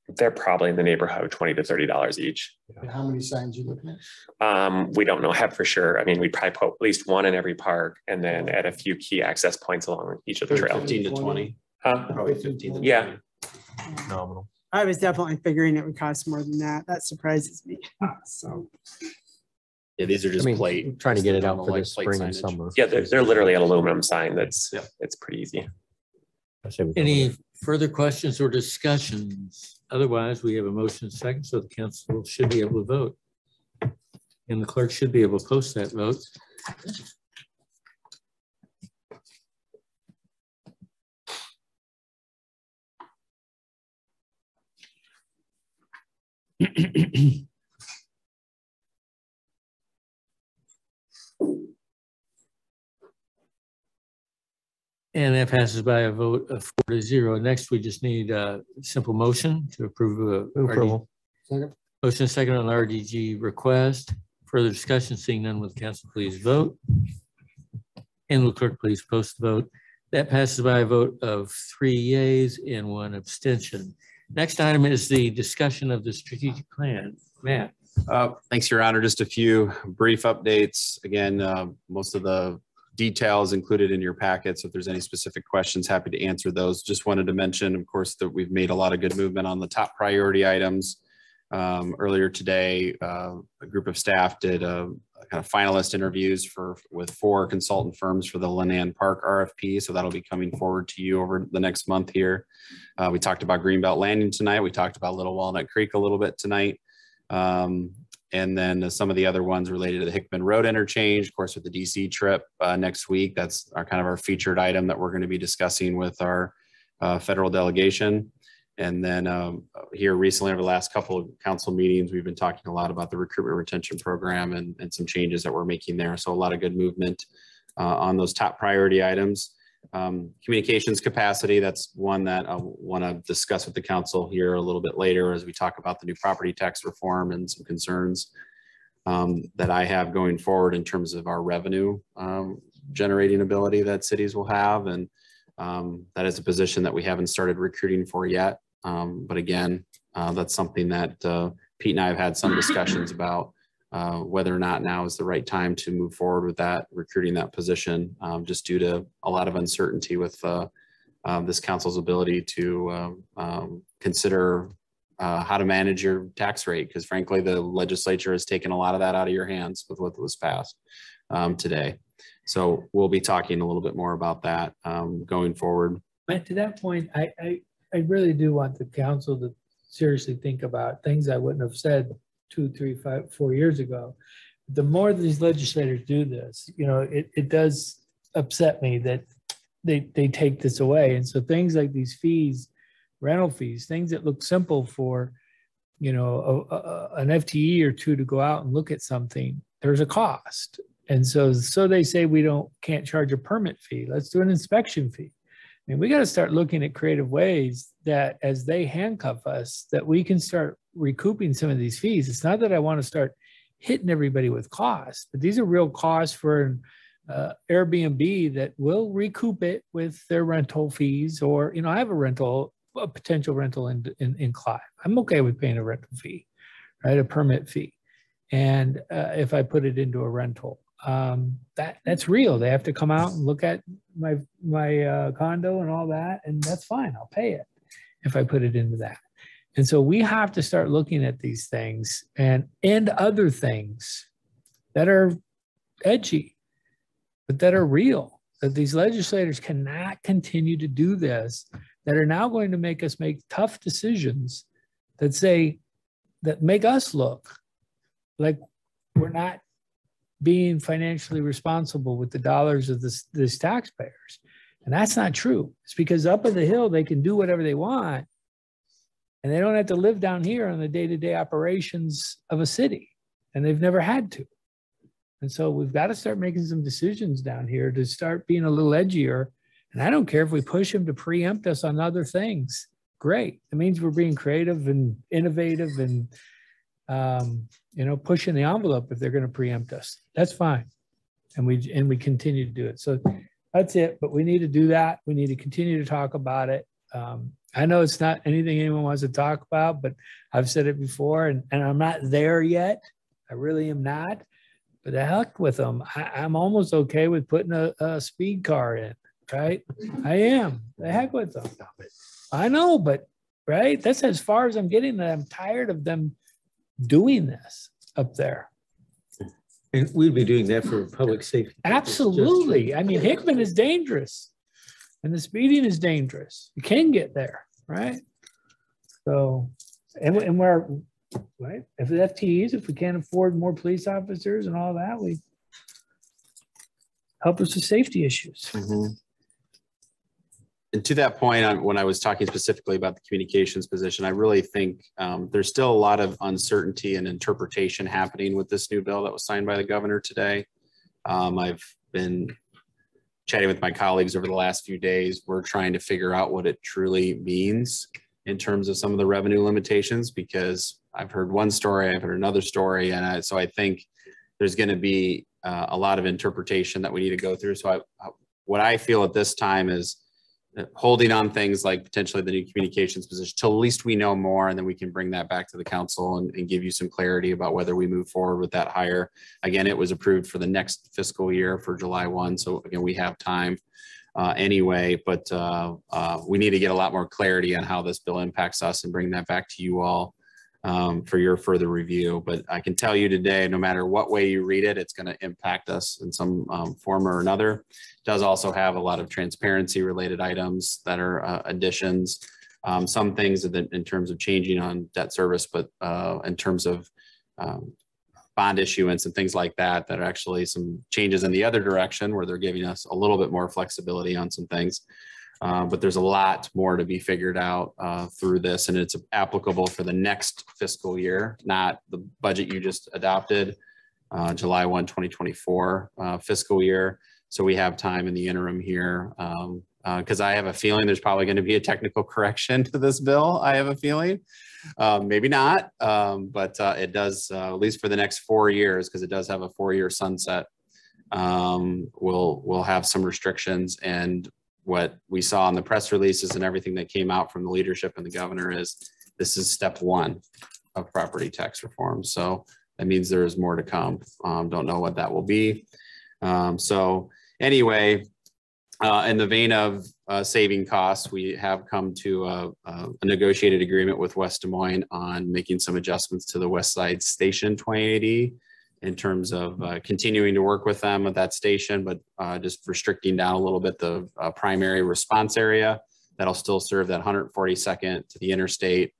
They're probably in the neighborhood of $20 to $30 each. And how many signs are you looking at? We don't know for sure. I mean, we'd probably put at least one in every park, and then at a few key access points along each of the trails. 15 to 20. Probably 15 to 20. Yeah. Nominal. I was definitely figuring it would cost more than that. That surprises me. So. Yeah, these are just plate. Trying to get it out for the spring and summer. Yeah, they're literally an aluminum sign. It's pretty easy. Any further questions or discussions? Otherwise, we have a motion second, so the council should be able to vote. And the clerk should be able to post that vote. And that passes by a vote of 4-0. Next, we just need a simple motion to approve. Approval. Motion second on the RDG request. Further discussion, seeing none, with council please vote. And will clerk please post the vote. That passes by a vote of 3 yeas and 1 abstention. Next item is the discussion of the strategic plan. Matt. Thanks, Your Honor. Just a few brief updates. Again, most of the details included in your packets. If there's any specific questions, happy to answer those. Just wanted to mention, of course, that we've made a lot of good movement on the top priority items. Earlier today, a group of staff did a kind of finalist interviews with 4 consultant firms for the Lannan Park RFP. So that'll be coming forward to you over the next month here. We talked about Greenbelt Landing tonight. We talked about Little Walnut Creek a little bit tonight. And then some of the other ones related to the Hickman Road interchange, of course, with the DC trip next week. That's our featured item that we're going to be discussing with our federal delegation. And then here recently, over the last couple of council meetings, we've been talking a lot about the recruitment retention program and some changes that we're making there. So a lot of good movement on those top priority items. Communications capacity, that's one that I want to discuss with the council here a little bit later as we talk about the new property tax reform and some concerns that I have going forward in terms of our revenue generating ability that cities will have. And that is a position that we haven't started recruiting for yet. But again, that's something that Pete and I have had some discussions about whether or not now is the right time to move forward with that, recruiting that position, just due to a lot of uncertainty with this council's ability to consider how to manage your tax rate. Because frankly, the legislature has taken a lot of that out of your hands with what was passed today. So we'll be talking a little bit more about that going forward. But to that point, I really do want the council to seriously think about things I wouldn't have said 2, 3, 5, 4 years ago. The more these legislators do this, it does upset me that they take this away. And so things like these fees, rental fees, things that look simple for, an FTE or 2 to go out and look at something, there's a cost. And so they say we can't charge a permit fee. Let's do an inspection fee. I mean, we got to start looking at creative ways that as they handcuff us, that we can start recouping some of these fees. It's not that I want to start hitting everybody with costs, but these are real costs for an Airbnb that will recoup it with their rental fees. Or, I have a potential rental in Clive. I'm okay with paying a rental fee, right? A permit fee. And if I put it into a rental, that's real. They have to come out and look at my condo and all that, and that's fine. I'll pay it if I put it into that. And so we have to start looking at these things and other things that are edgy, but that are real, that these legislators cannot continue to do this, that are now going to make us make tough decisions that make us look like we're not being financially responsible with the dollars of this taxpayers. And that's not true. It's because up on the hill, they can do whatever they want. And they don't have to live down here on the day-to-day operations of a city. And they've never had to. And so we've got to start making some decisions down here to start being a little edgier. And I don't care if we push them to preempt us on other things. Great. It means we're being creative and innovative and pushing the envelope if they're going to preempt us. That's fine. And we continue to do it. So that's it. But we need to do that. We need to continue to talk about it. I know it's not anything anyone wants to talk about, but I've said it before, and I'm not there yet. I really am not. But the heck with them. I'm almost okay with putting a speed car in, right? I am. The heck with them. I know, but right? That's as far as I'm getting. I'm tired of them doing this up there. And we'd be doing that for public safety. Absolutely. I mean, Hickman is dangerous and the speeding is dangerous. You can get there, right? So, and we're right? If the FTEs, if we can't afford more police officers and all that, we help us with safety issues. And to that point, when I was talking specifically about the communications position, I really think there's still a lot of uncertainty and interpretation happening with this new bill that was signed by the governor today. I've been chatting with my colleagues over the last few days. We're trying to figure out what it truly means in terms of some of the revenue limitations, because I've heard one story, I've heard another story. And so I think there's going to be a lot of interpretation that we need to go through. So what I feel at this time is holding on things like potentially the new communications position till at least we know more, and then we can bring that back to the council and give you some clarity about whether we move forward with that hire. Again, it was approved for the next fiscal year for July 1. So again, we have time anyway, but we need to get a lot more clarity on how this bill impacts us and bring that back to you all for your further review. But I can tell you today, no matter what way you read it, it's going to impact us in some form or another. It does also have a lot of transparency related items that are additions, some things in terms of changing on debt service, but in terms of bond issuance and things like that, that are actually some changes in the other direction where they're giving us a little bit more flexibility on some things. But there's a lot more to be figured out through this, and it's applicable for the next fiscal year, not the budget you just adopted, July 1, 2024 fiscal year. So we have time in the interim here, because I have a feeling there's probably going to be a technical correction to this bill. I have a feeling, maybe not, but it does, at least for the next 4 years, because it does have a 4-year sunset. We'll have some restrictions, and what we saw in the press releases and everything that came out from the leadership and the governor is this is step 1 of property tax reform. So that means there is more to come. Don't know what that will be. So anyway, in the vein of saving costs, we have come to a negotiated agreement with West Des Moines on making some adjustments to the West Side Station 2080 in terms of continuing to work with them at that station, but just restricting down a little bit the primary response area. That'll still serve that 142nd to the interstate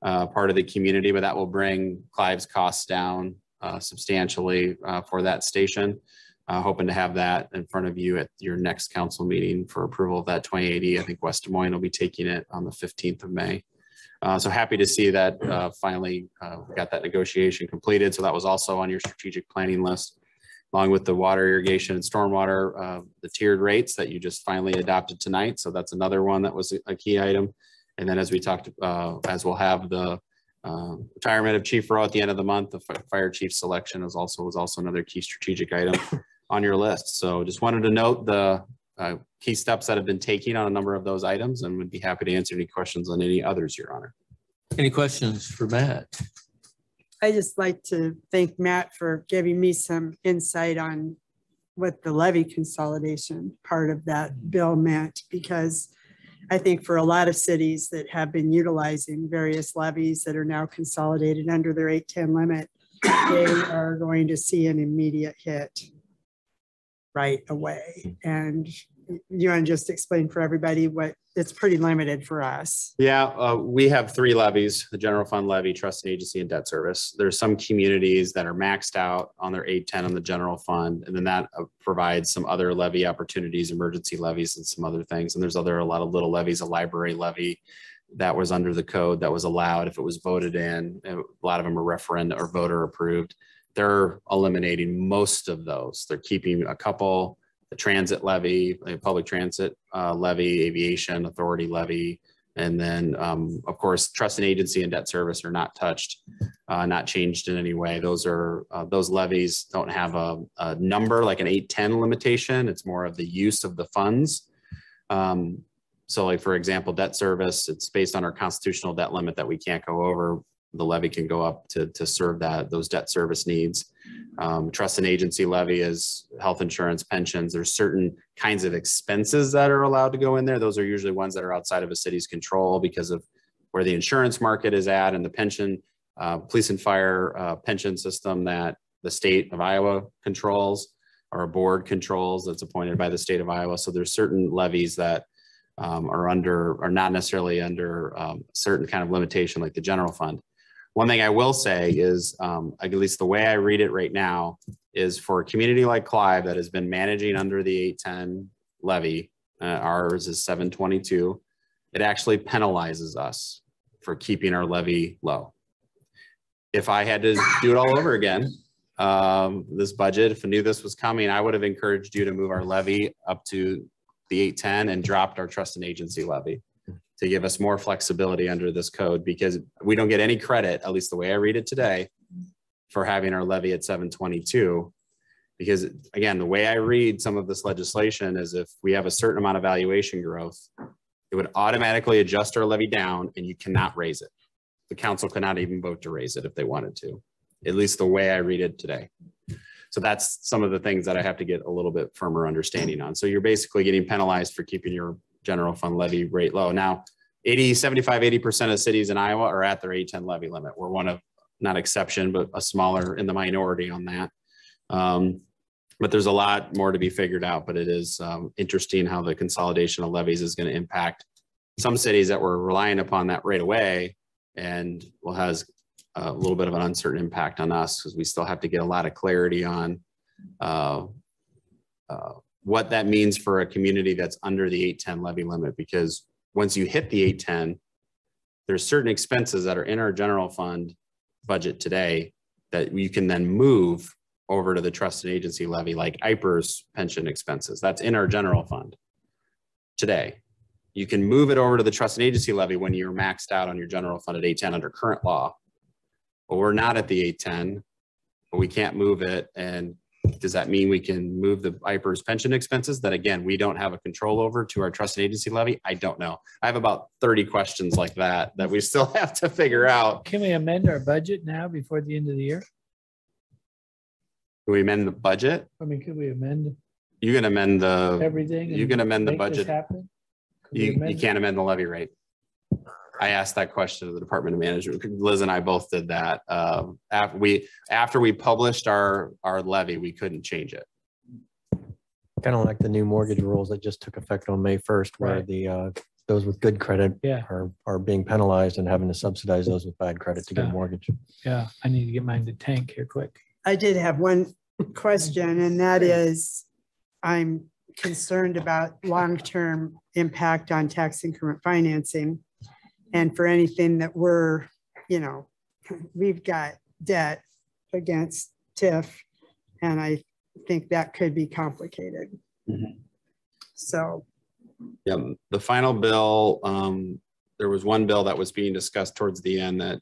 part of the community, but that will bring Clive's costs down substantially for that station. Hoping to have that in front of you at your next council meeting for approval of that 2080. I think West Des Moines will be taking it on the 15th of May. So happy to see that finally we got that negotiation completed. So that was also on your strategic planning list, along with the water irrigation and stormwater, the tiered rates that you just finally adopted tonight. So that's another one that was a key item. And then as we talked, as we'll have the retirement of Chief Rowe at the end of the month, the fire chief selection was also another key strategic item on your list. So just wanted to note the key steps that have been taken on a number of those items, and would be happy to answer any questions on any others, Your Honor. Any questions for Matt? I just like to thank Matt for giving me some insight on what the levy consolidation part of that bill meant, because I think for a lot of cities that have been utilizing various levies that are now consolidated under their 810 limit, they are going to see an immediate hit right away. And you want to just explain for everybody what it's pretty limited for us. Yeah, we have 3 levies: the general fund levy, trust and agency, and debt service. There's some communities that are maxed out on their 810 on the general fund, and then that provides some other levy opportunities, emergency levies, and some other things. And there's a lot of little levies, a library levy that was under the code that was allowed if it was voted in. A lot of them are referendum or voter approved. They're eliminating most of those. They're keeping a couple: the transit levy, public transit levy, aviation authority levy, and then of course trust and agency and debt service are not touched, not changed in any way. Those are those levies don't have a number like an 810 limitation. It's more of the use of the funds. So like, for example, debt service, it's based on our constitutional debt limit that we can't go over. The levy can go up to serve those debt service needs. Trust and agency levy is health insurance, pensions. There's certain kinds of expenses that are allowed to go in there. Those are usually ones that are outside of a city's control because of where the insurance market is at, and the pension, police and fire pension system that the state of Iowa controls, or a board controls that's appointed by the state of Iowa. So there's certain levies that are not necessarily under certain kind of limitation like the general fund. One thing I will say is, at least the way I read it right now, is for a community like Clive that has been managing under the 810 levy, ours is 722, it actually penalizes us for keeping our levy low. If I had to do it all over again, this budget, if I knew this was coming, I would have encouraged you to move our levy up to the 810 and dropped our trust and agency levy to give us more flexibility under this code, because we don't get any credit, at least the way I read it today, for having our levy at 722. Because again, the way I read some of this legislation is if we have a certain amount of valuation growth, it would automatically adjust our levy down and you cannot raise it. The council cannot even vote to raise it if they wanted to, at least the way I read it today. So that's some of the things that I have to get a little bit firmer understanding on. So you're basically getting penalized for keeping your general fund levy rate low. Now, 80% of cities in Iowa are at their 810 levy limit. We're one of, not exception, but a smaller in the minority on that. But there's a lot more to be figured out, but it is interesting how the consolidation of levies is going to impact some cities that were relying upon that right away, and has a little bit of an uncertain impact on us, because we still have to get a lot of clarity on what that means for a community that's under the 810 levy limit. Because once you hit the 810, there's certain expenses that are in our general fund budget today that you can then move over to the trust and agency levy, like IPER's pension expenses. That's in our general fund today. You can move it over to the trust and agency levy when you're maxed out on your general fund at 810 under current law. But we're not at the 810, but we can't move it. And does that mean we can move the IPER's pension expenses that, again, we don't have a control over, to our trust and agency levy? I don't know. I have about 30 questions like that we still have to figure out. Can we amend our budget now before the end of the year? Can we amend the budget? I mean, could we amend You can amend the everything? You can amend the make this budget. happen? You can't amend the levy rate. I asked that question to the Department of Management. Liz and I both did that. After we published our levy, we couldn't change it. Kind of like the new mortgage rules that just took effect on May 1st, where Right. the those with good credit are being penalized and having to subsidize those with bad credit to get a mortgage. Yeah, I need to get mine to tank here quick. I did have one question, and that is, I'm concerned about long-term impact on tax increment financing. And for anything that we've got debt against TIF, and I think that could be complicated. Mm-hmm. So. Yeah, the final bill, there was one bill that was being discussed towards the end that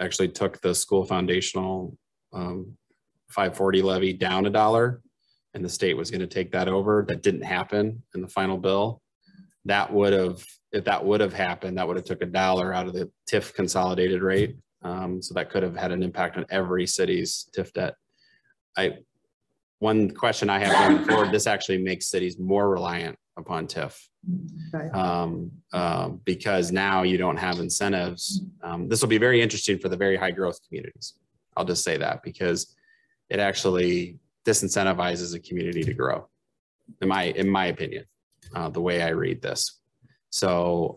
actually took the school foundational 540 levy down $1, and the state was going to take that over. That didn't happen in the final bill. That would have, if that would have happened, that would have took $1 out of the TIF consolidated rate. So that could have had an impact on every city's TIF debt. One question I have going forward, this actually makes cities more reliant upon TIF. Right. Because now you don't have incentives. This will be very interesting for the very high growth communities. I'll just say that, because it actually disincentivizes a community to grow, in my opinion, the way I read this. So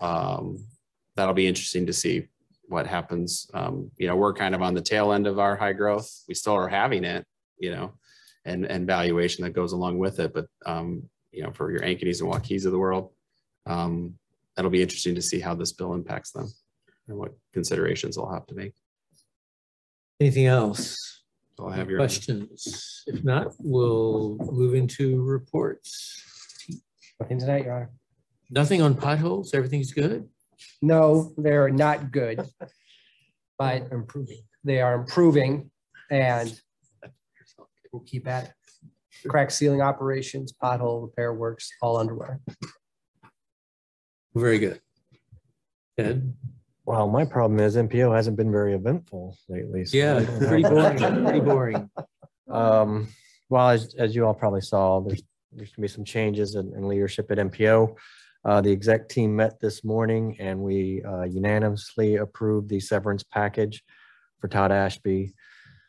that'll be interesting to see what happens. We're kind of on the tail end of our high growth. We still are having it, and valuation that goes along with it. But for your Ankeny's and Waukees of the world, that'll be interesting to see how this bill impacts them and what considerations they'll have to make. Anything else? I'll have your questions. If not, we'll move into reports. Nothing tonight, Your Honor. Nothing on potholes? Everything's good? No, they're not good, but improving. They are improving, and we'll keep at it. Crack sealing operations, pothole repair works, all underway. Very good. Ed? Well, my problem is MPO hasn't been very eventful lately. So yeah, pretty boring. Pretty boring. Well, as you all probably saw, there's going to be some changes in leadership at MPO. The exec team met this morning, and we unanimously approved the severance package for Todd Ashby.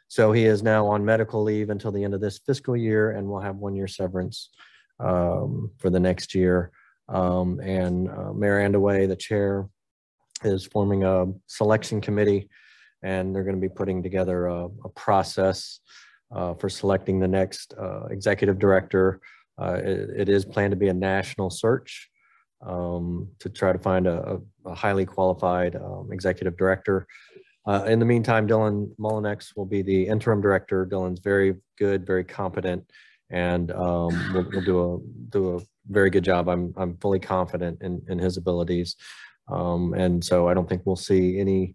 So he is now on medical leave until the end of this fiscal year, and we'll have 1 year severance for the next year. And Mayor Andaway, the chair, is forming a selection committee and they're going to be putting together a process for selecting the next executive director. It is planned to be a national search to try to find a highly qualified executive director. In the meantime, Dylan Mullinex will be the interim director. Dylan's very good, very competent, and we'll do a very good job. I'm fully confident in his abilities, and so I don't think we'll see any,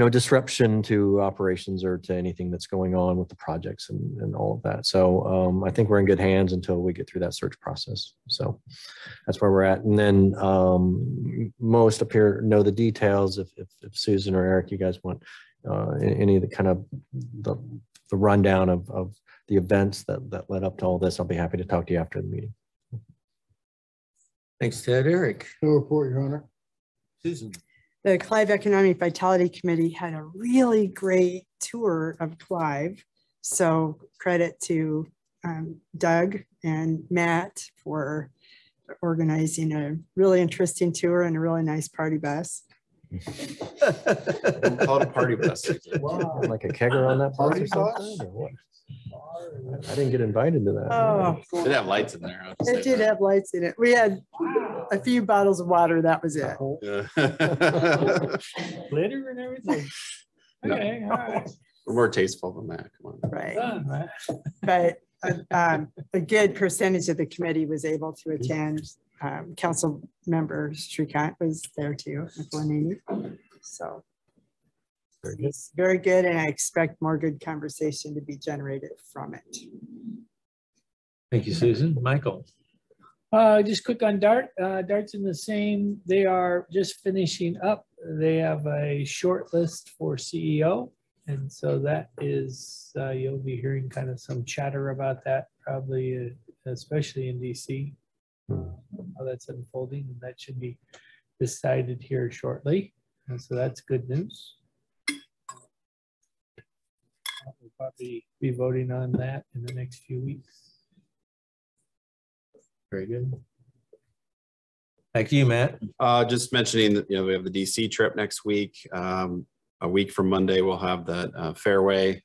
disruption to operations or to anything that's going on with the projects and all of that. So I think we're in good hands until we get through that search process. So that's where we're at. And then most up here know the details. If Susan or Eric, you guys want any of the kind of the rundown of the events that led up to all this, I'll be happy to talk to you after the meeting. Thanks, Ted. Eric. No report, Your Honor. Susan. The Clive Economic Vitality Committee had a really great tour of Clive. So credit to Doug and Matt for organizing a really interesting tour and a really nice party bus. Don't call it a party bus. Wow. Like a kegger on that bus or something? Or what? I didn't get invited to that. Oh, It did have lights in there. it did have lights in it. We had a few bottles of water. That was it. Glitter and everything. No. Okay, all right. We're more tasteful than that. Come on. Right. But a good percentage of the committee was able to attend. Council member Shrikant was there too. So it's very good, and I expect more good conversation to be generated from it. Thank you, Susan. Michael. Just quick on DART. DART's in the same. They are just finishing up. They have a short list for CEO. And so that is, you'll be hearing kind of some chatter about that, probably, especially in DC, how that's unfolding. And that should be decided here shortly. And so that's good news. We'll probably be voting on that in the next few weeks. Very good. Thank you, Matt. Just mentioning that, we have the DC trip next week. A week from Monday, we'll have the Fairway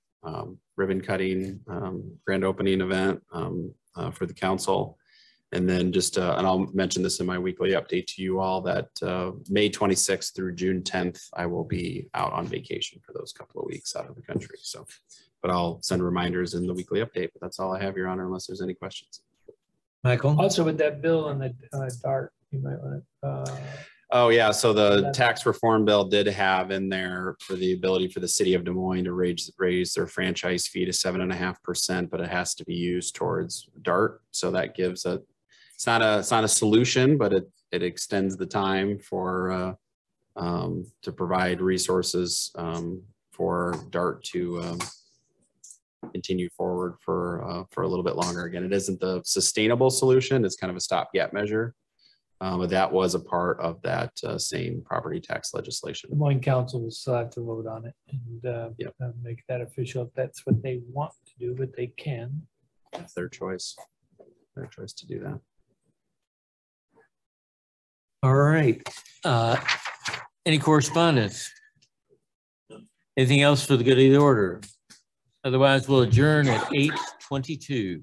ribbon cutting grand opening event for the council. And then just, and I'll mention this in my weekly update to you all, that May 26th through June 10th, I will be out on vacation for those couple of weeks out of the country. So, but I'll send reminders in the weekly update. But that's all I have, Your Honor, unless there's any questions. Michael. Also with that bill on the DART, you might want to. Oh yeah, so the tax reform bill did have in there for the ability for the city of Des Moines to raise their franchise fee to 7.5%, but it has to be used towards DART. So that gives it's not a solution, but it extends the time for to provide resources for DART to continue forward for a little bit longer. Again, it isn't the sustainable solution; it's kind of a stopgap measure. But that was a part of that same property tax legislation. Des Moines Council will still have to vote on it and make that official if that's what they want to do, but they can. It's their choice. Their choice to do that. All right. Any correspondence? Anything else for the good of the order? Otherwise, we'll adjourn at 8:22.